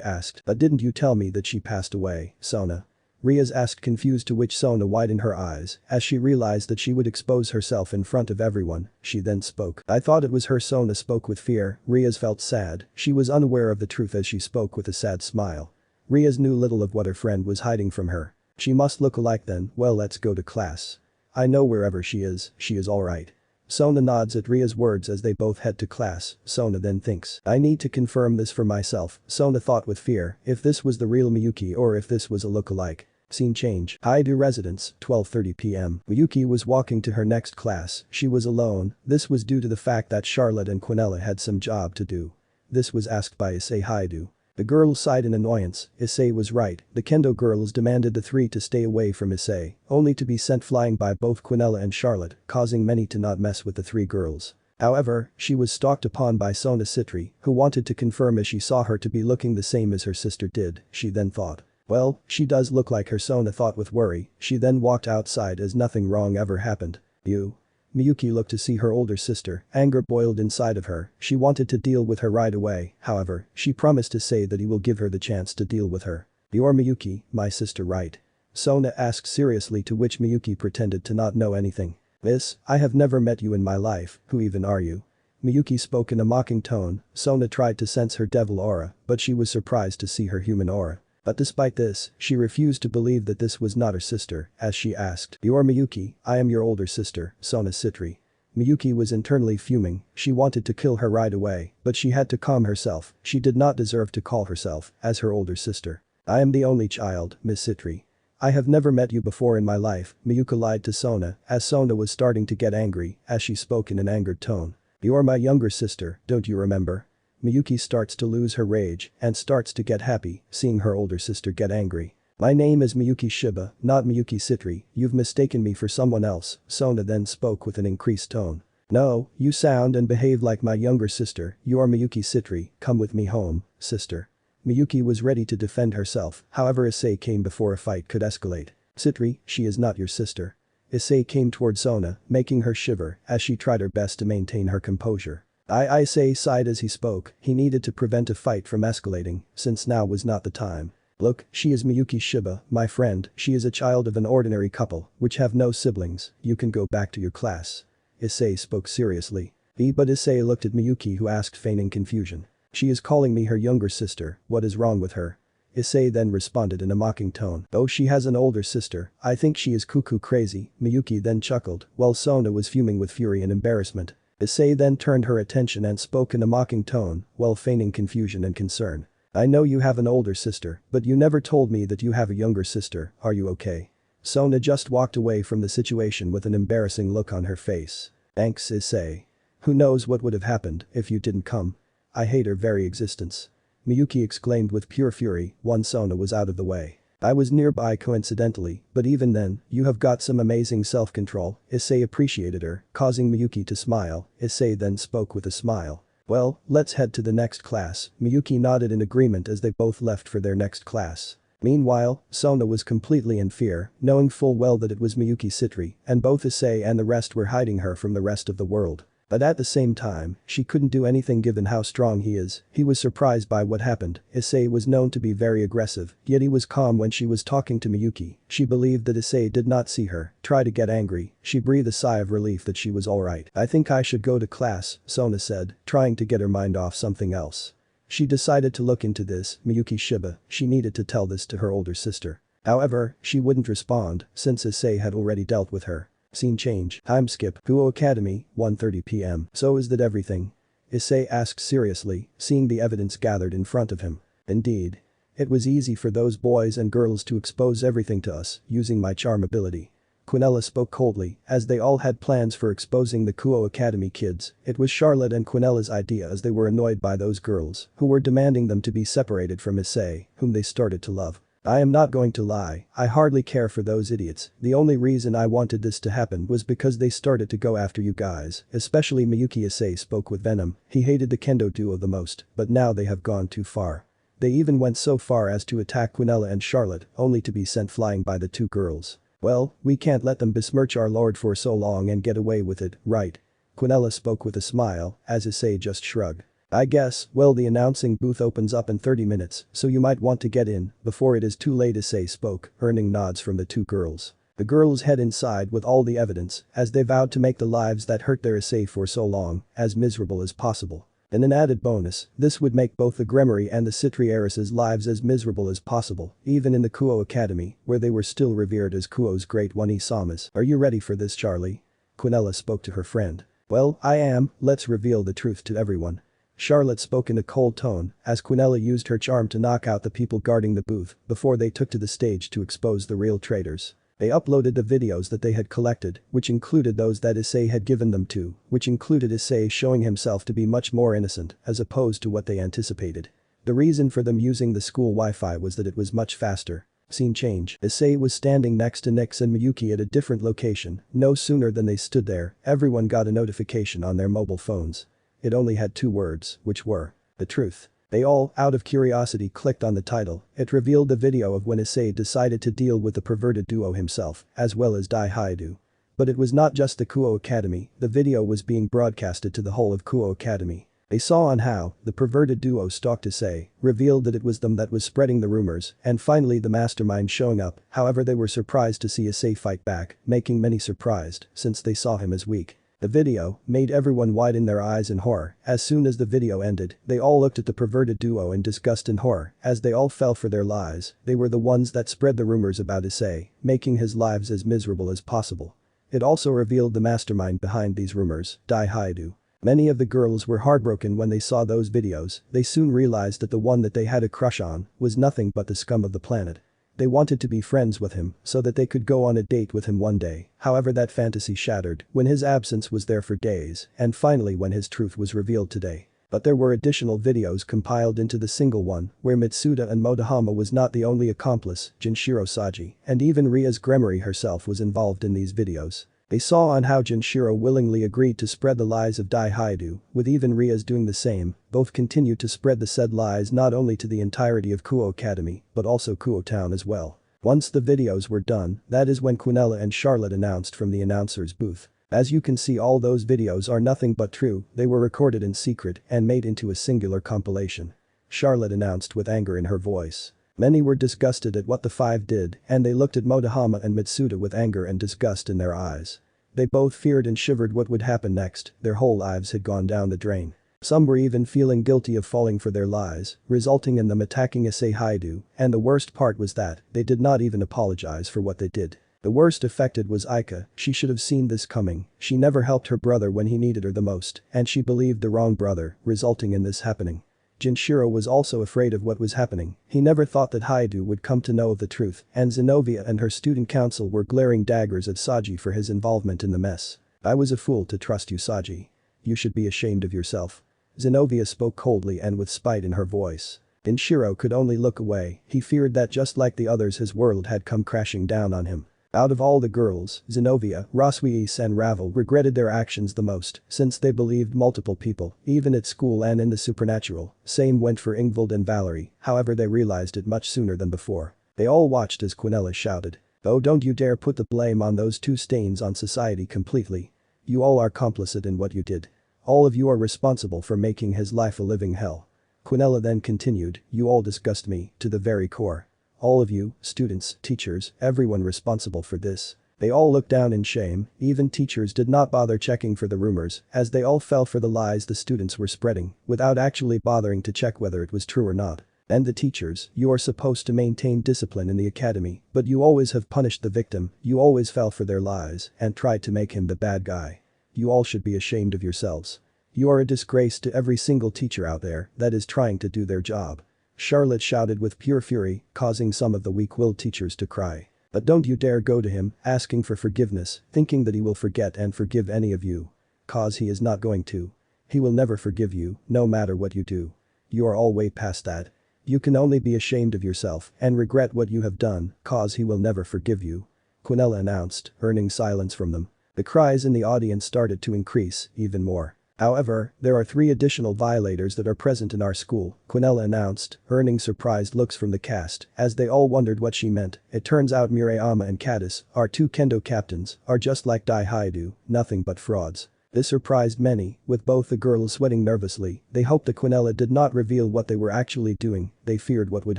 asked, but didn't you tell me that she passed away, Sona? Ria's asked confused, to which Sona widened her eyes, as she realized that she would expose herself in front of everyone, she then spoke. I thought it was her. Sona spoke with fear, Ria's felt sad, she was unaware of the truth as she spoke with a sad smile. Ria's knew little of what her friend was hiding from her. She must look alike then, well let's go to class. I know wherever she is alright. Sona nods at Ria's words as they both head to class, Sona then thinks, I need to confirm this for myself, Sona thought with fear, if this was the real Miyuki or if this was a look-alike. Scene change. Haidu residence, 12:30 p.m. Miyuki was walking to her next class, she was alone, this was due to the fact that Charlotte and Quinella had some job to do. This was asked by Issei Haidu. The girls sighed in annoyance, Issei was right, the kendo girls demanded the 3 to stay away from Issei, only to be sent flying by both Quinella and Charlotte, causing many to not mess with the 3 girls. However, she was stalked upon by Sona Citri, who wanted to confirm as she saw her to be looking the same as her sister did, she then thought. Well, she does look like her, Sona thought with worry, she then walked outside as nothing wrong ever happened. You. Miyuki looked to see her older sister, anger boiled inside of her, she wanted to deal with her right away, however, she promised to say that he will give her the chance to deal with her. You're Miyuki, my sister, right? Sona asked seriously, to which Miyuki pretended to not know anything. Miss, I have never met you in my life, who even are you? Miyuki spoke in a mocking tone. Sona tried to sense her devil aura, but she was surprised to see her human aura. But despite this, she refused to believe that this was not her sister, as she asked, "You are Miyuki, I am your older sister, Sona Citri." Miyuki was internally fuming, she wanted to kill her right away, but she had to calm herself, she did not deserve to call herself as her older sister. "I am the only child, Miss Citri. I have never met you before in my life," Miyuki lied to Sona, as Sona was starting to get angry, as she spoke in an angered tone. "You are my younger sister, don't you remember?" Miyuki starts to lose her rage and starts to get happy, seeing her older sister get angry. "My name is Miyuki Shiba, not Miyuki Citri, you've mistaken me for someone else," Sona then spoke with an increased tone. "No, you sound and behave like my younger sister, you are Miyuki Citri, come with me home, sister." Miyuki was ready to defend herself, however Issei came before a fight could escalate. "Citri, she is not your sister." Issei came toward Sona, making her shiver as she tried her best to maintain her composure. Issei sighed as he spoke, he needed to prevent a fight from escalating, since now was not the time. "Look, she is Miyuki Shiba, my friend, she is a child of an ordinary couple, which have no siblings, you can go back to your class." Issei spoke seriously. But Issei looked at Miyuki, who asked, feigning confusion. "She is calling me her younger sister, what is wrong with her?" Issei then responded in a mocking tone. "Oh, she has an older sister, I think she is cuckoo crazy." Miyuki then chuckled, while Sona was fuming with fury and embarrassment. Issei then turned her attention and spoke in a mocking tone, while feigning confusion and concern. "I know you have an older sister, but you never told me that you have a younger sister, are you okay?" Sona just walked away from the situation with an embarrassing look on her face. "Thanks, Issei. Who knows what would have happened if you didn't come. I hate her very existence." Miyuki exclaimed with pure fury once Sona was out of the way. "I was nearby coincidentally, but even then, you have got some amazing self-control." Issei appreciated her, causing Miyuki to smile. Issei then spoke with a smile. "Well, let's head to the next class." Miyuki nodded in agreement as they both left for their next class. Meanwhile, Sona was completely in fear, knowing full well that it was Miyuki Citri, and both Issei and the rest were hiding her from the rest of the world. But at the same time, she couldn't do anything given how strong he is. He was surprised by what happened. Issei was known to be very aggressive, yet he was calm when she was talking to Miyuki. She believed that Issei did not see her, try to get angry. She breathed a sigh of relief that she was alright. "I think I should go to class," Sona said, trying to get her mind off something else. She decided to look into this, Miyuki Shiba, she needed to tell this to her older sister. However, she wouldn't respond, since Issei had already dealt with her. Scene change. Time skip. Kuo Academy, 1:30 p.m. "So is that everything?" Issei asked seriously, seeing the evidence gathered in front of him. "Indeed. It was easy for those boys and girls to expose everything to us, using my charm ability." Quinella spoke coldly, as they all had plans for exposing the Kuo Academy kids. It was Charlotte and Quinella's idea, as they were annoyed by those girls, who were demanding them to be separated from Issei, whom they started to love. "I am not going to lie, I hardly care for those idiots, the only reason I wanted this to happen was because they started to go after you guys, especially Miyuki." Issei spoke with venom, he hated the kendo duo the most, but now they have gone too far. They even went so far as to attack Quinella and Charlotte, only to be sent flying by the two girls. "Well, we can't let them besmirch our lord for so long and get away with it, right?" Quinella spoke with a smile, as Issei just shrugged. "I guess, well, the announcing booth opens up in 30 minutes, so you might want to get in before it is too late." Issei spoke, earning nods from the two girls. The girls head inside with all the evidence, as they vowed to make the lives that hurt their Issei for so long as miserable as possible. And an added bonus, this would make both the Gremory and the Citri heiresses' lives as miserable as possible, even in the Kuo Academy, where they were still revered as Kuo's great one Isamas. "Are you ready for this, Charlie?" Quinella spoke to her friend. "Well, I am, let's reveal the truth to everyone." Charlotte spoke in a cold tone, as Quinella used her charm to knock out the people guarding the booth before they took to the stage to expose the real traitors. They uploaded the videos that they had collected, which included those that Issei had given them to, which included Issei showing himself to be much more innocent as opposed to what they anticipated. The reason for them using the school Wi-Fi was that it was much faster. Scene change. Issei was standing next to Nyx and Miyuki at a different location. No sooner than they stood there, everyone got a notification on their mobile phones. It only had 2 words, which were, "The truth." They all, out of curiosity, clicked on the title. It revealed the video of when Issei decided to deal with the perverted duo himself, as well as Dai Haidu. But it was not just the Kuo Academy, the video was being broadcasted to the whole of Kuo Academy. They saw on how the perverted duo stalked Issei, revealed that it was them that was spreading the rumors, and finally the mastermind showing up. However, they were surprised to see Issei fight back, making many surprised since they saw him as weak. The video made everyone widen their eyes in horror. As soon as the video ended, they all looked at the perverted duo in disgust and horror as they all fell for their lies. They were the ones that spread the rumors about Issei, making his lives as miserable as possible. It also revealed the mastermind behind these rumors, Daiharu. Many of the girls were heartbroken when they saw those videos. They soon realized that the one that they had a crush on was nothing but the scum of the planet. They wanted to be friends with him so that they could go on a date with him one day. However, that fantasy shattered when his absence was there for days and finally when his truth was revealed today. But there were additional videos compiled into the single one where Mitsuda and Motohama was not the only accomplice. Junshiro Saji and even Ria's Gremory herself was involved in these videos. They saw on how Junshiro willingly agreed to spread the lies of Daiharu, with even Ria's doing the same. Both continued to spread the said lies not only to the entirety of Kuo Academy, but also Kuo Town as well. Once the videos were done, that is when Quinella and Charlotte announced from the announcer's booth. As you can see, all those videos are nothing but true. They were recorded in secret and made into a singular compilation. Charlotte announced with anger in her voice. Many were disgusted at what the five did, and they looked at Motohama and Mitsuda with anger and disgust in their eyes. They both feared and shivered what would happen next. Their whole lives had gone down the drain. Some were even feeling guilty of falling for their lies, resulting in them attacking Issei Haidu, and the worst part was that they did not even apologize for what they did. The worst affected was Aika. She should have seen this coming. She never helped her brother when he needed her the most, and she believed the wrong brother, resulting in this happening. Junshiro was also afraid of what was happening. He never thought that Haidu would come to know of the truth, and Zenobia and her student council were glaring daggers at Saji for his involvement in the mess. "I was a fool to trust you, Saji. You should be ashamed of yourself." Zenobia spoke coldly and with spite in her voice. Junshiro could only look away. He feared that just like the others, his world had come crashing down on him. Out of all the girls, Zenobia, Roswiis and Ravel regretted their actions the most since they believed multiple people, even at school and in the supernatural. Same went for Ingvild and Valerie, however they realized it much sooner than before. They all watched as Quinella shouted, "Oh, don't you dare put the blame on those two stains on society completely. You all are complicit in what you did. All of you are responsible for making his life a living hell." Quinella then continued, "You all disgust me to the very core. All of you, students, teachers, everyone responsible for this." They all looked down in shame. Even teachers did not bother checking for the rumors as they all fell for the lies the students were spreading without actually bothering to check whether it was true or not. And the teachers, you are supposed to maintain discipline in the academy, but you always have punished the victim. You always fell for their lies and tried to make him the bad guy. You all should be ashamed of yourselves. You are a disgrace to every single teacher out there that is trying to do their job. Charlotte shouted with pure fury, causing some of the weak-willed teachers to cry. "But don't you dare go to him, asking for forgiveness, thinking that he will forget and forgive any of you. Cause he is not going to. He will never forgive you, no matter what you do. You are all way past that. You can only be ashamed of yourself and regret what you have done, cause he will never forgive you," Quinella announced, earning silence from them. The cries in the audience started to increase even more. "However, there are 3 additional violators that are present in our school," Quinella announced, earning surprised looks from the cast as they all wondered what she meant. It turns out Murayama and Katis, our 2 kendo captains, are just like Daiharu, nothing but frauds. This surprised many, with both the girls sweating nervously. They hoped that Quinella did not reveal what they were actually doing. They feared what would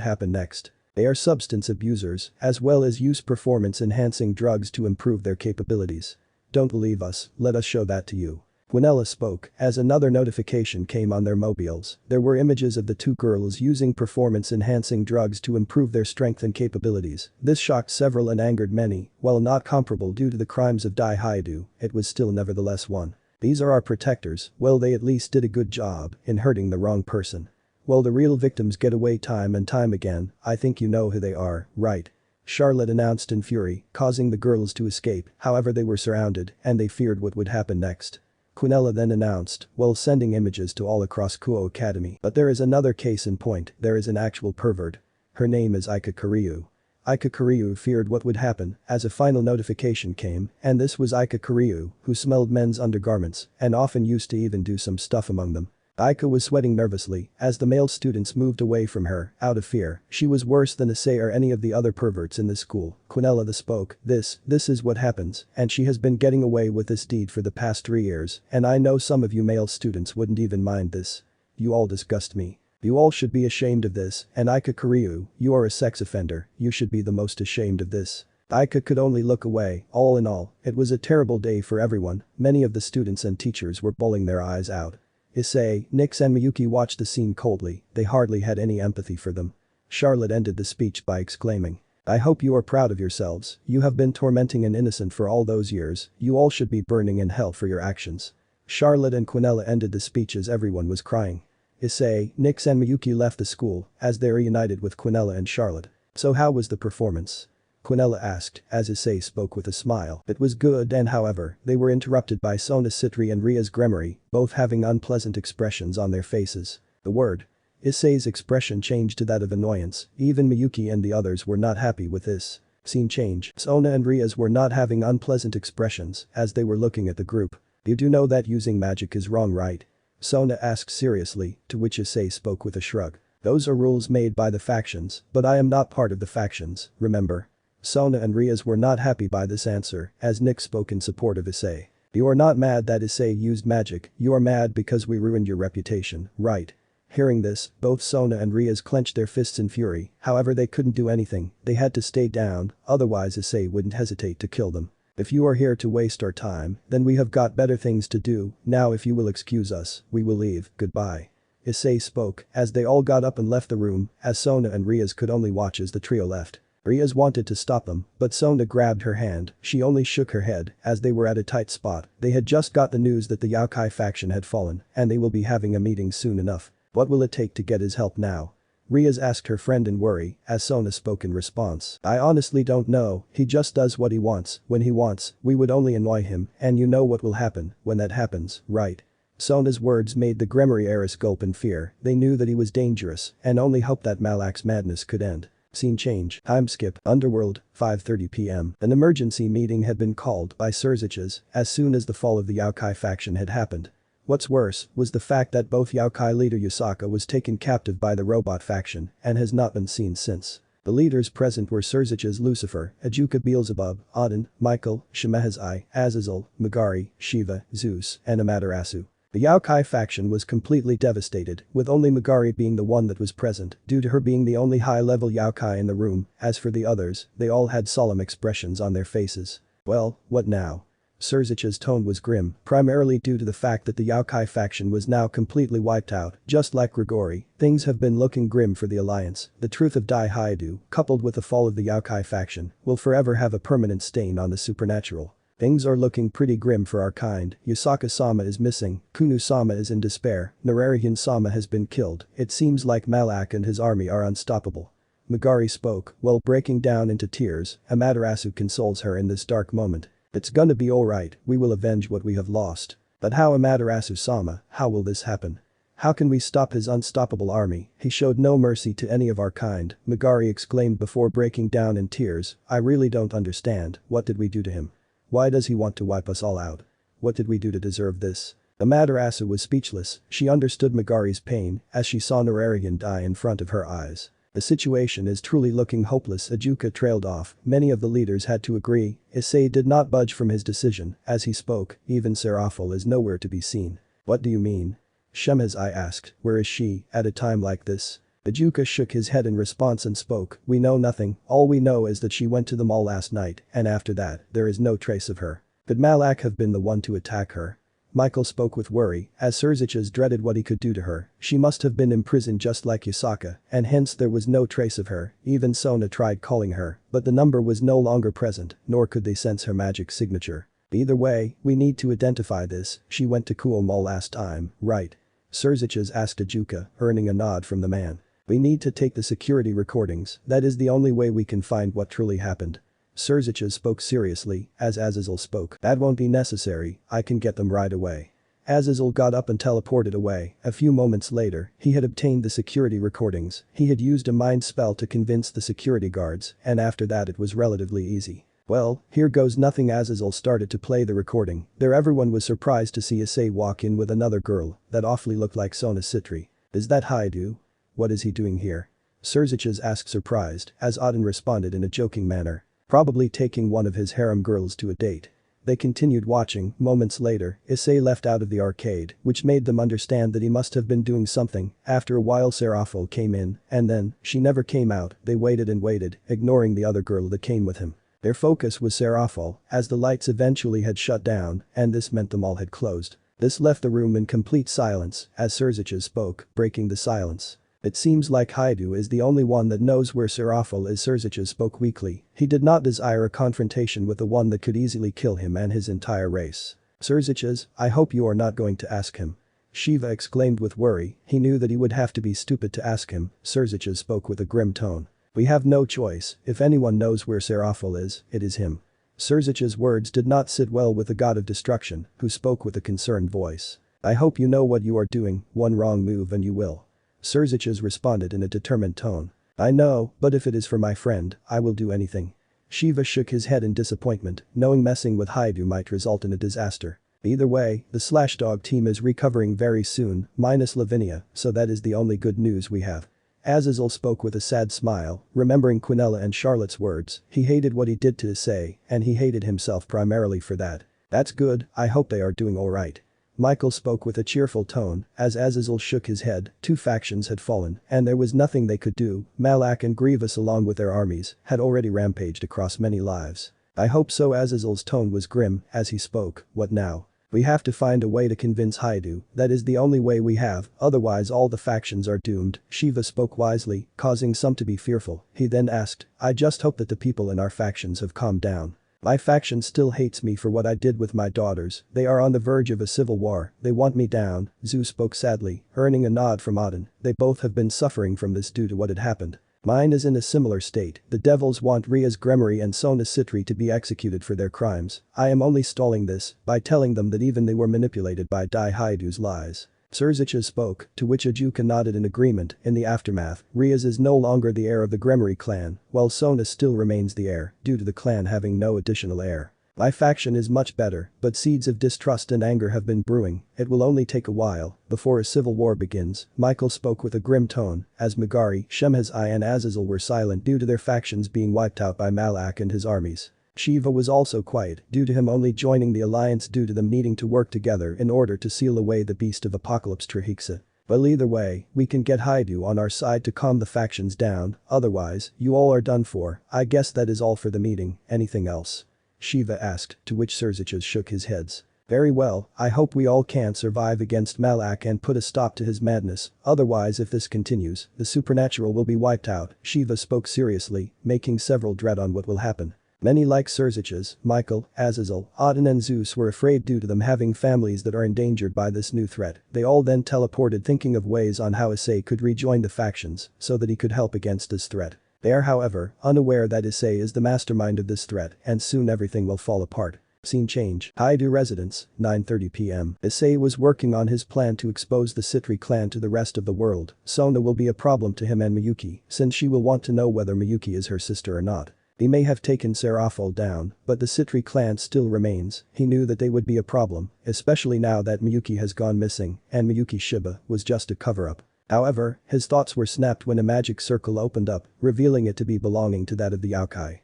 happen next. They are substance abusers, as well as use performance-enhancing drugs to improve their capabilities. Don't believe us, let us show that to you. Quinella spoke as another notification came on their mobiles. There were images of the 2 girls using performance-enhancing drugs to improve their strength and capabilities. This shocked several and angered many. While not comparable due to the crimes of Daiharu, it was still nevertheless one. "These are our protectors. Well, they at least did a good job in hurting the wrong person. Well, the real victims get away time and time again. I think you know who they are, right?" Charlotte announced in fury, causing the girls to escape. However, they were surrounded and they feared what would happen next. Quinella then announced, while sending images to all across Kuo Academy. "But there is another case in point. There is an actual pervert. Her name is Aika Kiryu." Aika Kiryu feared what would happen as a final notification came, and this was Aika Kiryu, who smelled men's undergarments and often used to even do some stuff among them. Aika was sweating nervously as the male students moved away from her, out of fear. She was worse than Issei or any of the other perverts in the school. Quinella spoke. This is what happens, and she has been getting away with this deed for the past 3 years, and I know some of you male students wouldn't even mind this. You all disgust me. You all should be ashamed of this, and Aika Kiryu, you are a sex offender, you should be the most ashamed of this. Aika could only look away. All in all, it was a terrible day for everyone. Many of the students and teachers were bawling their eyes out. Issei, Nix and Miyuki watched the scene coldly, they hardly had any empathy for them. Charlotte ended the speech by exclaiming. I hope you are proud of yourselves, you have been tormenting an innocent for all those years, you all should be burning in hell for your actions. Charlotte and Quinella ended the speech as everyone was crying. Issei, Nix and Miyuki left the school as they reunited with Quinella and Charlotte. So how was the performance? Quinella asked, as Issei spoke with a smile. It was good and however, they were interrupted by Sona Citri and Ria's Gremory, both having unpleasant expressions on their faces. The word. Issei's expression changed to that of annoyance, even Miyuki and the others were not happy with this. Scene change. Sona and Ria's were not having unpleasant expressions as they were looking at the group. You do know that using magic is wrong, right? Sona asked seriously, to which Issei spoke with a shrug. Those are rules made by the factions, but I am not part of the factions, remember? Sona and Ria's were not happy by this answer, as Nick spoke in support of Issei. You are not mad that Issei used magic, you are mad because we ruined your reputation, right? Hearing this, both Sona and Ria's clenched their fists in fury, however they couldn't do anything, they had to stay down, otherwise Issei wouldn't hesitate to kill them. If you are here to waste our time, then we have got better things to do, now if you will excuse us, we will leave, goodbye. Issei spoke, as they all got up and left the room, as Sona and Ria's could only watch as the trio left. Ria's wanted to stop them, but Sona grabbed her hand, she only shook her head, as they were at a tight spot, they had just got the news that the Yaokai faction had fallen, and they will be having a meeting soon enough. What will it take to get his help now? Ria's asked her friend in worry, as Sona spoke in response. I honestly don't know, he just does what he wants, when he wants, we would only annoy him, and you know what will happen, when that happens, right? Sona's words made the Gremory heiress gulp in fear, they knew that he was dangerous, and only hoped that Malak's madness could end. Scene change. Time skip. Underworld, 5:30 p.m. An emergency meeting had been called by Surziches as soon as the fall of the Yaokai faction had happened. What's worse was the fact that both Yaokai leader Yusaka was taken captive by the robot faction and has not been seen since. The leaders present were Surziches Lucifer, Ajuka Beelzebub, Auden, Michael, Shimehazai, Azazel, Megari, Shiva, Zeus, and Amaterasu. The Yaokai faction was completely devastated, with only Megari being the one that was present, due to her being the only high-level Yaokai in the room. As for the others, they all had solemn expressions on their faces. Well, what now? Surzich's tone was grim, primarily due to the fact that the Yaokai faction was now completely wiped out, just like Grigori. Things have been looking grim for the alliance. The truth of Dai Haidu, coupled with the fall of the Yaokai faction, will forever have a permanent stain on the supernatural. Things are looking pretty grim for our kind. Yusaka-sama is missing, Kunu-sama is in despair, Nararihan-sama has been killed, it seems like Malak and his army are unstoppable. Megari spoke, while breaking down into tears. Amaterasu consoles her in this dark moment. It's gonna be alright, we will avenge what we have lost. But how, Amaterasu-sama, how will this happen? How can we stop his unstoppable army? He showed no mercy to any of our kind, Megari exclaimed before breaking down in tears. I really don't understand, what did we do to him? Why does he want to wipe us all out? What did we do to deserve this? Amaterasu was speechless, she understood Megari's pain as she saw Nararihan die in front of her eyes. The situation is truly looking hopeless. Ajuka trailed off, many of the leaders had to agree. Issei did not budge from his decision, as he spoke, even Seraphil is nowhere to be seen. What do you mean? Shemhazai asked, where is she, at a time like this? Ajuka shook his head in response and spoke, we know nothing, all we know is that she went to the mall last night, and after that, there is no trace of her. Could Malak have been the one to attack her? Michael spoke with worry, as Surziches dreaded what he could do to her. She must have been imprisoned just like Yusaka, and hence there was no trace of her. Even Sona tried calling her, but the number was no longer present, nor could they sense her magic signature. Either way, we need to identify this, she went to Kuo Mall last time, right? Surziches asked Ajuka, earning a nod from the man. We need to take the security recordings, that is the only way we can find what truly happened. Surziches spoke seriously, as Azazel spoke. That won't be necessary, I can get them right away. Azazel got up and teleported away. A few moments later, he had obtained the security recordings, he had used a mind spell to convince the security guards, and after that it was relatively easy. Well, here goes nothing. Azazel started to play the recording. There everyone was surprised to see Issei walk in with another girl that awfully looked like Sona Sitri. Is that Haidu? What is he doing here? Serziches asked surprised as Auden responded in a joking manner. Probably taking one of his harem girls to a date. They continued watching. Moments later, Issei left out of the arcade, which made them understand that he must have been doing something. After a while Serafo came in, and then, she never came out. They waited and waited, ignoring the other girl that came with him. Their focus was Serafo, as the lights eventually had shut down, and this meant the mall had closed. This left the room in complete silence, as Serziches spoke, breaking the silence. It seems like Haidu is the only one that knows where Serafo is. Serziches spoke weakly. He did not desire a confrontation with the one that could easily kill him and his entire race. Serziches, I hope you are not going to ask him. Shiva exclaimed with worry. He knew that he would have to be stupid to ask him. Serziches spoke with a grim tone. We have no choice. If anyone knows where Serafo is, it is him. Serziches' words did not sit well with the god of destruction, who spoke with a concerned voice. I hope you know what you are doing. One wrong move and you will. Serziches responded in a determined tone. I know, but if it is for my friend, I will do anything. Shiva shook his head in disappointment, knowing messing with Haidu might result in a disaster. Either way, the Slashdog team is recovering very soon, minus Lavinia, so that is the only good news we have. Azazel spoke with a sad smile, remembering Quinella and Charlotte's words. He hated what he did to Issei, and he hated himself primarily for that. That's good, I hope they are doing alright. Michael spoke with a cheerful tone, as Azazel shook his head. 2 factions had fallen, and there was nothing they could do. Malak and Grievous along with their armies had already rampaged across many lives. I hope so. Azazel's tone was grim as he spoke. What now? We have to find a way to convince Haidu. That is the only way we have, otherwise all the factions are doomed. Shiva spoke wisely, causing some to be fearful. He then asked, I just hope that the people in our factions have calmed down. My faction still hates me for what I did with my daughters. They are on the verge of a civil war. They want me down. Zu spoke sadly, earning a nod from Auden. They both have been suffering from this due to what had happened. Mine is in a similar state. The devils want Ria's Gremory and Sona Sitri to be executed for their crimes. I am only stalling this by telling them that even they were manipulated by Dai Haidu's lies. Serziches spoke, to which Ajuka nodded in agreement. In the aftermath, Riaz is no longer the heir of the Gremory clan, while Sona still remains the heir, due to the clan having no additional heir. My faction is much better, but seeds of distrust and anger have been brewing. It will only take a while before a civil war begins. Michael spoke with a grim tone, as Magari, Shemhazai and Azazel were silent due to their factions being wiped out by Malak and his armies. Shiva was also quiet due to him only joining the alliance due to them needing to work together in order to seal away the beast of apocalypse Trahixa. Well, either way, we can get Haidu on our side to calm the factions down, otherwise, you all are done for. I guess that is all for the meeting. Anything else? Shiva asked, to which Serziches shook his heads. Very well, I hope we all can survive against Malak and put a stop to his madness, otherwise if this continues, the supernatural will be wiped out. Shiva spoke seriously, making several dread on what will happen. Many like Serziches, Michael, Azazel, Auden and Zeus were afraid due to them having families that are endangered by this new threat. They all then teleported thinking of ways on how Issei could rejoin the factions so that he could help against this threat. They are however, unaware that Issei is the mastermind of this threat and soon everything will fall apart. Scene change. Haidu residence, 9:30 p.m. Issei was working on his plan to expose the Sitri clan to the rest of the world. Sona will be a problem to him and Miyuki, since she will want to know whether Miyuki is her sister or not. They may have taken Serafo down, but the Sitri clan still remains. He knew that they would be a problem, especially now that Miyuki has gone missing and Miyuki Shiba was just a cover-up. However, his thoughts were snapped when a magic circle opened up, revealing it to be belonging to that of the Yaokai.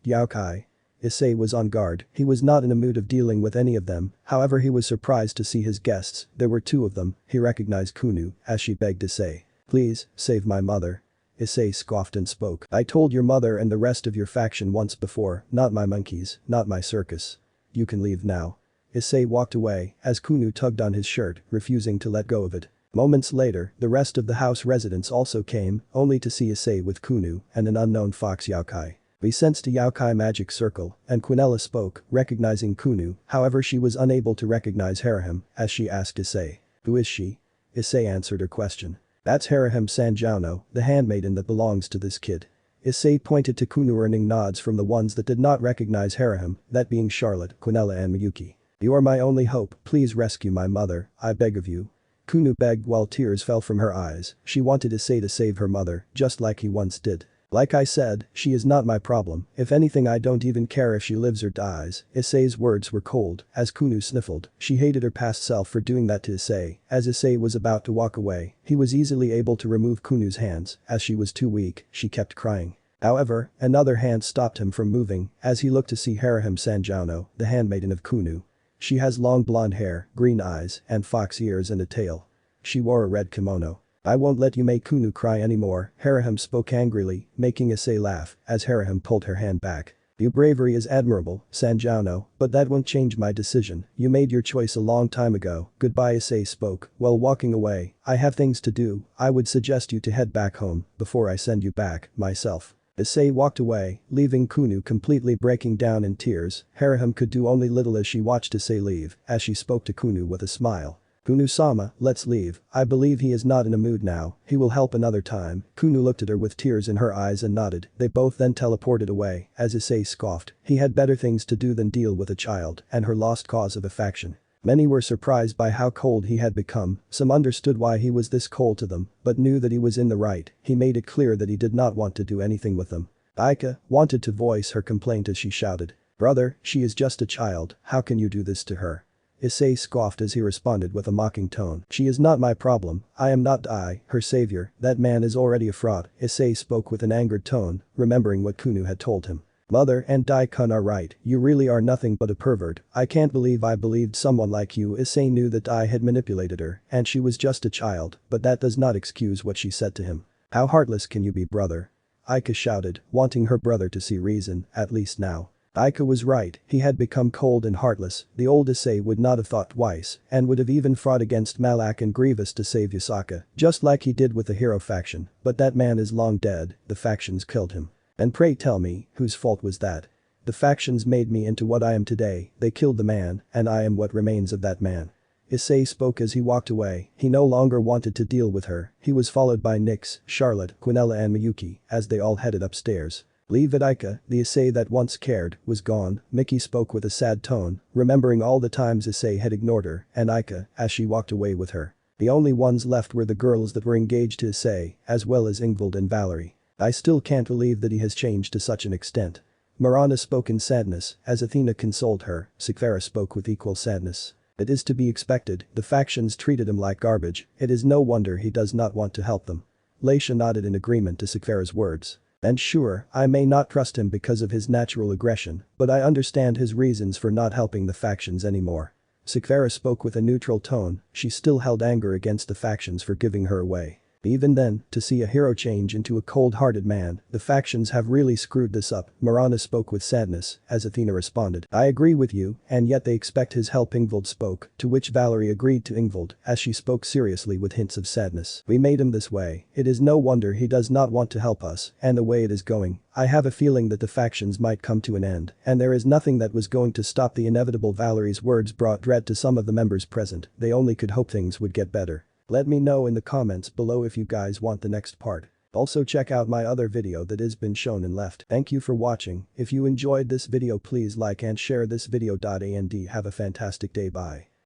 Yaokai? Issei was on guard. He was not in a mood of dealing with any of them, however he was surprised to see his guests. There were 2 of them. He recognized Kunu, as she begged Issei. Please, save my mother. Issei scoffed and spoke. I told your mother and the rest of your faction once before, not my monkeys, not my circus. You can leave now. Issei walked away, as Kunu tugged on his shirt, refusing to let go of it. Moments later, the rest of the house residents also came, only to see Issei with Kunu and an unknown fox Yaokai. We sensed a Yaokai magic circle, and Quinella spoke, recognizing Kunu, however she was unable to recognize Harahim, as she asked Issei. Who is she? Issei answered her question. That's Harahim Sanjauno, the handmaiden that belongs to this kid. Issei pointed to Kunu earning nods from the ones that did not recognize Harahim, that being Charlotte, Quinella and Miyuki. You are my only hope, please rescue my mother, I beg of you. Kunu begged while tears fell from her eyes. She wanted Issei to save her mother, just like he once did. Like I said, she is not my problem, if anything I don't even care if she lives or dies. Issei's words were cold, as Kunu sniffled. She hated her past self for doing that to Issei. As Issei was about to walk away, he was easily able to remove Kunu's hands, as she was too weak, she kept crying. However, another hand stopped him from moving, as he looked to see Hirohime Sanjano, the handmaiden of Kunu. She has long blonde hair, green eyes, and fox ears and a tail. She wore a red kimono. I won't let you make Kunu cry anymore, Hirohime spoke angrily, making Issei laugh, as Hirohime pulled her hand back. Your bravery is admirable, Sanjano, but that won't change my decision. You made your choice a long time ago. Goodbye, Issei spoke, while walking away. I have things to do. I would suggest you to head back home before I send you back, myself. Issei walked away, leaving Kunu completely breaking down in tears. Hirohime could do only little as she watched Issei leave, as she spoke to Kunu with a smile. Kunu-sama, let's leave. I believe he is not in a mood now, he will help another time. Kunu looked at her with tears in her eyes and nodded. They both then teleported away, as Issei scoffed. He had better things to do than deal with a child and her lost cause of affection. Many were surprised by how cold he had become, some understood why he was this cold to them, but knew that he was in the right. He made it clear that he did not want to do anything with them. Aika wanted to voice her complaint as she shouted. Brother, she is just a child, how can you do this to her? Issei scoffed as he responded with a mocking tone. She is not my problem, I am not her savior, that man is already a fraud. Issei spoke with an angered tone, remembering what Kunu had told him. Mother and Dai-kun are right, you really are nothing but a pervert. I can't believe I believed someone like you. Issei knew that Dai had manipulated her, and she was just a child, but that does not excuse what she said to him. How heartless can you be, brother? Aika shouted, wanting her brother to see reason, at least now. Aika was right, he had become cold and heartless. The old Issei would not have thought twice, and would have even fought against Malak and Grievous to save Yasaka, just like he did with the hero faction, but that man is long dead, the factions killed him. And pray tell me, whose fault was that? The factions made me into what I am today, they killed the man, and I am what remains of that man. Issei spoke as he walked away, he no longer wanted to deal with her, he was followed by Nyx, Charlotte, Quinella and Miyuki, as they all headed upstairs. Leave it, Aika, the Issei that once cared, was gone. Miki spoke with a sad tone, remembering all the times Issei had ignored her, and Aika, as she walked away with her. The only ones left were the girls that were engaged to Issei, as well as Ingvild and Valerie. I still can't believe that he has changed to such an extent. Miranda spoke in sadness, as Athena consoled her. Sekiruuyetei spoke with equal sadness. It is to be expected, the factions treated him like garbage, it is no wonder he does not want to help them. Leisha nodded in agreement to Sekiruuyetei's words. And sure, I may not trust him because of his natural aggression, but I understand his reasons for not helping the factions anymore. Sekiruuyetei spoke with a neutral tone, she still held anger against the factions for giving her away. Even then, to see a hero change into a cold-hearted man, the factions have really screwed this up. Miranda spoke with sadness, as Athena responded. I agree with you, and yet they expect his help. Ingvild spoke, to which Valerie agreed to Ingvild, as she spoke seriously with hints of sadness. We made him this way, it is no wonder he does not want to help us, and the way it is going, I have a feeling that the factions might come to an end, and there is nothing that was going to stop the inevitable. Valerie's words brought dread to some of the members present, they only could hope things would get better. Let me know in the comments below if you guys want the next part. Also check out my other video that has been shown and left. Thank you for watching, if you enjoyed this video please like and share this video. And have a fantastic day, bye.